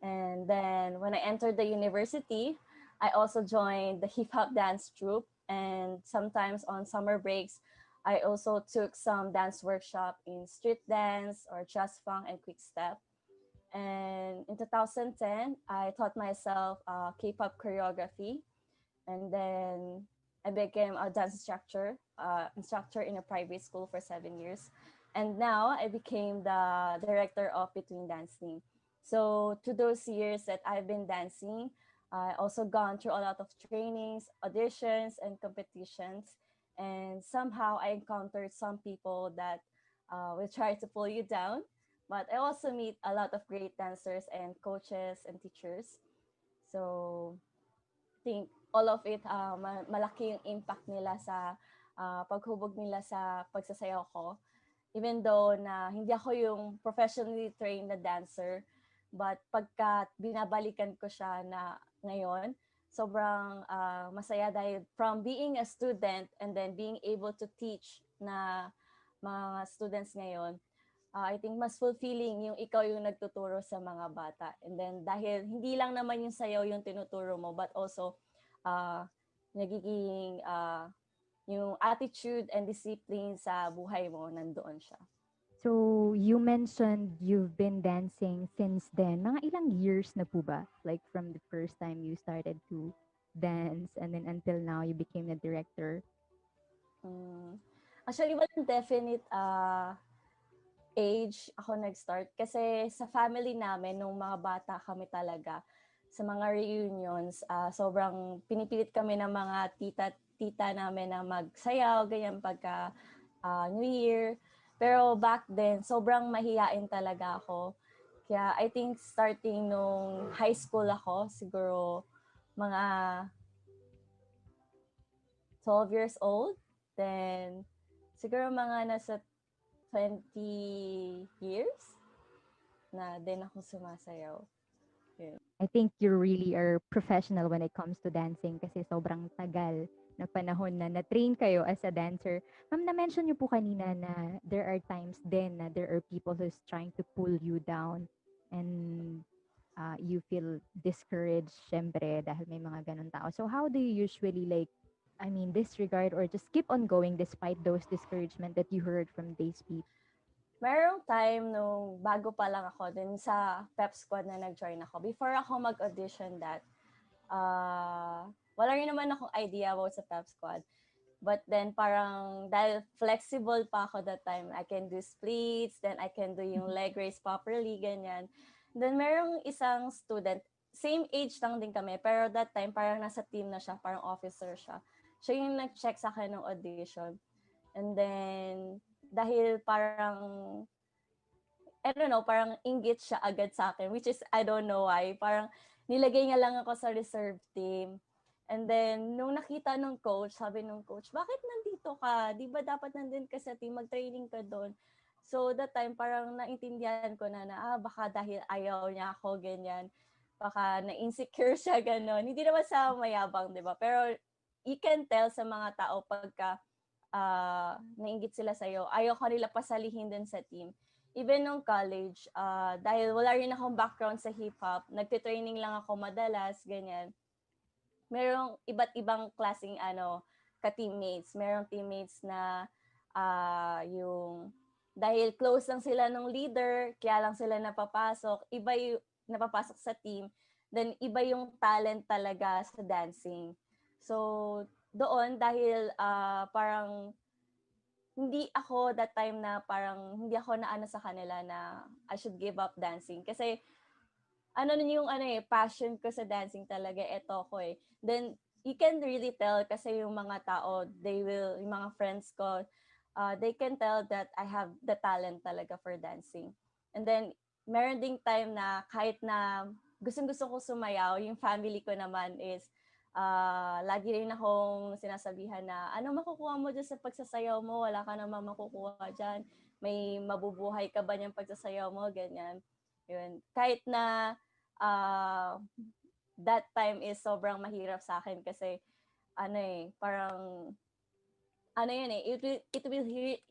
And then when I entered the university, I also joined the hip hop dance troupe, and sometimes on summer breaks, I also took some dance workshop in street dance or jazz funk and quick step. And in 2010, I taught myself K-pop choreography, and then I became a dance instructor in a private school for 7 years. And now I became the director of Between Dancing. So to those years that I've been dancing, I also gone through a lot of trainings, auditions, and competitions. And somehow I encountered some people that will try to pull you down. But I also meet a lot of great dancers and coaches and teachers. So I think all of it, malaki yung impact nila sa paghubog nila sa pagsasayaw ko. Even though na hindi ako yung professionally trained na dancer, but pagka binabalikan ko siya na ngayon, sobrang masaya dahil from being a student and then being able to teach na mga students ngayon, I think mas fulfilling yung ikaw yung nagtuturo sa mga bata. And then dahil hindi lang naman yung sayaw yung tinuturo mo, but also nagiging yung attitude and discipline sa buhay mo, nandoon siya. So, you mentioned you've been dancing since then. Mga ilang years na po ba? Like from the first time you started to dance and then until now you became a director? Actually, walang definite age ako nag-start. Kasi sa family namin, nung mga bata kami talaga, sa mga reunions, sobrang pinipilit kami ng mga tita namin na magsayaw, ganyan pagka New Year. Pero back then, sobrang mahiyain talaga ako. Kaya I think starting nung high school ako, siguro mga 12 years old. Then siguro mga nasa 20 years na din ako sumasayaw. I think you really are professional when it comes to dancing kasi sobrang tagal na panahon na na-train kayo as a dancer. Ma'am, na-mention niyo po kanina na there are times din na there are people who's trying to pull you down and you feel discouraged, syempre, dahil may mga ganun tao. So how do you usually disregard or just keep on going despite those discouragement that you heard from these people? Merong time nung bago pa lang ako dun sa pep squad na nag-join ako. Before ako mag-audition wala rin naman akong idea about sa pep squad. But then parang dahil flexible pa ako that time, I can do splits, then I can do yung leg raise properly, ganyan. Then merong isang student, same age lang din kami, pero that time parang nasa team na siya, parang officer siya. Siya yung nag-check sa akin ng audition. And then dahil parang, I don't know, parang inggit siya agad sa akin, which is, I don't know why. Parang nilagay niya lang ako sa reserve team. And then, nung nakita ng coach, sabi ng coach, bakit nandito ka? Di ba dapat nandun ka sa team? Mag-training ka doon. So, that time, parang naintindihan ko na baka dahil ayaw niya ako, ganyan. Baka na-insecure siya, gano'n. Hindi naman sa mayabang, di ba? Pero you can tell sa mga tao pagka nainggit sila sa'yo, ayaw ka nila pasalihin din sa team. Even nung college, dahil wala rin akong background sa hip-hop, nagtitraining lang ako madalas, ganyan. Merong iba't ibang klaseng ka-teammates. Merong teammates na yung dahil close lang sila ng leader, kaya lang sila napapasok, iba yung napapasok sa team, then iba yung talent talaga sa dancing. So, doon dahil parang hindi ako that time na parang hindi ako naano sa kanila na I should give up dancing. Kasi yung passion ko sa dancing talaga, eto ko eh. Then, you can really tell kasi yung mga tao, yung mga friends ko, they can tell that I have the talent talaga for dancing. And then, meron ding time na kahit na gustong-gusto ko sumayaw, yung family ko naman is, lagi rin akong sinasabihan na, ano makukuha mo dyan sa pagsasayaw mo? Wala ka naman makukuha dyan. May mabubuhay ka ba niyang pagsasayaw mo? Ganyan. Yun. Kahit na that time is sobrang mahirap sa akin kasi parang it will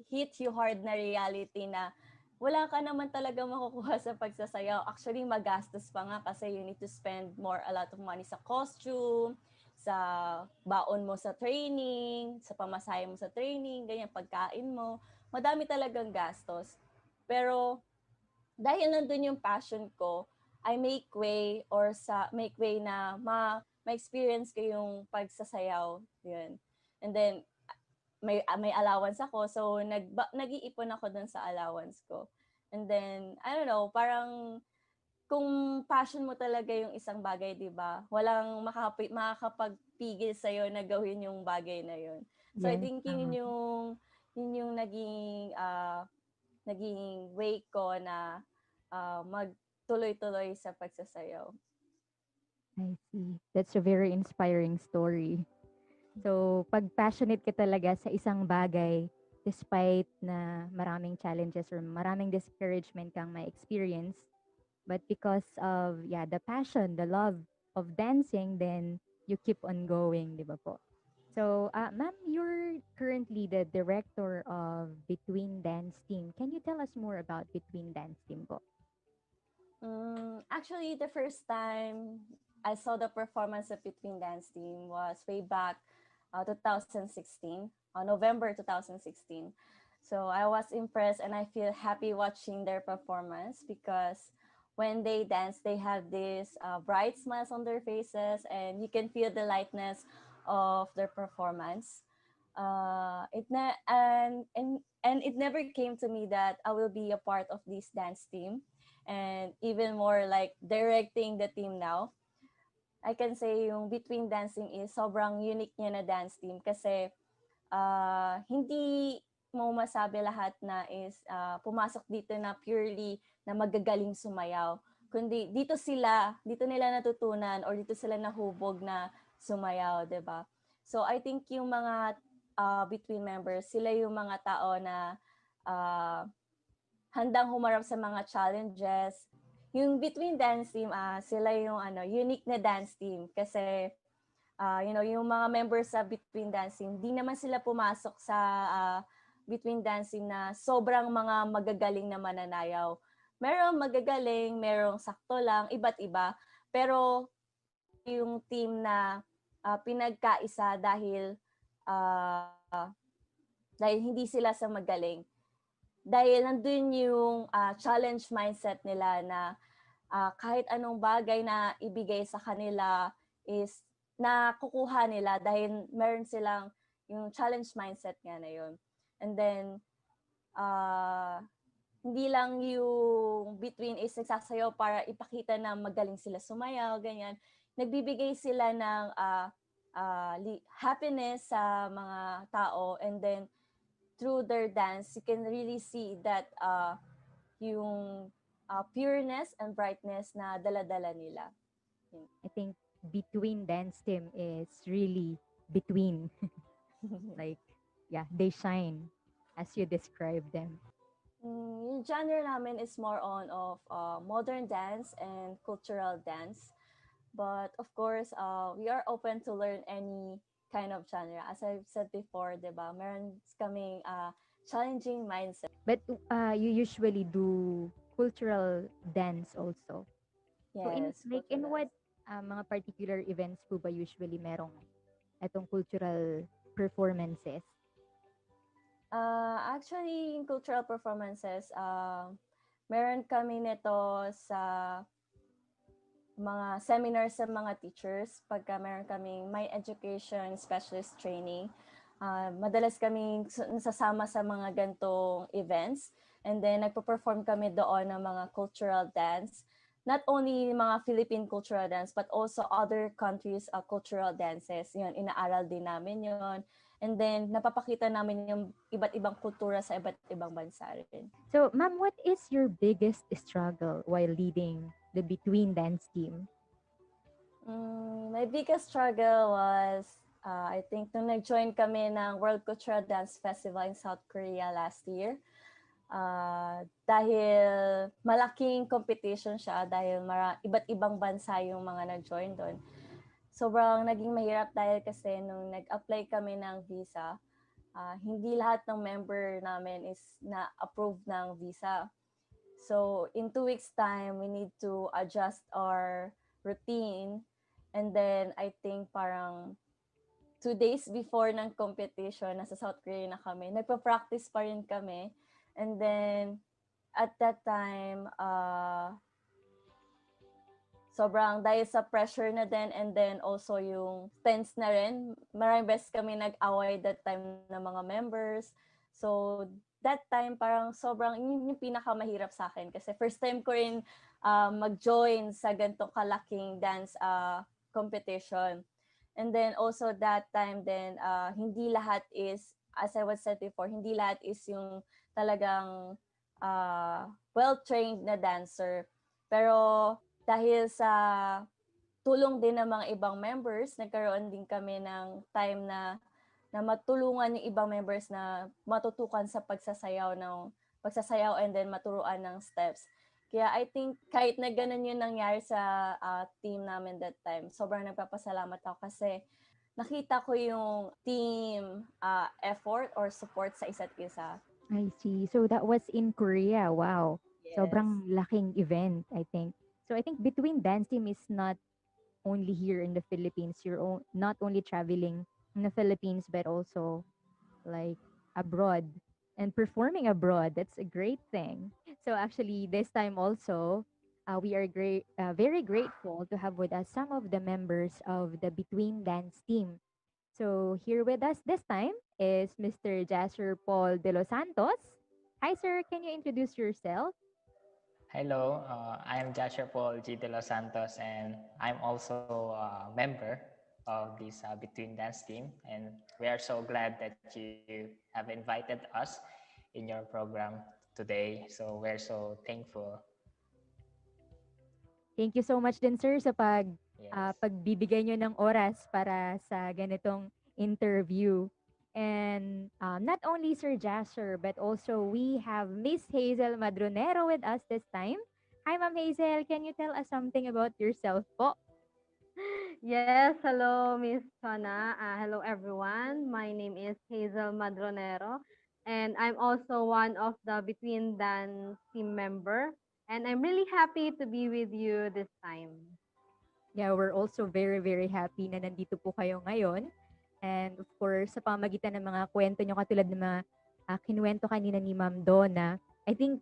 hit you hard na reality na wala ka naman talaga makukuha sa pagsasayaw. Actually, magastos pa nga kasi you need to spend a lot of money sa costume, sa baon mo sa training, sa pamasahe mo sa training, ganyan, pagkain mo. Madami talagang gastos. Pero dahil nandun yung passion ko, I make way na ma-experience ko yung pagsasayaw. Yun. And then, may allowance ako. So, nag-iipon ako dun sa allowance ko. And then, I don't know, parang kung passion mo talaga yung isang bagay, di ba? Walang makakapagpigil sa'yo na gawin yung bagay na yun. So, I think yun yung naging way ko na magtuloy-tuloy sa pagsasayaw. I see. That's a very inspiring story. So, pag passionate ka talaga sa isang bagay, despite na maraming challenges or maraming discouragement kang may experience, but because of the passion, the love of dancing, then you keep on going, di ba po? So, ma'am, you're currently the director of Between Dance Team. Can you tell us more about Between Dance Team po? Actually, the first time I saw the performance of Between Dance Team was way back 2016, November 2016. So I was impressed and I feel happy watching their performance because when they dance, they have these bright smiles on their faces and you can feel the lightness of their performance. It never came to me that I will be a part of this dance team and even more like directing the team now. I can say yung Between Dancing is sobrang unique niya na dance team kasi hindi mo masabi lahat na is pumasok dito na purely na magagaling sumayaw. Kundi dito nila natutunan or dito sila nahubog na sumayaw, 'di ba? So I think yung mga Between members, sila yung mga tao na handang humarap sa mga challenges. Yung Between Dance Team, sila yung unique na dance team kasi yung mga members sa Between Dance Team, di naman sila pumasok sa Between Dance Team na sobrang mga magagaling na mananayaw. Merong magagaling, merong sakto lang, iba't iba. Pero yung team na pinagkaisa dahil hindi sila sa magaling. Dahil nandun yung challenge mindset nila na kahit anong bagay na ibigay sa kanila is nakukuha nila dahil meron silang yung challenge mindset nga na yun. And then, hindi lang yung Between is nagsasayaw para ipakita na magaling sila sumayaw, ganyan. Nagbibigay sila ng happiness sa mga tao and then through their dance, you can really see that yung pureness and brightness na dala-dala nila. I think Between Dance Team is really between. Like, they shine as you describe them. Yung genre namin is more on of modern dance and cultural dance. But of course, we are open to learn any kind of genre. As I've said before, diba, meron kaming challenging mindset. But you usually do cultural dance also. So Yes, in cultural what dance. mga particular events po ba usually merong itong cultural performances? Actually, in cultural performances, meron kami nito sa mga seminars sa mga teachers pagka meron kaming my education specialist training. Madalas kaming nasasama sa mga gantong events, and then nagpo-perform kami doon ng mga cultural dance. Not only mga Philippine cultural dance but also other countries' cultural dances. Yun, inaaral din namin yun. And then, napapakita namin yung iba't ibang kultura sa iba't ibang bansa rin. So, ma'am, what is your biggest struggle while leading the Between Dance team? My biggest struggle was, I think, nung nag-join kami ng World Cultural Dance Festival in South Korea last year. Dahil malaking competition siya, dahil iba't ibang bansa yung mga nag-join doon. Sobrang naging mahirap dahil kasi nung nag-apply kami ng visa, hindi lahat ng member namin is na-approve ng visa. So in 2 weeks time, we need to adjust our routine. And then I think parang 2 days before ng competition, nasa South Korea na kami. Nagpa-practice pa rin kami. And then at that time, sobrang dahil sa pressure na din, and then also yung tense na rin. Maraming beses kami nag-away that time ng mga members. So that time parang sobrang yung pinakamahirap sa akin kasi first time ko rin mag-join sa ganitong kalaking dance competition. And then also that time then hindi lahat is, as I was said before, hindi lahat is yung talagang well-trained na dancer. Pero dahil sa tulong din ng mga ibang members, nagkaroon din kami ng time na matulungan yung ibang members na matutukan sa pagsasayaw and then maturuan ng steps. Kaya I think kahit na ganun yung nangyari sa team namin that time, sobrang nagpapasalamat ako kasi nakita ko yung team effort or support sa isa't isa. I see. So that was in Korea. Wow. Yes. Sobrang laking event, I think. So I think Between Dance team is not only here in the Philippines. You're not only traveling in the Philippines, but also like abroad and performing abroad. That's a great thing. So actually, this time also, we are very grateful to have with us some of the members of the Between Dance team. So here with us this time is Mr. Joshua Paul de los Santos. Hi, sir. Can you introduce yourself? Hello, I'm Joshua Paul G. De Los Santos, and I'm also a member of this Between Dance team. And we are so glad that you have invited us in your program today. So we're so thankful. Thank you so much din, sir, sa pagbibigay nyo ng oras para sa ganitong interview. And not only Sir Jasper, but also we have Miss Hazel Madronero with us this time. Hi, Ma'am Hazel. Can you tell us something about yourself po? Yes, hello, Miss Chona. Hello, everyone. My name is Hazel Madronero, and I'm also one of the Between Dance team member. And I'm really happy to be with you this time. Yeah, we're also very, very happy na nandito po kayo ngayon. And of course, sa pamagitan ng mga kwento nyo, katulad ng mga kinuwento kanina ni Ma'am Donna, I think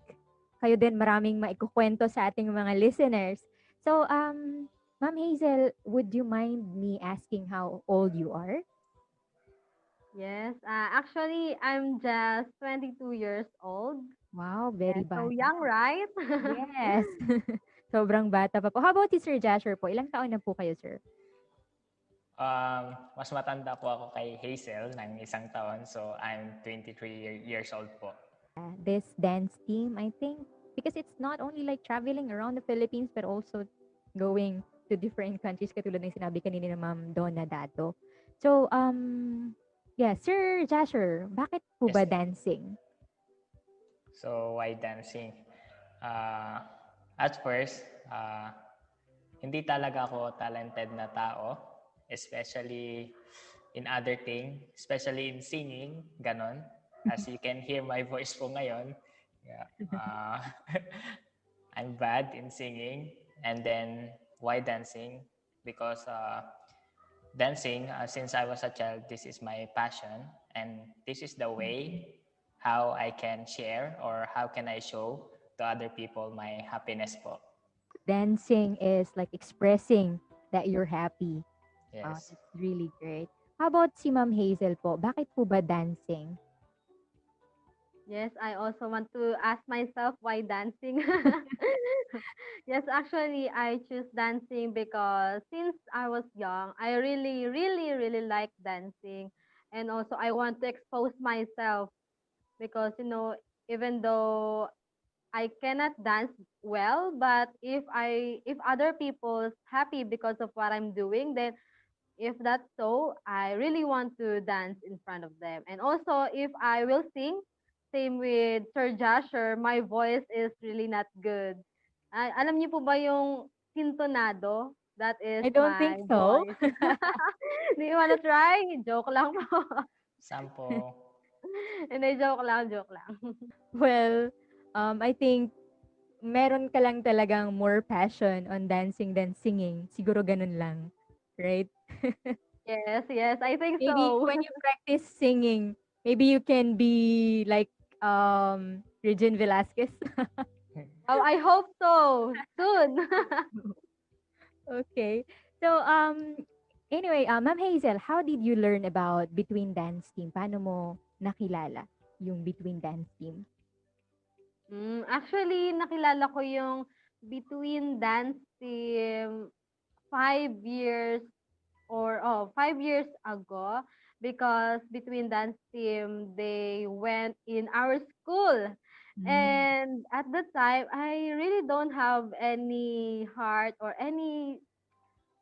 kayo din maraming maikukwento sa ating mga listeners. So, Ma'am Hazel, would you mind me asking how old you are? Yes, actually, I'm just 22 years old. Wow, very bata. So young, right? Yes. Sobrang bata pa po. How about you, Sir Joshua po? Ilang taon na po kayo, sir? Mas matanda po ako kay Hazel ng 1 taon. So I'm 23 years old po. This dance team, I think, because it's not only like traveling around the Philippines, but also going to different countries, katulad ng sinabi kanina ni Ma'am Donna Dato. So, yeah, Sir Joshua, bakit po ba dancing? So, why dancing? At first, hindi talaga ako talented na tao. Especially in other thing, especially in singing, ganon. As you can hear my voice po ngayon, yeah, I'm bad in singing. And then why dancing? Because dancing, since I was a child, this is my passion, and this is the way how I can share or how can I show to other people my happiness po. Dancing is like expressing that you're happy. Wow, Yes. that's really great. How about si Ma'am Hazel po? Bakit po ba dancing? Yes, I also want to ask myself why dancing. Yes, actually, I choose dancing because since I was young, I really, really, really like dancing. And also, I want to expose myself because, even though I cannot dance well, but if other people's happy because of what I'm doing, then if that's so, I really want to dance in front of them. And also, if I will sing, same with Sir Joshua, my voice is really not good. Alam niyo po ba yung sintonado? That is I don't think my so. voice. Do you wanna try? Joke lang po. Sample. Hindi, joke lang, joke lang. Well, I think meron ka lang talagang more passion on dancing than singing. Siguro ganun lang, right? Yes, yes, I think Maybe so. when you practice singing, maybe you can be like Regine Velasquez. Oh, I hope so. Soon. Okay. So anyway, Ma'am Hazel, how did you learn about Between Dance Team? Paano mo nakilala yung Between Dance Team? Actually, nakilala ko yung Between Dance Team 5 years 5 years ago because Between Dance Team, they went in our school. And at the time, I really don't have any heart or any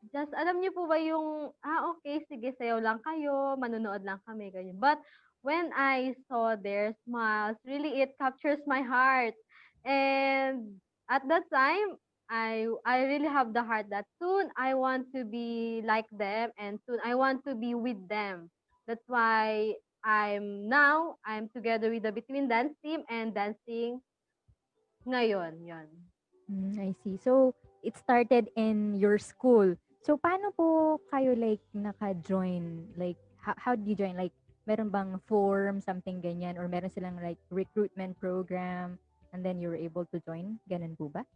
just alam niyo po ba yung, okay, sige, sayaw lang kayo, manonood lang kami, ganyan. But when I saw their smiles, really it captures my heart. And at that time, I really have the heart that soon I want to be like them and soon I want to be with them. That's why I'm together with the Between Dance Team and dancing ngayon, yon. I see. So, it started in your school. So, paano po kayo like naka-join? Like, how did you join? Like, meron bang form, something ganyan? Or meron silang like recruitment program and then you were able to join? Ganun po ba?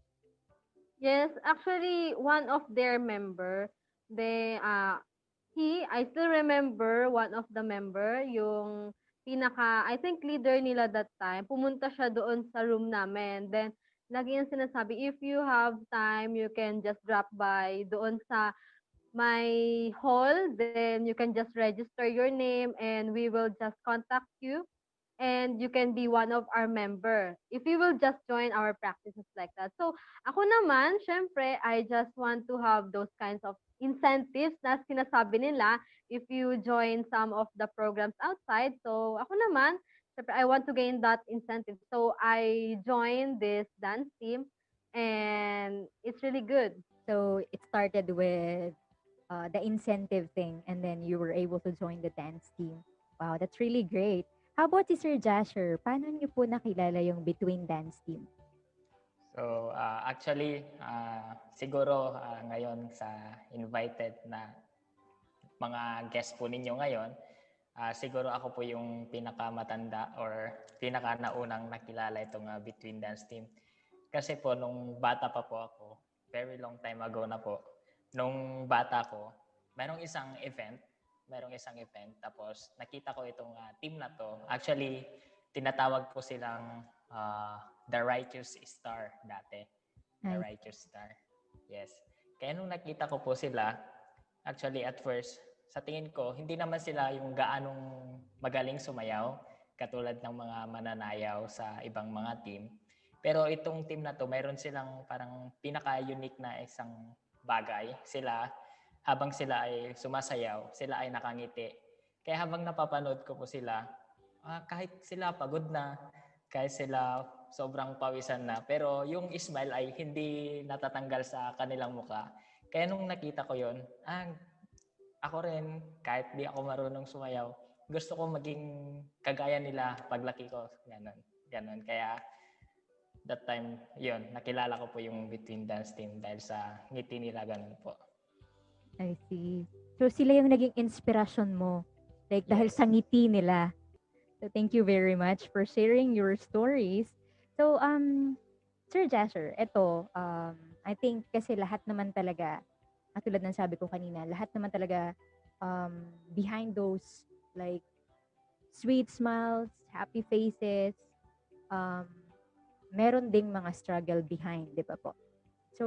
Yes, actually, one of their member, I still remember one of the member, yung I think leader nila that time, pumunta siya doon sa room namin. Then, lagi yung sinasabi, if you have time, you can just drop by doon sa my hall, then you can just register your name and we will just contact you and you can be one of our member if you will just join our practices like that. So, ako naman, syempre, I just want to have those kinds of incentives na sinasabi nila if you join some of the programs outside. So, ako naman, syempre, I want to gain that incentive. So, I joined this dance team and it's really good. So, it started with the incentive thing and then you were able to join the dance team. Wow, that's really great. How about si Sir Jasher? Paano niyo po nakilala yung Between Dance Team? So, actually, siguro ngayon sa invited na mga guest po ninyo ngayon, siguro ako po yung pinakamatanda or pinaka-naunang nakilala itong Between Dance Team. Kasi po, nung bata pa po ako, very long time ago na po, nung bata ko, merong isang event, tapos nakita ko itong team na to. Actually, tinatawag po silang The Righteous Star dati. The Righteous Star. Yes. Kaya nung nakita ko po sila, actually at first, sa tingin ko, hindi naman sila yung gaanong magaling sumayaw, katulad ng mga mananayaw sa ibang mga team. Pero itong team na to, mayroon silang parang pinaka-unique na isang bagay. Habang sila ay sumasayaw, sila ay nakangiti. Kaya habang napapanood ko po sila, kahit sila pagod na, kahit sila sobrang pawisan na, pero yung smile ay hindi natatanggal sa kanilang muka. Kaya nung nakita ko yon, ako rin, kahit di ako marunong sumayaw, gusto ko maging kagaya nila paglaki ko. Ganon. Ganon. Kaya that time, yun, nakilala ko po yung Between Dance Team dahil sa ngiti nila, ganun po. I see. So sila yung naging inspirasyon mo. Like dahil sa ngiti nila. So thank you very much for sharing your stories. So Sir Jasher, eto, I think kasi lahat naman talaga, katulad ng sabi ko kanina, lahat naman talaga behind those like sweet smiles, happy faces, um, meron ding mga struggle behind, di ba po? So,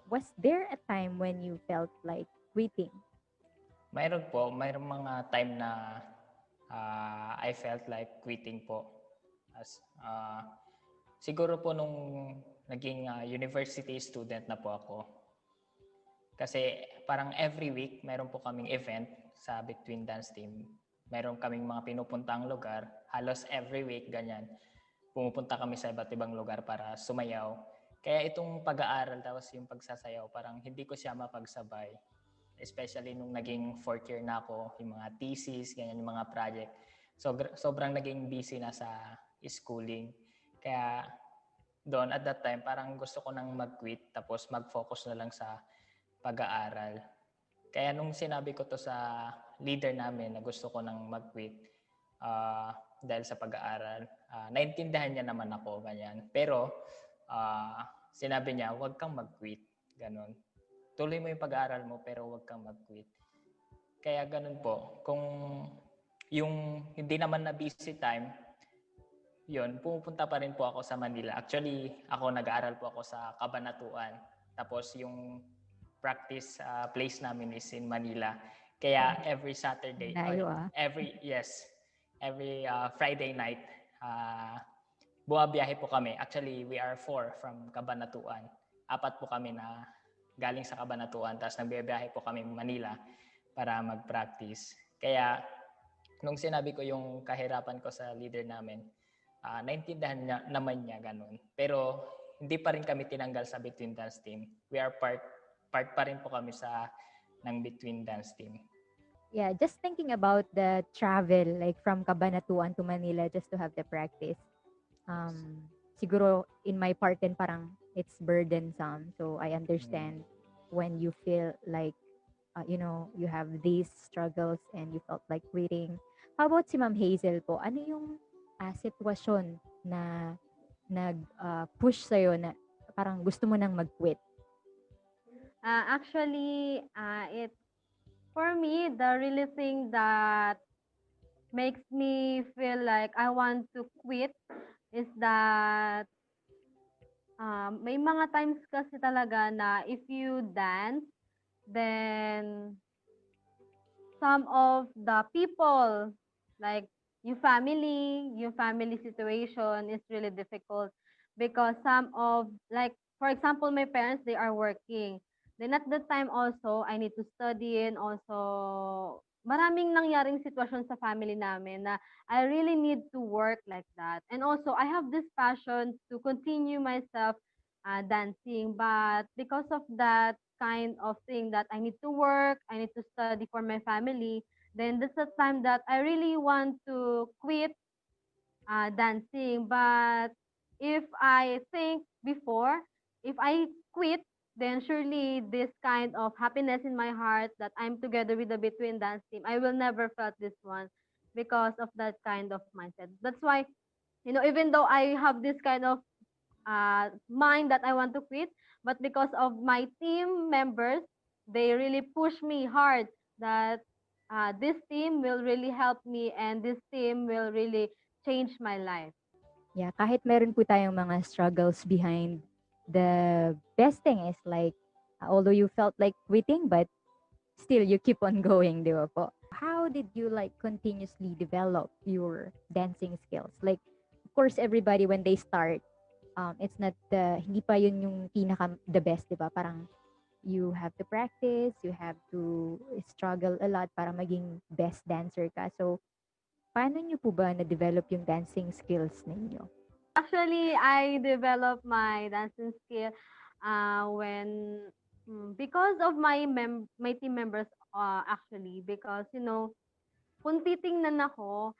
was there a time when you felt like quitting? Mayroon po, mayroong mga time na I felt like quitting po. As, siguro po nung naging university student na po ako. Kasi parang every week, mayroon po kaming event sa Between Dance Team. Mayroon kaming mga pinupuntang lugar. Halos every week, ganyan. Pumupunta kami sa iba't ibang lugar para sumayaw. Kaya itong pag-aaral tapos yung pagsasayaw, parang hindi ko siya mapagsabay. Especially nung naging fourth year na ako, yung mga thesis, ganyan, yung mga project. So, sobrang naging busy na sa schooling. Kaya doon at that time, parang gusto ko nang mag-quit tapos mag-focus na lang sa pag-aaral. Kaya nung sinabi ko to sa leader namin na gusto ko nang mag-quit dahil sa pag-aaral, naintindihan niya naman ako, ganyan. Pero sinabi niya, huwag kang mag-quit, ganun. Tuloy mo yung pag-aaral mo pero huwag kang mag-quit. Kaya ganun po. Kung yung hindi naman na busy time, yun, pumupunta pa rin po ako sa Manila. Actually, ako nag-aaral po ako sa Cabanatuan. Tapos yung practice place namin is in Manila. Kaya every Saturday, every Friday night, bumabiyahe po kami. Actually, we are 4 from Cabanatuan. 4 po kami na galing sa Cabanatuan. Tapos nagbiyahe po kami Manila para mag-practice. Kaya nung sinabi ko yung kahirapan ko sa leader namin, naintindihan naman niya ganun. Pero hindi pa rin kami tinanggal sa Between Dance Team. We are part pa rin po kami ng Between Dance Team. Yeah, just thinking about the travel, like from Cabanatuan to Manila just to have the practice. Siguro in my part din parang it's burdensome. So I understand when you feel like, you have these struggles and you felt like quitting. How about si Ma'am Hazel po? Ano yung sitwasyon na nag-push sa'yo na parang gusto mo nang mag-quit? Actually, for me, the really thing that makes me feel like I want to quit is that may mga times kasi talaga na if you dance, then some of the people, like your family situation is really difficult because some of, like, for example, my parents, they are working. Then at that time also, I need to study and also maraming nangyaring sitwasyon sa family namin na I really need to work like that. And also, I have this passion to continue myself dancing. But because of that kind of thing that I need to work, I need to study for my family, then that's the time that I really want to quit dancing. But if I think before, if I quit, then surely this kind of happiness in my heart that I'm together with the Between Dance Team, I will never felt this one because of that kind of mindset. That's why, even though I have this kind of mind that I want to quit, but because of my team members, they really push me hard that this team will really help me and this team will really change my life. Yeah, kahit meron po tayong mga struggles behind, the best thing is like, although you felt like quitting, but still you keep on going, di ba po? How did you like continuously develop your dancing skills? Like, of course, everybody when they start, it's not hindi pa yun yung the best, di ba? Parang you have to practice, you have to struggle a lot para maging best dancer ka. So, paano nyo po ba na-develop yung dancing skills ninyo? Actually, I developed my dancing skill when because of my team members actually, because kung titingnan ako,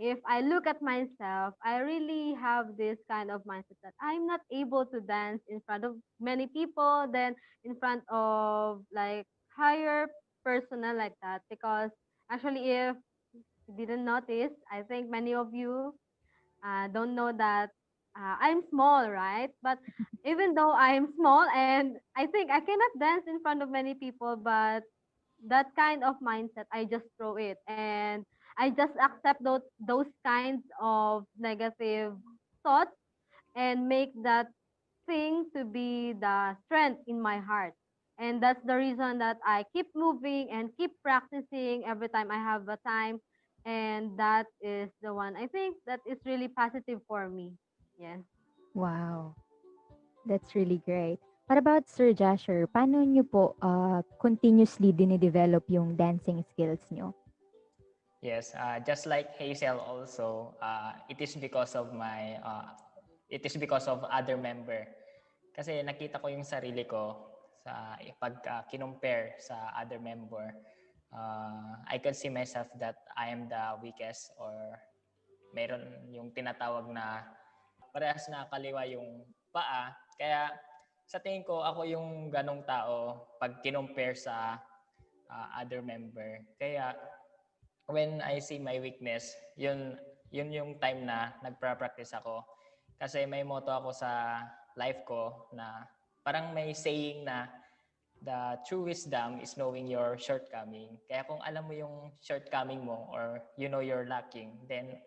if I look at myself, I really have this kind of mindset that I'm not able to dance in front of many people, then in front of like higher personnel like that. Because actually, if you didn't notice, I think many of you don't know that I'm small, right? But even though I'm small and I think I cannot dance in front of many people, but that kind of mindset, I just throw it and I just accept those kinds of negative thoughts and make that thing to be the strength in my heart. And that's the reason that I keep moving and keep practicing every time I have a time. And that is the one I think that is really positive for me. Yes. Wow, that's really great. What about Sir Jasher? Paano niyo po continuously dinidevelop yung dancing skills niyo? Yes, just like Hazel also, it is because of other member. Kasi nakita ko yung sarili ko sa pag kinumpare sa other member. I can see myself that I am the weakest, or meron yung tinatawag na parehas na kaliwa yung paa. Kaya sa tingin ko, ako yung ganong tao pag kinumpare sa other member. Kaya when I see my weakness, yun yung time na nagpa-practice ako. Kasi may motto ako sa life ko na parang may saying na the true wisdom is knowing your shortcoming. Kaya kung alam mo yung shortcoming mo or you know you're lacking, then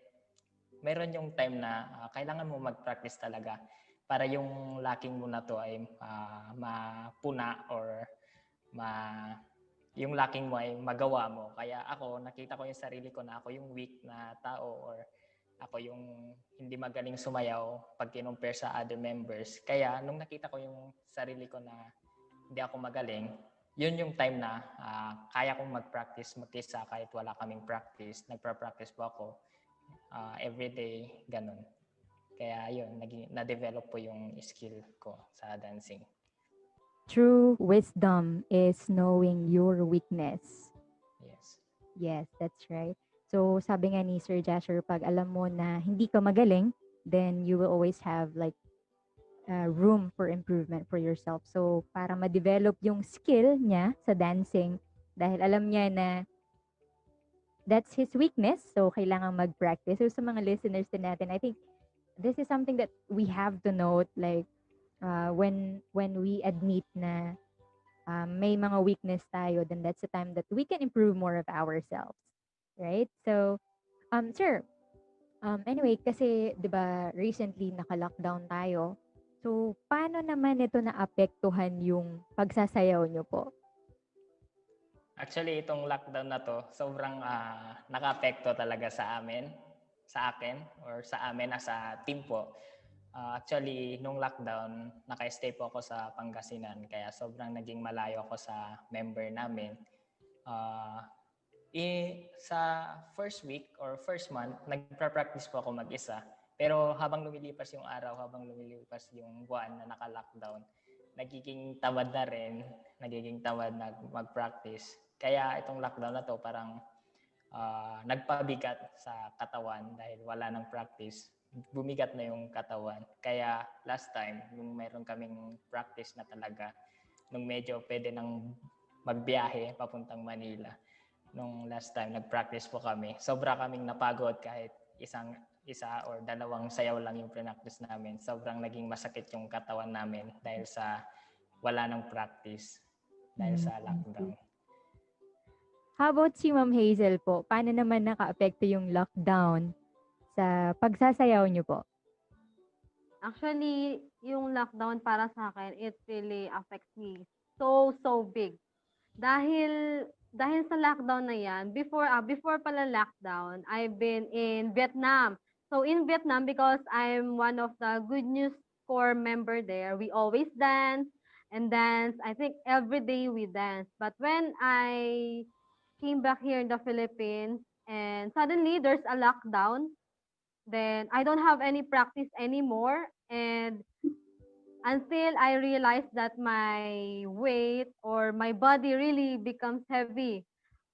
meron yung time na kailangan mo mag-practice talaga para yung lacking mo na to ay mapuna or yung lacking mo ay magawa mo. Kaya ako, nakita ko yung sarili ko na ako yung weak na tao or ako yung hindi magaling sumayaw pag kinumpare sa other members. Kaya nung nakita ko yung sarili ko na hindi ako magaling, yun yung time na kaya kong mag-practice mag-isa kahit wala kaming practice. Nagpa-practice po ako everyday, ganun. Kaya yun, na-develop po yung skill ko sa dancing. True wisdom is knowing your weakness. Yes. Yes, that's right. So, sabi nga ni Sir Jasher, pag alam mo na hindi ka magaling, then you will always have like room for improvement for yourself. So, para ma-develop yung skill niya sa dancing, dahil alam niya na that's his weakness, so kailangan mag-practice. So, sa mga listeners din natin, I think this is something that we have to note, like, when we admit na may mga weakness tayo, then that's the time that we can improve more of ourselves, right? So, sir, anyway, kasi 'di ba recently naka-lockdown tayo. So, paano naman ito naapektuhan yung pagsasayaw nyo po? Actually, itong lockdown na to, sobrang naka-apekto talaga sa akin, or sa amin as a team po. Actually, nung lockdown, naka-stay po ako sa Pangasinan, kaya sobrang naging malayo ako sa member namin. Sa first week or first month, nagpa-practice po ako mag-isa. Pero habang lumilipas yung araw, habang lumilipas yung buwan na naka-lockdown, nagiging tamad na rin, nagiging tamad na mag-practice. Kaya itong lockdown na to parang nagpabigat sa katawan dahil wala nang practice. Bumigat na yung katawan. Kaya last time, nung meron kaming practice na talaga, nung medyo pwede nang magbiyahe papuntang Manila, nung last time nag-practice po kami, sobra kaming napagod kahit isa or dalawang sayaw lang yung practice namin. Sobrang naging masakit yung katawan namin dahil sa wala nang practice, dahil sa lockdown. How about si Ma'am Hazel po? Paano naman naka-apekto yung lockdown sa pagsasayaw nyo po? Actually, yung lockdown para sa akin, it really affects me so big. Dahil sa lockdown na yan, before pala lockdown, I've been in Vietnam. So in Vietnam, because I'm one of the Good News Corps member there, we always dance and dance. I think every day we dance. But when I came back here in the Philippines and suddenly there's a lockdown, then I don't have any practice anymore. And until I realized that my weight or my body really becomes heavy.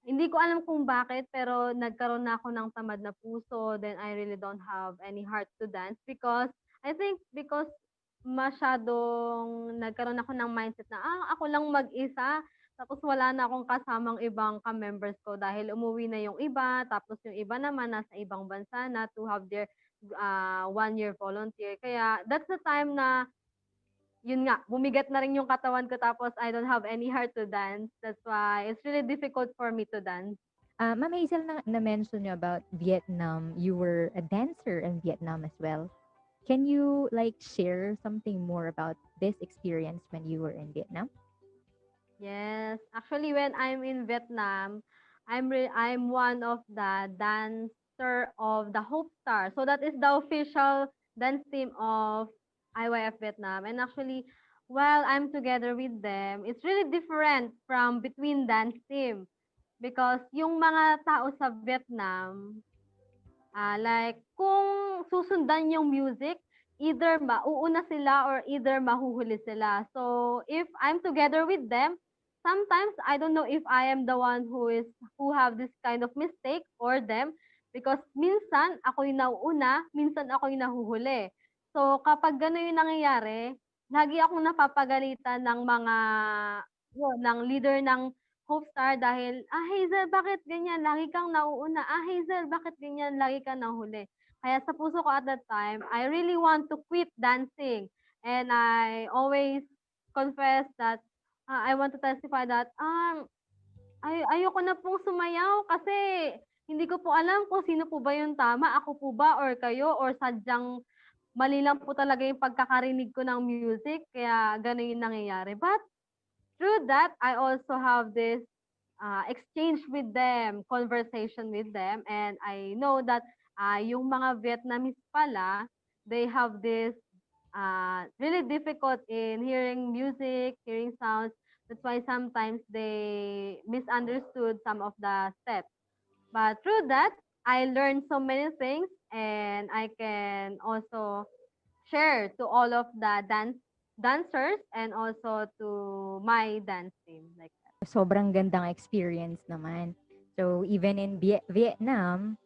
Hindi ko alam kung bakit, pero nagkaroon na ako ng tamad na puso. Then I really don't have any heart to dance because I think because masyadong nagkaroon ako ng mindset na ako lang mag-isa. Tapos wala na akong kasamang ibang ka-members ko dahil umuwi na yung iba. Tapos yung iba naman nasa ibang bansa na to have their 1 year volunteer. Kaya that's the time na yun nga, bumigat na rin yung katawan ko tapos I don't have any heart to dance. That's why it's really difficult for me to dance. Ma'am Hazel, na-mention nyo about Vietnam. You were a dancer in Vietnam as well. Can you like share something more about this experience when you were in Vietnam? Yes, actually when I'm in Vietnam, I'm one of the dancer of the Hope Star. So that is the official dance team of IYF Vietnam. And actually, while I'm together with them, it's really different from between dance team because yung mga tao sa Vietnam, like kung susundan yung music, either mauuna sila or either mahuhuli sila. So if I'm together with them, sometimes I don't know if I am the one who have this kind of mistake or them because minsan ako yung nauuna, minsan ako yung nahuhuli. So kapag gano'n yung nangyayari, lagi akong napapagalitan ng ng leader ng Hope Star dahil, Hazel, bakit ganyan? Lagi kang nauuna. Hazel, bakit ganyan? Lagi kang nahuli. Kaya sa puso ko at that time, I really want to quit dancing. And I always confess that I want to testify that ayoko na pong sumayaw kasi hindi ko po alam kung sino po ba yung tama, ako po ba or kayo or sadyang mali lang po talaga yung pagkakarinig ko ng music kaya ganun yung nangyayari. But through that, I also have this exchange with them, conversation with them, and I know that yung mga Vietnamese pala, they have this really difficult in hearing music, hearing sounds. That's why sometimes they misunderstood some of the steps. But through that, I learned so many things, and I can also share to all of the dancers and also to my dance team like that. Sobrang gandang experience naman. So even in Vietnam,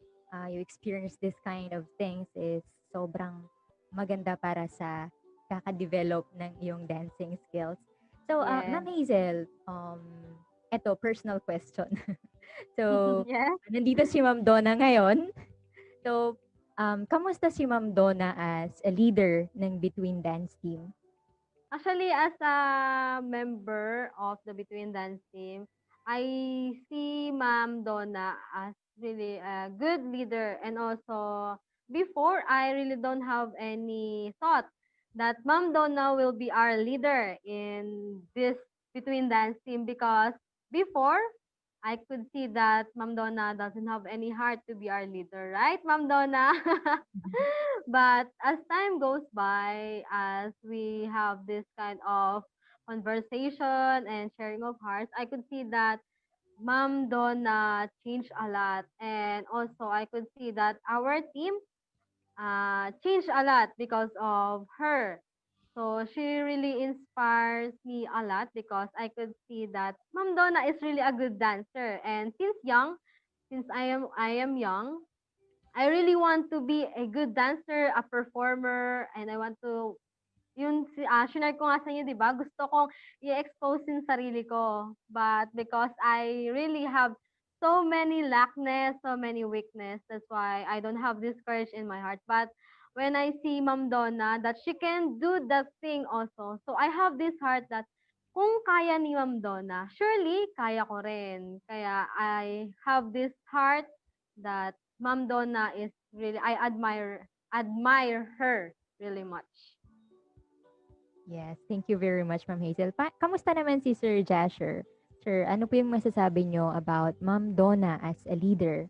you experience this kind of things is sobrang maganda para sa kaka-develop ng iyong dancing skills. So, Ma'am Hazel, eto, personal question. So, Yes. nandito si Ma'am Donna ngayon. So, kamusta si Ma'am Donna as a leader ng Between Dance Team? Actually, as a member of the Between Dance Team, I see Ma'am Donna as really a good leader. And also, before, I really don't have any thought that Ma'am Donna will be our leader in this Between Dance Team because before, I could see that Ma'am Donna doesn't have any heart to be our leader, right, Ma'am Donna? But as time goes by, as we have this kind of conversation and sharing of hearts, I could see that Ma'am Donna changed a lot. And also, I could see that our team changed a lot because of her. So she really inspires me a lot because I could see that Ma'am Donna is really a good dancer. And since I am young, I really want to be a good dancer, a performer, and I want to shinare ko nga sa inyo, 'di ba? Gusto kong i-expose yung sarili ko. But because I really have so many lackness, so many weakness, that's why I don't have this courage in my heart. But when I see Ma'am Donna that she can do that thing also. So I have this heart that kung kaya ni Ma'am Donna, surely kaya ko rin. Kaya I have this heart that Ma'am Donna is really I admire her really much. Yes, thank you very much, Ma'am Hazel. Kamusta naman si Sir Jasher? Sir, ano po yung masasabi nyo about Ma'am Donna as a leader?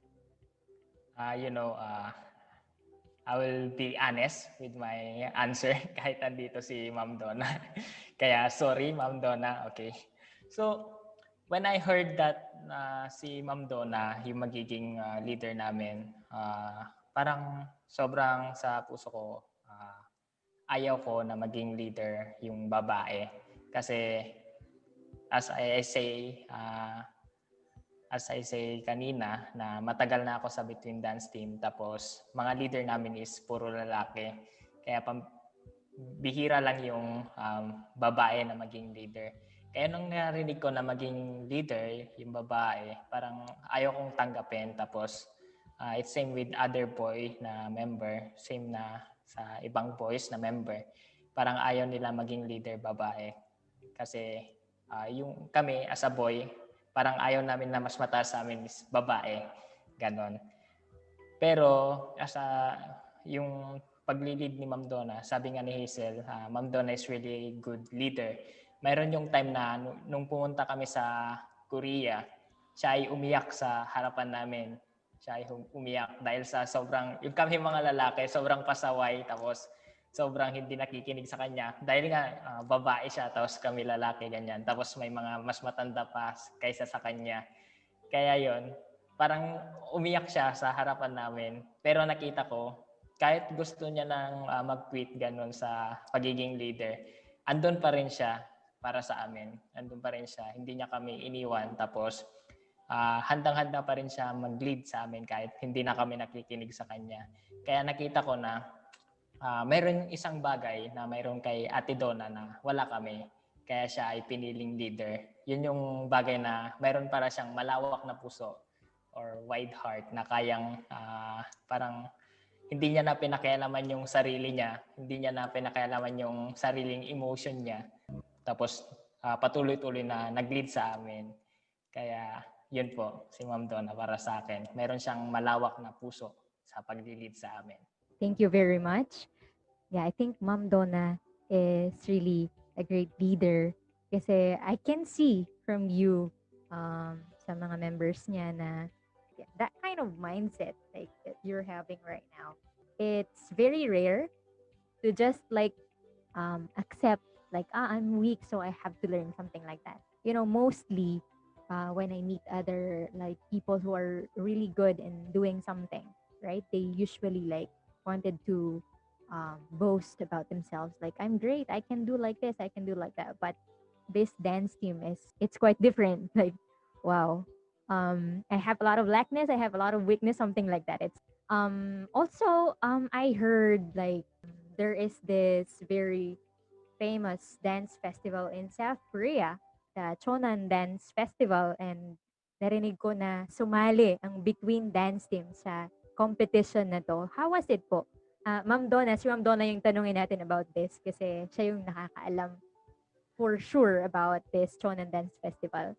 I will be honest with my answer kahit andito si Ma'am Donna. Kaya sorry, Ma'am Donna. Okay. So, when I heard that si Ma'am Donna, yung magiging leader namin, parang sobrang sa puso ko, ayaw ko na maging leader yung babae. Kasi as I say kanina, na matagal na ako sa Between Dance Team, tapos mga leader namin is puro lalaki. Kaya bihira lang yung babae na maging leader. Kaya nung narinig ko na maging leader yung babae, parang ayaw kong tanggapin. Tapos it's same with other boy na member, same na sa ibang boys na member. Parang ayaw nila maging leader babae. Kasi yung kami as a boy, parang ayaw namin na mas mataas sa amin is babae. Ganon. Pero yung pag-lead ni Ma'am Donna, sabi nga ni Hazel, Ma'am Donna is really a good leader. Mayroon yung time na nung pumunta kami sa Korea, siya ay umiyak sa harapan namin. Siya ay umiyak dahil sa yung kami mga lalaki, sobrang pasaway, tapos sobrang hindi nakikinig sa kanya. Dahil nga babae siya, tapos kami lalaki, ganyan. Tapos may mga mas matanda pa kaysa sa kanya. Kaya yon, parang umiyak siya sa harapan namin. Pero nakita ko, kahit gusto niya nang mag-quit ganun sa pagiging leader, andun pa rin siya para sa amin. Andun pa rin siya. Hindi niya kami iniwan. Tapos handang-handa pa rin siya mag-lead sa amin kahit hindi na kami nakikinig sa kanya. Kaya nakita ko na mayroon isang bagay na mayroon kay Ate Donna na wala kami. Kaya siya ay piniling leader. Yun yung bagay na mayroon para siyang malawak na puso or wide heart na kayang parang hindi niya na pinakialaman yung sarili niya, hindi niya na pinakialaman yung sariling emotion niya. Tapos patuloy-tuloy na nag-lead sa amin. Kaya yun po si Ma'am Donna para sa akin. Mayroon siyang malawak na puso sa pag-lead sa amin. Thank you very much. Yeah, I think Ma'am Donna is really a great leader kasi I can see from you sa mga members niya na that kind of mindset like that you're having right now. It's very rare to just like accept like I'm weak so I have to learn something like that. You know, mostly when I meet other like people who are really good in doing something, right? They usually like wanted to boast about themselves like I'm great, I can do like this, I can do like that. But this dance team it's quite different. Like wow, I have a lot of lackness, I have a lot of weakness, something like that. It's also I heard like there is this very famous dance festival in South Korea, the Chona Dance Festival, and narinig ko na sumali ang Between Dance Team sa competition na to. How was it po? Ma'am Donna, si Ma'am Donna yung tanungin natin about this kasi siya yung nakakaalam for sure about this Chona Dance Festival.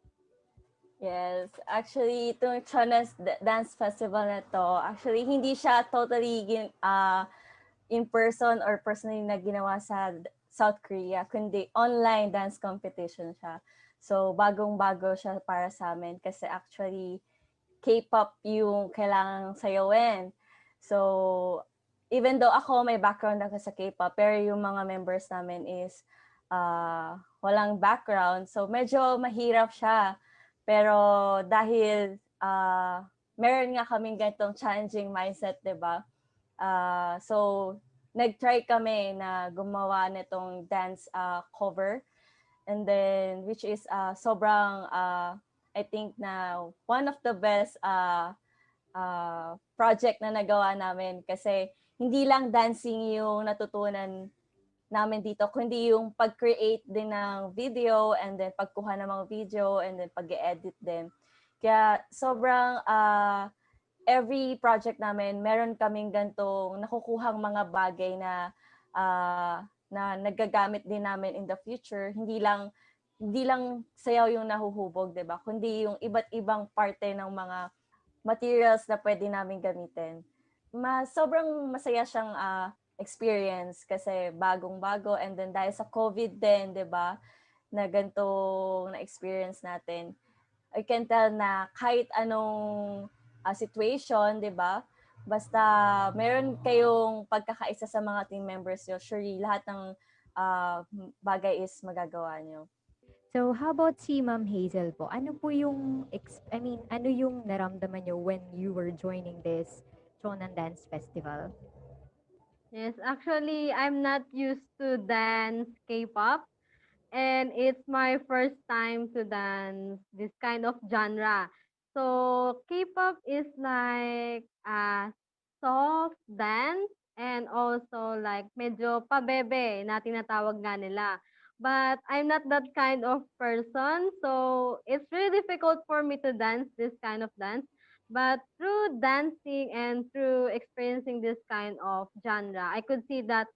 Yes, actually, itong Chona's Dance Festival na to, actually, hindi siya totally in person or personally na ginawa sa South Korea, kundi online dance competition siya. So, bagong-bago siya para sa amin kasi actually, K-pop yung kailangang sayawin. So, even though ako may background ako sa K-pop, pero yung mga members namin is walang background. So, medyo mahirap siya. Pero dahil meron nga kaming ganitong challenging mindset, di ba? So, nag-try kami na gumawa nitong dance cover. And then, which is sobrang, I think na one of the best project na nagawa namin. Kasi hindi lang dancing yung natutunan namin dito, kundi yung pag-create din ng video and then pagkuha ng mga video and then pag-edit din. Kaya sobrang every project namin, meron kaming gantong nakukuhang mga bagay na na nagagamit din namin in the future. Hindi lang sayaw yung nahuhubog, 'di ba? Kundi yung iba't ibang parte ng mga materials na pwede namin gamitin. Sobrang masaya siyang experience kasi bagong-bago and then dahil sa COVID din, 'di ba? Na ganitong na-experience natin. I can tell na kahit anong situation, 'di ba? Basta meron kayong pagkakaisa sa mga team members nyo, surely lahat ng bagay is magagawa nyo. So how about si Ma'am Hazel po? Ano po yung ano yung naramdaman nyo when you were joining this Chonan Dance Festival? Yes, actually, I'm not used to dance K-pop, and it's my first time to dance this kind of genre. So K-pop is like a soft dance and also like medyo pabebe na tinatawag nga nila. But I'm not that kind of person, so it's really difficult for me to dance this kind of dance. But through dancing and through experiencing this kind of genre, I could see that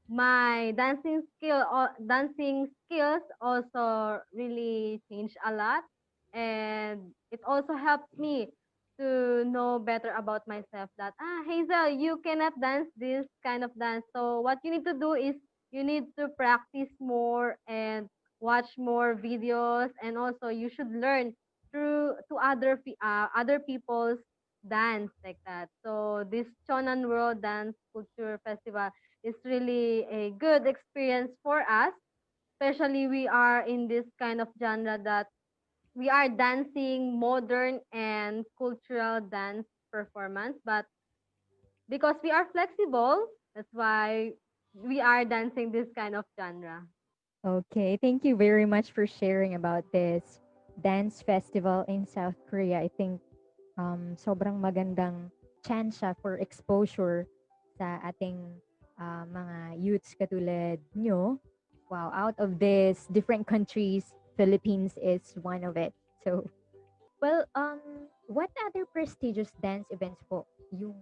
my dancing skills also really changed a lot, and it also helped me to know better about myself that Hazel, you cannot dance this kind of dance, so what you need to do is you need to practice more and watch more videos, and also you should learn through to other people's dance like that. So this Chonan World Dance Culture Festival is really a good experience for us, especially we are in this kind of genre that we are dancing modern and cultural dance performance, but because we are flexible, that's why we are dancing this kind of genre. Okay, thank you very much for sharing about this dance festival in South Korea. I think sobrang magandang chance siya for exposure sa ating mga youths katulad nyo. Wow, out of this different countries, Philippines is one of it. So, well, what other prestigious dance events po yung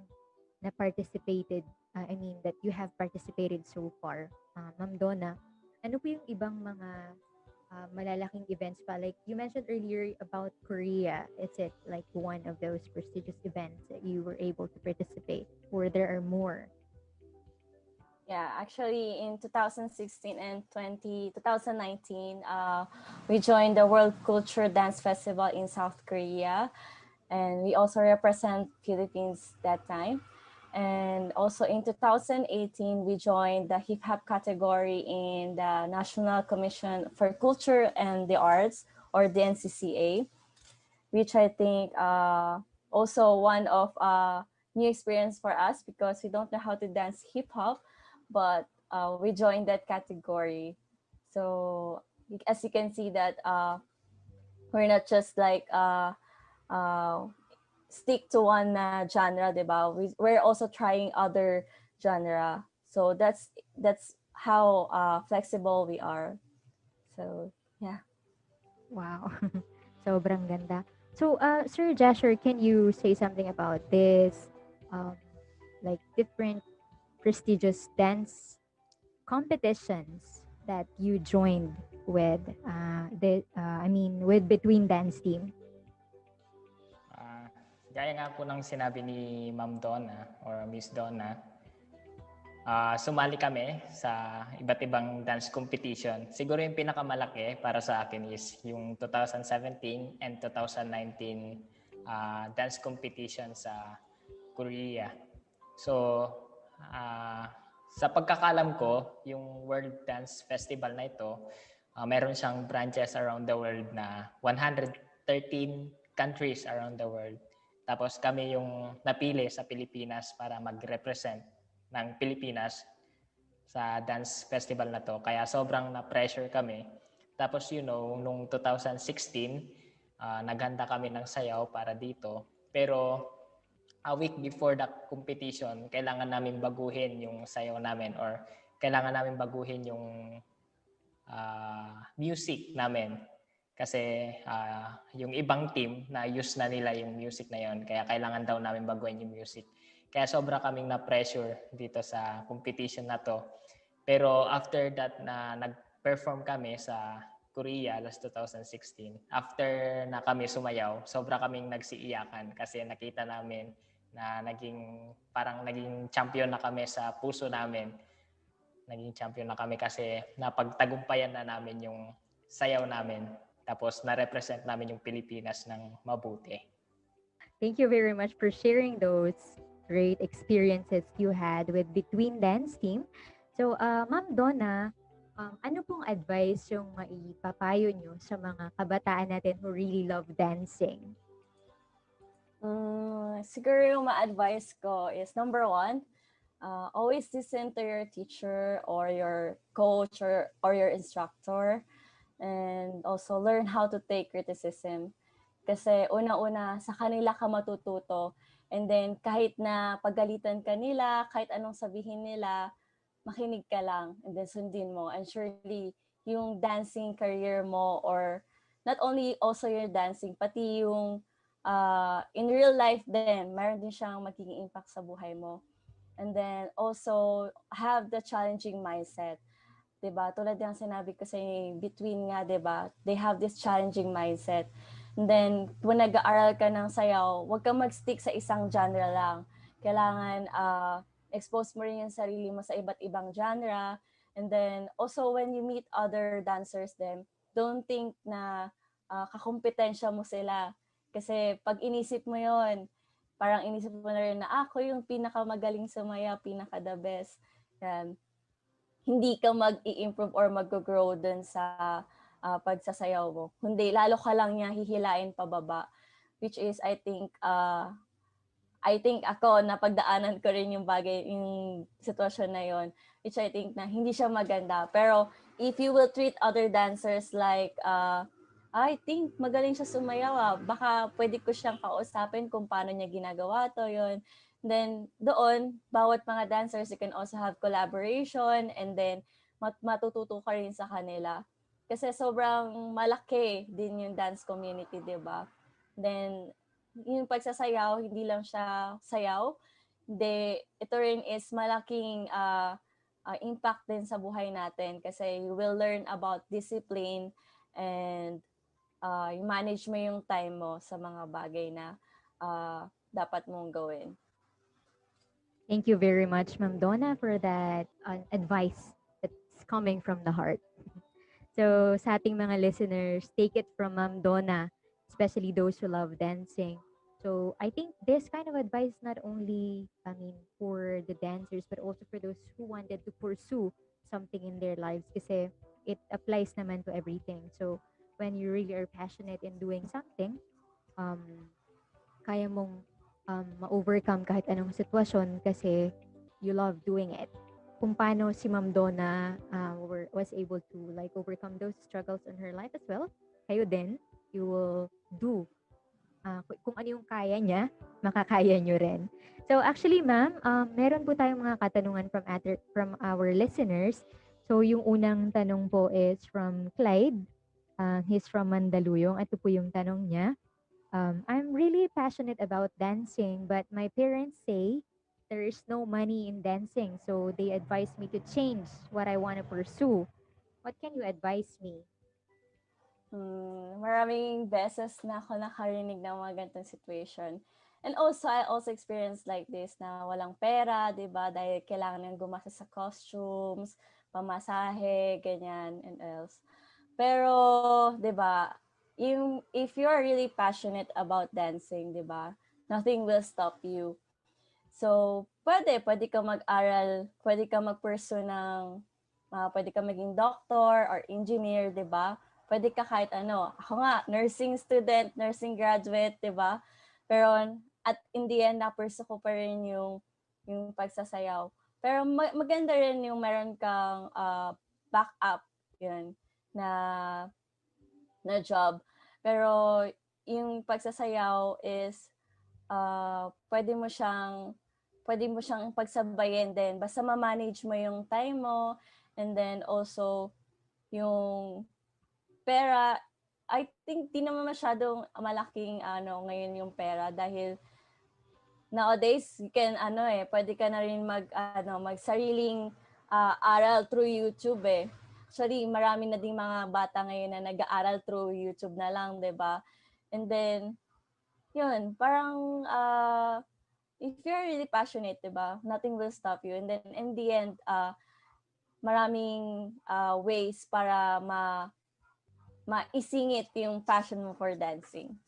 na participated, I mean, that you have participated so far, Ma'am Donna? Ano po yung ibang mga malalaking events pa? Like you mentioned earlier about Korea. Is it like one of those prestigious events that you were able to participate, or there are more? Yeah, actually in 2016 and 2019, we joined the World Culture Dance Festival in South Korea. And we also represent Philippines that time. And also in 2018, we joined the hip hop category in the National Commission for Culture and the Arts, or the NCCA, which I think also one of new experience for us because we don't know how to dance hip hop, but we joined that category. So as you can see that we're not just like uh, stick to one genre, diba? We're also trying other genre. So that's how flexible we are. So yeah. Wow. Sobrang ganda. So, Sir Joshua, can you say something about this, um, like different prestigious dance competitions that you joined with with Between Dance Team? Gaya nga po ng sinabi ni Ma'am Donna or Miss Donna, sumali kami sa iba't ibang dance competition. Siguro yung pinakamalaki para sa akin is yung 2017 and 2019 dance competition sa Korea. So, sa pagkakalam ko, yung World Dance Festival na ito, meron siyang branches around the world na 113 countries around the world. Tapos kami yung napili sa Pilipinas para mag-represent ng Pilipinas sa dance festival na to. Kaya sobrang na-pressure kami. Tapos nung 2016, naghanda kami ng sayaw para dito. Pero a week before the competition, kailangan namin baguhin yung sayaw namin or kailangan namin baguhin yung music namin. Kasi yung ibang team na use na nila yung music na yon, kaya kailangan daw namin baguhin yung music. Kaya sobra kaming na-pressure dito sa competition na to. Pero after that na nag-perform kami sa Korea last 2016, after na kami sumayaw, sobra kaming nagsiiyakan kasi nakita namin na naging champion na kami sa puso namin. Naging champion na kami kasi napagtagumpayan na namin yung sayaw namin. Tapos na-represent namin yung Pilipinas ng mabuti. Thank you very much for sharing those great experiences you had with Between Dance Team. So, Ma'am Donna, ano pong advice yung maipapayo nyo sa mga kabataan natin who really love dancing? Siguro yung ma-advise ko is number one, always listen to your teacher or your coach or your instructor, and also learn how to take criticism. Kasi una-una, sa kanila ka matututo. And then, kahit na pagalitan ka nila, kahit anong sabihin nila, makinig ka lang and then sundin mo. And surely, yung dancing career mo or not only also your dancing, pati yung in real life din, meron din siyang magiging impact sa buhay mo. And then also, have the challenging mindset. 'Di ba? Tulad ng sinabi ko sa between nga, 'di ba? They have this challenging mindset. And then when nag-aaral ka ng sayaw, huwag kang mag-stick sa isang genre lang. Kailangan expose mo rin yung sarili mo sa iba't ibang genre. And then also when you meet other dancers then don't think na kakumpetensya mo sila. Kasi pag inisip mo yon, parang inisip mo na rin na ako yung pinakamagaling sumaya, pinaka the best. Yan, hindi ka mag-i-improve or mag-grow dun sa pagsasayaw mo. Hindi, lalo ka lang niya hihilain pababa. Which is, I think ako, napagdaanan ko rin yung bagay, yung sitwasyon na yon, which I think na hindi siya maganda. Pero, if you will treat other dancers like, I think magaling siya sumayaw, baka pwede ko siyang kausapin kung paano niya ginagawa to, yon. Then, doon, bawat mga dancers, you can also have collaboration and then matututo ka rin sa kanila. Kasi sobrang malaki din yung dance community, di ba? Then, yung pagsasayaw, hindi lang siya sayaw. Ito rin is malaking impact din sa buhay natin kasi you will learn about discipline and manage mo yung time mo sa mga bagay na dapat mong gawin. Thank you very much, Ma'am Donna, for that advice that's coming from the heart. So, sa ating mga listeners, take it from Ma'am Donna, especially those who love dancing. So, I think this kind of advice not only, for the dancers, but also for those who wanted to pursue something in their lives kasi it applies naman to everything. So, when you really are passionate in doing something, kaya mong ma-overcome kahit anong sitwasyon kasi you love doing it. Kung paano si Ma'am Donna was able to like overcome those struggles in her life as well, kayo din, you will do. Kung ano yung kaya niya, makakaya nyo rin. So actually, ma'am, meron po tayong mga katanungan from our listeners. So yung unang tanong po is from Clyde. He's from Mandaluyong. Ito po yung tanong niya. I'm really passionate about dancing, but my parents say there is no money in dancing. So they advise me to change what I want to pursue. What can you advise me? Maraming beses na ako nakarinig ng mga ganitong situation. And also, I also experienced like this na walang pera, di ba? Dahil kailangan nang gumasa sa costumes, pamasahe, ganyan, and else. Pero, di ba, if you're really passionate about dancing, di ba, nothing will stop you. So, pwede ka mag-aral, pwede ka mag-pursue ng, pwede ka maging doctor or engineer, di ba? Pwede ka kahit ano. Ako nga, nursing student, nursing graduate, di ba? Pero at in the end, na-pursue ko pa rin yung pagsasayaw. Pero maganda rin yung meron kang backup, yun, na job. Pero yung pagsasayaw is pwede mo siyang pagsabayin din. Basta ma-manage mo yung time mo and then also yung pera, I think di naman masyadong malaking ngayon yung pera dahil nowadays you can pwede ka na rin magsariling aral through YouTube eh. Actually, marami na ding mga bata ngayon na nag-aaral through YouTube na lang, 'di ba? And then yun, parang if you're really passionate, 'di ba? Nothing will stop you. And then in the end, maraming ways para maisingit yung passion mo for dancing.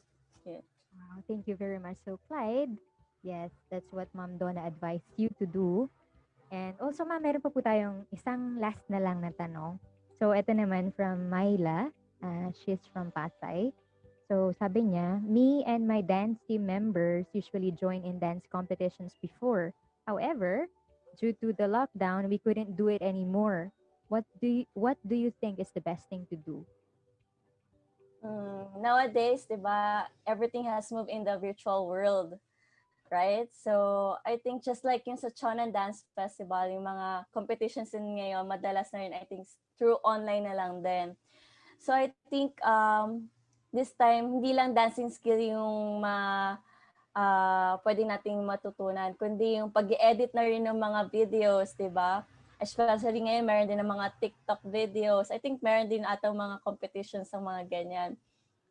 Yeah. Wow, thank you very much. So, Clyde, yes, that's what Ma'am Donna advised you to do. And also, ma'am, meron pa po tayong isang last na lang na tanong. So, ito naman from Myla. She's from Pasay. So, sabi niya, me and my dance team members usually join in dance competitions before. However, due to the lockdown, we couldn't do it anymore. What do you think is the best thing to do? Nowadays, diba, everything has moved in the virtual world, right? So, I think just like yung sa Chona Dance Festival, yung mga competitions din ngayon, madalas na rin, I think, through online na lang din. So, I think this time, hindi lang dancing skill yung pwede nating matutunan, kundi yung pag-edit na rin ng mga videos, di ba? Especially ngayon, meron din ng mga TikTok videos. I think meron din atang mga competitions ng mga ganyan.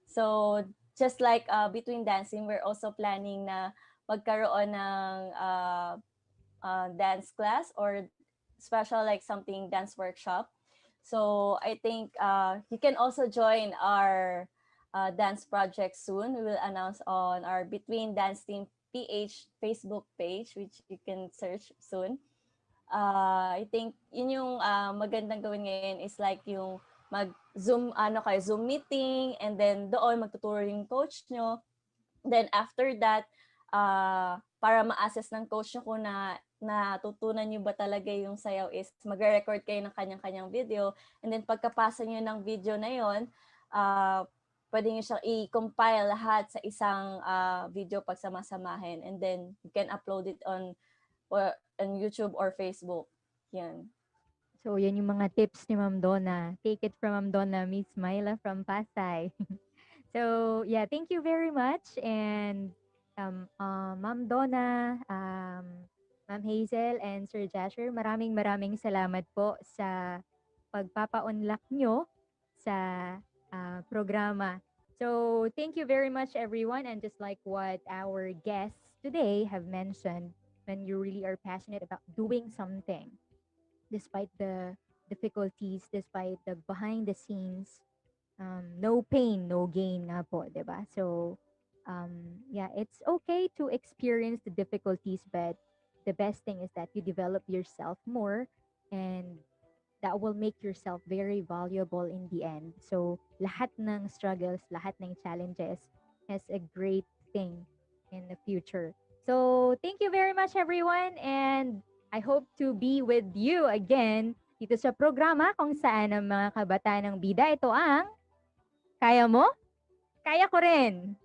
So, just like between dancing, we're also planning na magkaroon ng dance class or special like something dance workshop. So, I think you can also join our dance project soon. We will announce on our Between Dance Team PH Facebook page, which you can search soon. I think yun yung magandang gawin ngayon is like yung mag-Zoom, Zoom meeting, and then doon magtuturo yung coach nyo. Then after that, para ma-assess ng coach nyo kung natutunan nyo ba talaga yung sayaw is magre-record kayo ng kanyang-kanyang video. And then pagkapasa nyo ng video na yun, pwede nyo siyang i-compile lahat sa isang video pagsama-samahin. And then you can upload it on YouTube or Facebook. Yan. So, yan yung mga tips ni Ma'am Donna. Take it from Ma'am Donna, Miss Myla from Pasay. So, yeah, thank you very much. And Ma'am Donna, Ma'am Hazel, and Sir Joshua, maraming salamat po sa pagpapa-unlock nyo sa programa. So, thank you very much, everyone. And just like what our guests today have mentioned, when you really are passionate about doing something, despite the difficulties, despite the behind the scenes, no pain, no gain nga po, diba? So, yeah, it's okay to experience the difficulties, but the best thing is that you develop yourself more, and that will make yourself very valuable in the end. So, lahat ng struggles, lahat ng challenges has a great thing in the future. So, thank you very much, everyone, and I hope to be with you again dito sa programa kung saan ang mga kabataan ng bida, ito ang Kaya Mo? Kaya Ko Rin!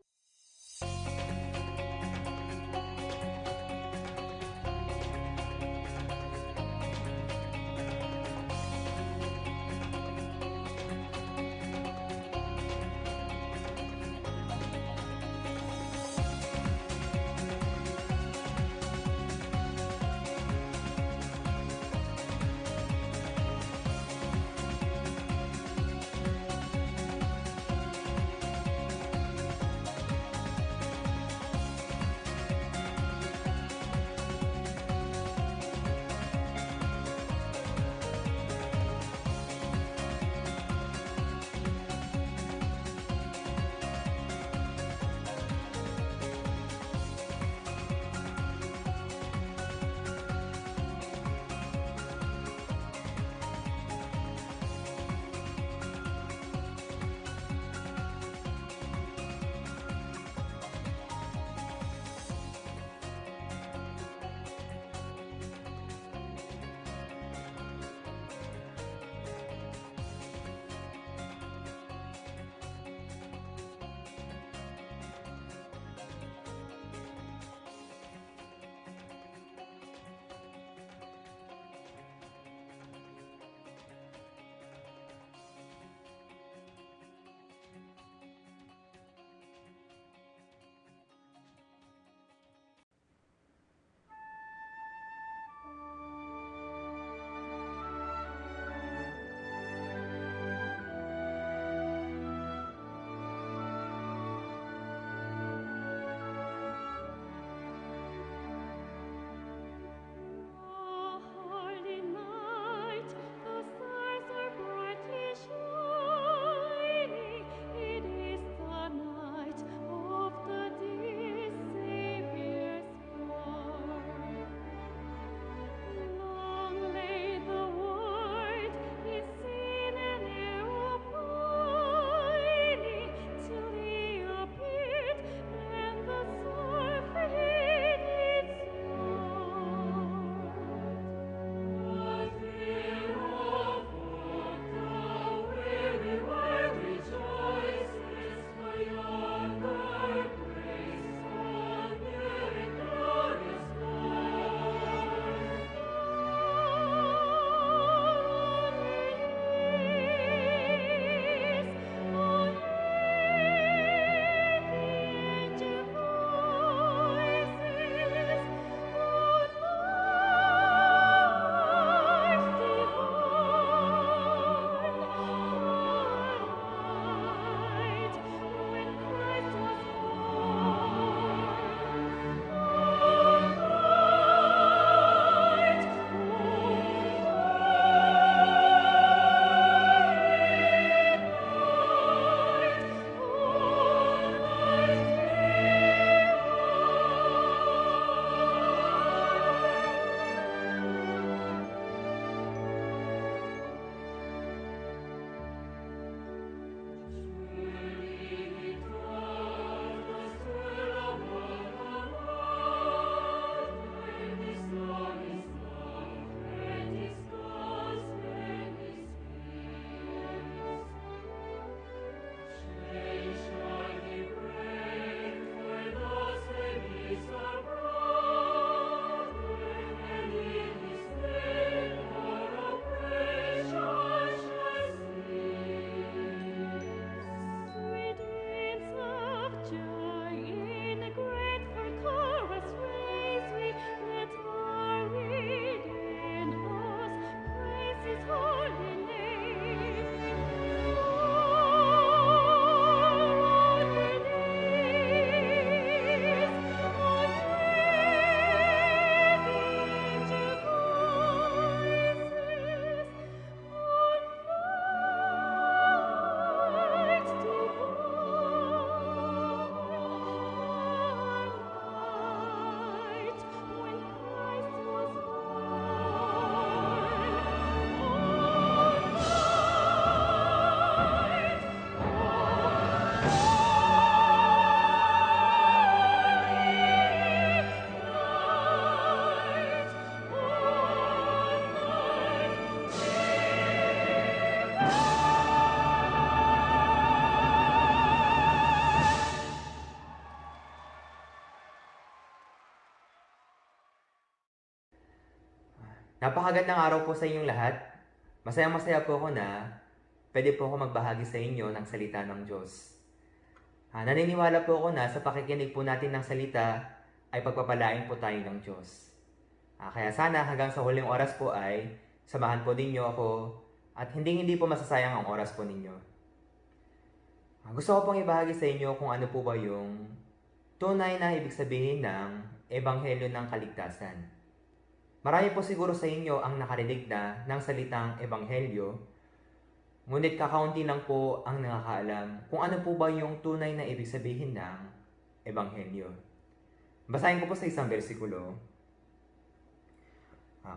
Napakagandang araw po sa inyong lahat. Masayang-masaya po ako na pwede po ako magbahagi sa inyo ng salita ng Diyos. Naniniwala po ako na sa pakikinig po natin ng salita ay pagpapalain po tayo ng Diyos. Kaya sana hanggang sa huling oras po ay samahan po ninyo ako at hindi po masasayang ang oras po ninyo. Gusto ko pong ibahagi sa inyo kung ano po ba yung tunay na ibig sabihin ng Ebanghelyo ng Kaligtasan. Marami po siguro sa inyo ang nakarinig na ng salitang Ebanghelyo, ngunit kakaunti lang po ang nakakaalam kung ano po ba yung tunay na ibig sabihin ng Ebanghelyo. Basahin ko po sa isang bersikulo.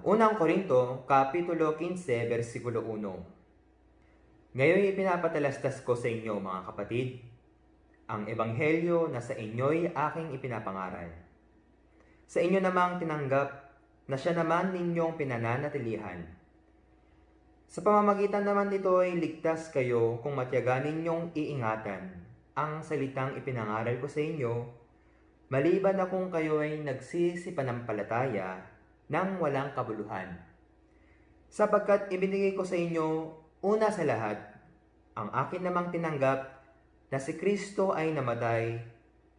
Unang Korinto, Kapitulo 15, versikulo 1. Ngayon ipinapatalastas ko sa inyo, mga kapatid, ang Ebanghelyo na sa inyo'y aking ipinapangaral. Sa inyo namang tinanggap na siya naman ninyong pinananatilihan. Sa pamamagitan naman nito ay ligtas kayo kung matyaga ninyong iingatan ang salitang ipinangaral ko sa inyo, maliban na kung kayo ay nagsisipanampalataya ng walang kabuluhan. Sapagkat ibinigay ko sa inyo una sa lahat, ang akin namang tinanggap na si Kristo ay namatay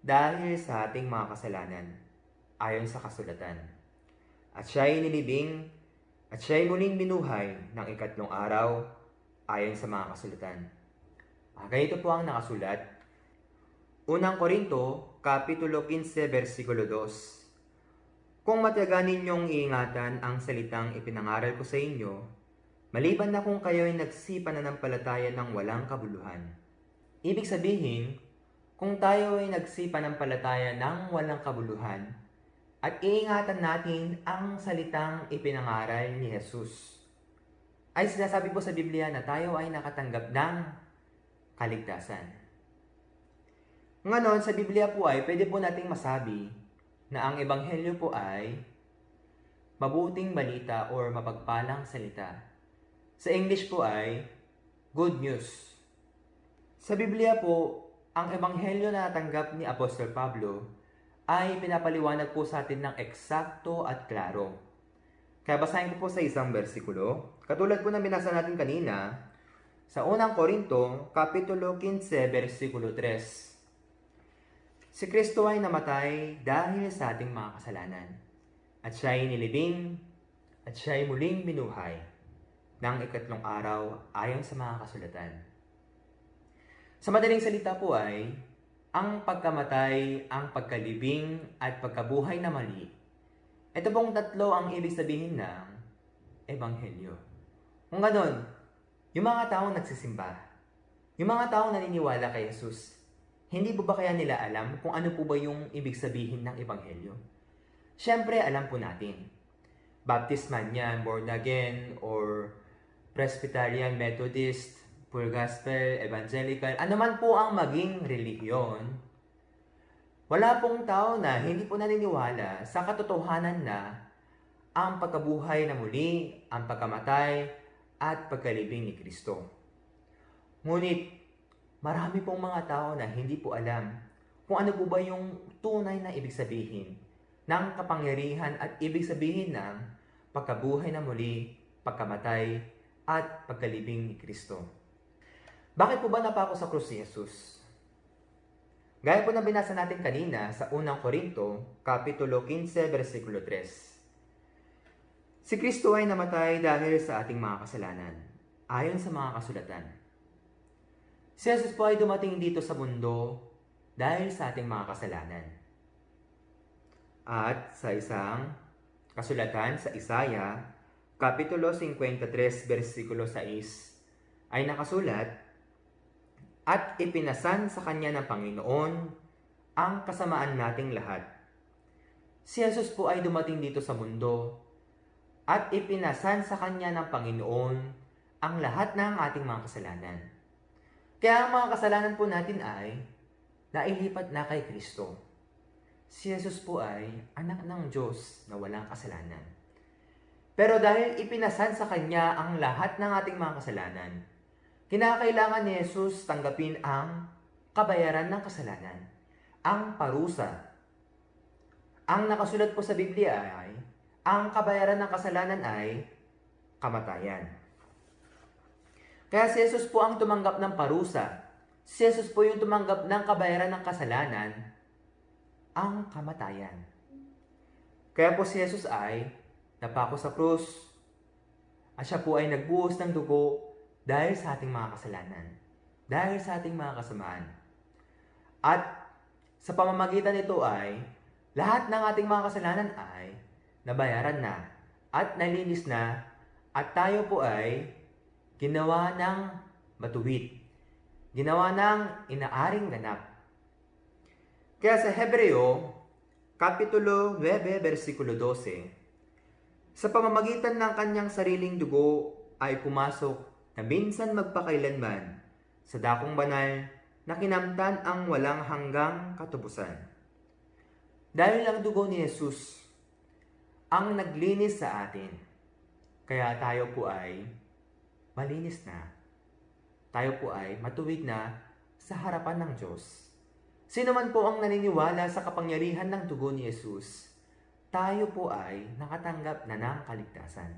dahil sa ating mga kasalanan, ayon sa kasulatan. At siya ay nilibing, at siya ay muling binuhay ng ikatlong araw ayon sa mga kasulatan. Ganito po ang nakasulat. Unang Korinto, Kapitulo 15, versikulo 2. Kung matyaga ninyong iingatan ang salitang ipinangaral ko sa inyo, maliban na kung kayo ay nagsipananampalataya ng walang kabuluhan. Ibig sabihin, kung tayo ay nagsipananampalataya ng walang kabuluhan, at iingatan natin ang salitang ipinangaral ni Jesus, ay sinasabi po sa Biblia na tayo ay nakatanggap ng kaligtasan. Ngayon, sa Biblia po ay pwede po nating masabi na ang Ebanghelyo po ay mabuting balita or mapagpalang salita. Sa English po ay good news. Sa Biblia po, ang Ebanghelyo na natanggap ni Apostol Pablo ay pinapaliwanag po sa atin ng eksakto at klaro. Kaya basahin ko po sa isang bersikulo. Katulad po na binasa natin kanina, sa unang Korinto, Kapitulo 15, versikulo 3. Si Kristo ay namatay dahil sa ating mga kasalanan, at siya ay nilibing, at siya ay muling binuhay ng ikatlong araw ayon sa mga kasulatan. Sa madaling salita po ay, ang pagkamatay, ang pagkalibing, at pagkabuhay na mali. Ito pong tatlo ang ibig sabihin ng Ebanghelyo. Kung ganon, yung mga taong nagsisimba, yung mga taong naniniwala kay Jesus, hindi po ba kaya nila alam kung ano po ba yung ibig sabihin ng Ebanghelyo? Siyempre, alam po natin. Baptist man yan, born again, or Presbyterian, Methodist, Pure Gospel, Evangelical, ano man po ang maging relihiyon, wala pong tao na hindi po naniniwala sa katotohanan na ang pagkabuhay na muli, ang pagkamatay, at pagkalibing ni Kristo. Ngunit, marami pong mga tao na hindi po alam kung ano po ba yung tunay na ibig sabihin ng kapangyarihan at ibig sabihin ng pagkabuhay na muli, pagkamatay, at pagkalibing ni Kristo. Bakit po ba napako sa krus si Jesus? Gaya po na binasa natin kanina sa unang Korinto, Kapitulo 15, versikulo 3. Si Kristo ay namatay dahil sa ating mga kasalanan, ayon sa mga kasulatan. Si Jesus po ay dumating dito sa mundo dahil sa ating mga kasalanan. At sa isang kasulatan sa Isaiah, Kapitulo 53, versikulo 6, ay nakasulat, at ipinasan sa kanya ng Panginoon ang kasamaan nating lahat. Si Jesus po ay dumating dito sa mundo at ipinasan sa kanya ng Panginoon ang lahat ng ating mga kasalanan. Kaya ang mga kasalanan po natin ay nailipat na kay Kristo. Si Jesus po ay anak ng Diyos na walang kasalanan. Pero dahil ipinasan sa kanya ang lahat ng ating mga kasalanan, kinakailangan ni Jesus tanggapin ang kabayaran ng kasalanan, ang parusa. Ang nakasulat po sa Biblia ay, ang kabayaran ng kasalanan ay kamatayan. Kaya si Jesus po ang tumanggap ng parusa. Si Jesus po yung tumanggap ng kabayaran ng kasalanan, ang kamatayan. Kaya po si Jesus ay napako sa krus at siya po ay nagbuhos ng dugo dahil sa ating mga kasalanan, dahil sa ating mga kasamaan. At sa pamamagitan nito ay lahat ng ating mga kasalanan ay nabayaran na at nalinis na at tayo po ay ginawa ng matuwid, ginawa ng inaaring ganap. Kaya sa Hebreo, Kapitulo 9, versikulo 12, sa pamamagitan ng kanyang sariling dugo ay pumasok na minsan magpakailanman sa dakong banal na kinamtan ang walang hanggang katubusan. Dahil ang dugo ni Jesus ang naglinis sa atin, kaya tayo po ay malinis na. Tayo po ay matuwid na sa harapan ng Diyos. Sino man po ang naniniwala sa kapangyarihan ng dugo ni Jesus, tayo po ay nakatanggap na ng kaligtasan.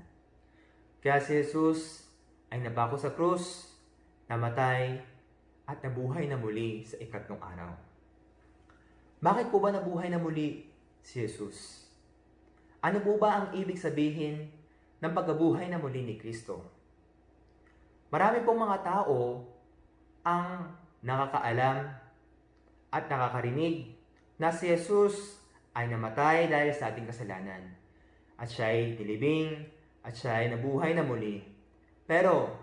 Kaya si Jesus ay napako sa krus, namatay, at nabuhay na muli sa ikatlong araw. Bakit po ba nabuhay na muli si Jesus? Ano po ba ang ibig sabihin ng pagkabuhay na muli ni Kristo? Marami pong mga tao ang nakakaalam at nakakarinig na si Jesus ay namatay dahil sa ating kasalanan. At siya ay nilibing at siya ay nabuhay na muli. Pero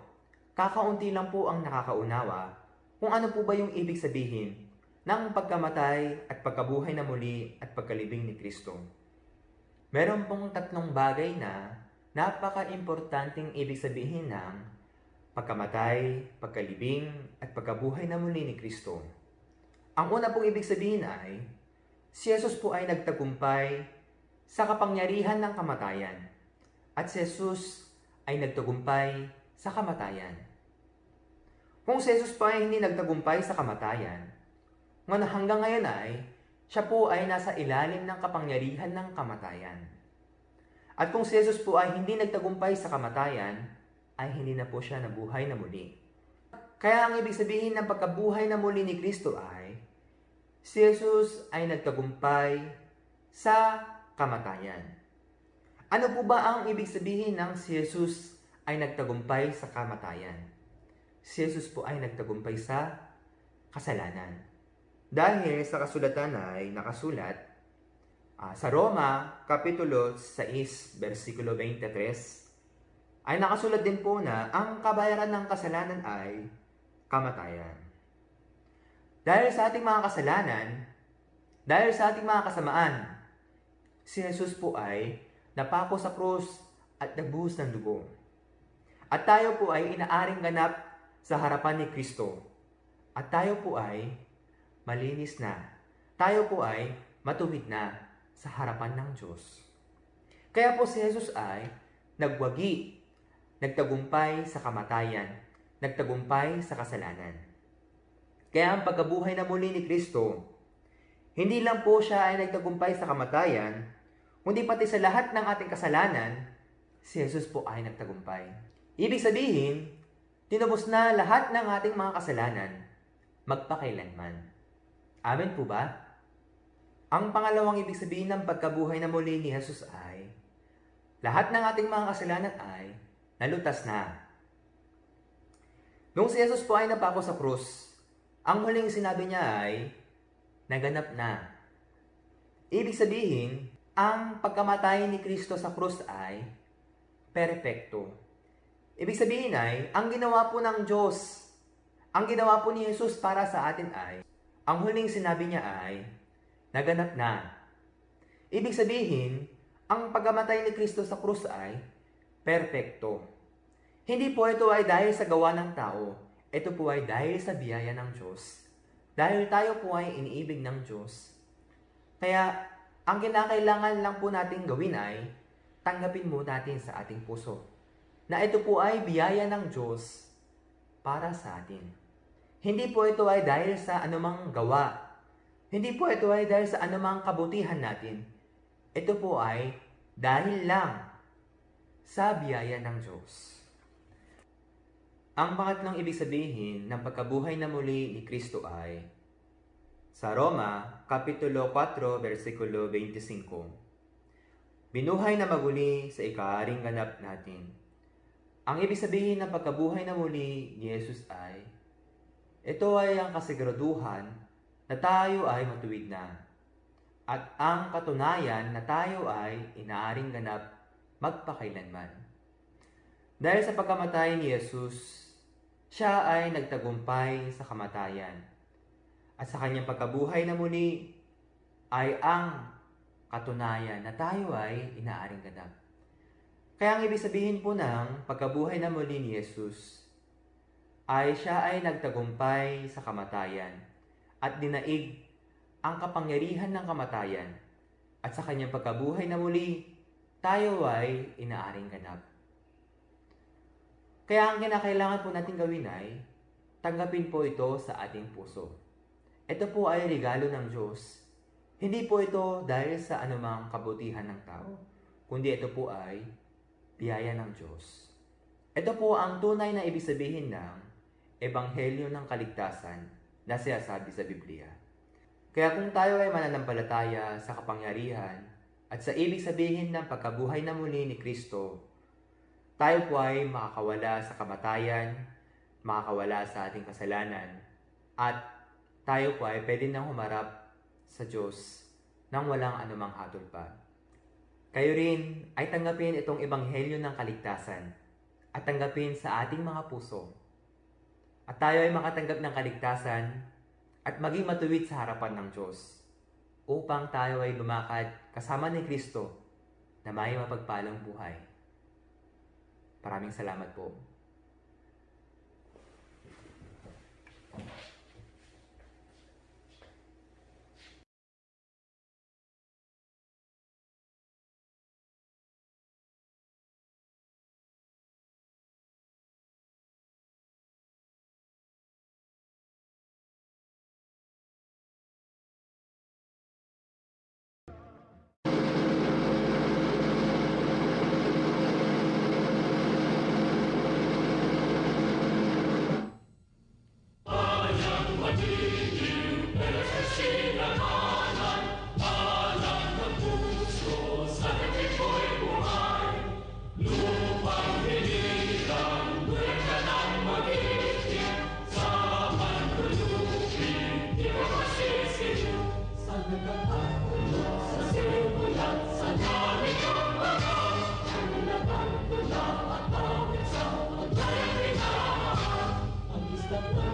kakaunti lang po ang nakakaunawa kung ano po ba yung ibig sabihin ng pagkamatay at pagkabuhay na muli at pagkalibing ni Kristo. Meron pong tatlong bagay na napaka-importanting ibig sabihin ng pagkamatay, pagkalibing, at pagkabuhay na muli ni Kristo. Ang una pong ibig sabihin ay, si Jesus po ay nagtagumpay sa kapangyarihan ng kamatayan. At si Jesus ay nagtagumpay sa kamatayan. Kung si Jesus po ay hindi nagtagumpay sa kamatayan, hanggang ngayon ay, siya po ay nasa ilalim ng kapangyarihan ng kamatayan. At kung si Jesus po ay hindi nagtagumpay sa kamatayan, ay hindi na po siya nabuhay na muli. Kaya ang ibig sabihin ng pagkabuhay na muli ni Kristo ay, si Jesus ay nagtagumpay sa kamatayan. Ano po ba ang ibig sabihin ng si Jesus ay nagtagumpay sa kamatayan? Si Jesus po ay nagtagumpay sa kasalanan. Dahil sa kasulatan ay nakasulat sa Roma, Kapitulo 6, versikulo 23, ay nakasulat din po na ang kabayaran ng kasalanan ay kamatayan. Dahil sa ating mga kasalanan, dahil sa ating mga kasamaan, si Jesus po ay napako sa krus at nagbuhos ng dugo. At tayo po ay inaaring ganap sa harapan ni Kristo. At tayo po ay malinis na. Tayo po ay matuwid na sa harapan ng Diyos. Kaya po si Jesus ay nagwagi, nagtagumpay sa kamatayan, nagtagumpay sa kasalanan. Kaya ang pagkabuhay na muli ni Kristo, hindi lang po siya ay nagtagumpay sa kamatayan, kundi pati sa lahat ng ating kasalanan, si Jesus po ay nagtagumpay. Ibig sabihin, tinubos na lahat ng ating mga kasalanan, magpakailanman. Amen po ba? Ang pangalawang ibig sabihin ng pagkabuhay na muli ni Jesus ay, lahat ng ating mga kasalanan ay nalutas na. Nung si Jesus po ay napako sa krus, ang huling sinabi niya ay, naganap na. Ibig sabihin, ang pagkamatay ni Kristo sa krus ay perpekto. Ibig sabihin ay, ang ginawa po ng Diyos, ang ginawa po ni Jesus para sa atin ay, ang huling sinabi niya ay, naganap na. Ibig sabihin, ang pagkamatay ni Kristo sa krus ay perpekto. Hindi po ito ay dahil sa gawa ng tao, ito po ay dahil sa biyaya ng Diyos. Dahil tayo po ay iniibig ng Diyos. Kaya, ang kinakailangan lang po natin gawin ay, tanggapin mo natin sa ating puso, na ito po ay biyaya ng Diyos para sa atin. Hindi po ito ay dahil sa anumang gawa. Hindi po ito ay dahil sa anumang kabutihan natin. Ito po ay dahil lang sa biyaya ng Diyos. Ang pangatlong ibig sabihin ng pagkabuhay na muli ni Kristo ay sa Roma, Kapitulo 4, versikulo 25. Binuhay na maguli sa ikaharing ganap natin. Ang ibig sabihin ng pagkabuhay na muli ni Jesus ay, ito ay ang kasiguraduhan na tayo ay matuwid na. At ang katunayan na tayo ay inaaring ganap magpakailanman. Dahil sa pagkamatay ni Jesus, siya ay nagtagumpay sa kamatayan. At sa kanyang pagkabuhay na muli ay ang katunayan na tayo ay inaaring ganap. Kaya ang ibig sabihin po ng pagkabuhay na muli ni Jesus ay siya ay nagtagumpay sa kamatayan at dinaig ang kapangyarihan ng kamatayan, at sa kanyang pagkabuhay na muli, tayo ay inaaring ganap. Kaya ang kinakailangan po natin gawin ay, tanggapin po ito sa ating puso. Ito po ay regalo ng Diyos. Hindi po ito dahil sa anumang kabutihan ng tao, kundi ito po ay biyaya ng Diyos. Ito po ang tunay na ibig sabihin ng Ebanghelyo ng Kaligtasan na sinasabi sa Biblia. Kaya kung tayo ay mananampalataya sa kapangyarihan at sa ibig sabihin ng pagkabuhay na muli ni Kristo, tayo po ay makakawala sa kamatayan, makakawala sa ating kasalanan, at tayo po ay pwede nang humarap sa Diyos nang walang anumang hatol pa. Kayo rin ay tanggapin itong Ebanghelyo ng Kaligtasan at tanggapin sa ating mga puso. At tayo ay makatanggap ng kaligtasan at maging matuwid sa harapan ng Diyos upang tayo ay lumakad kasama ni Kristo na may mapagpalang buhay. Maraming salamat po. Stop.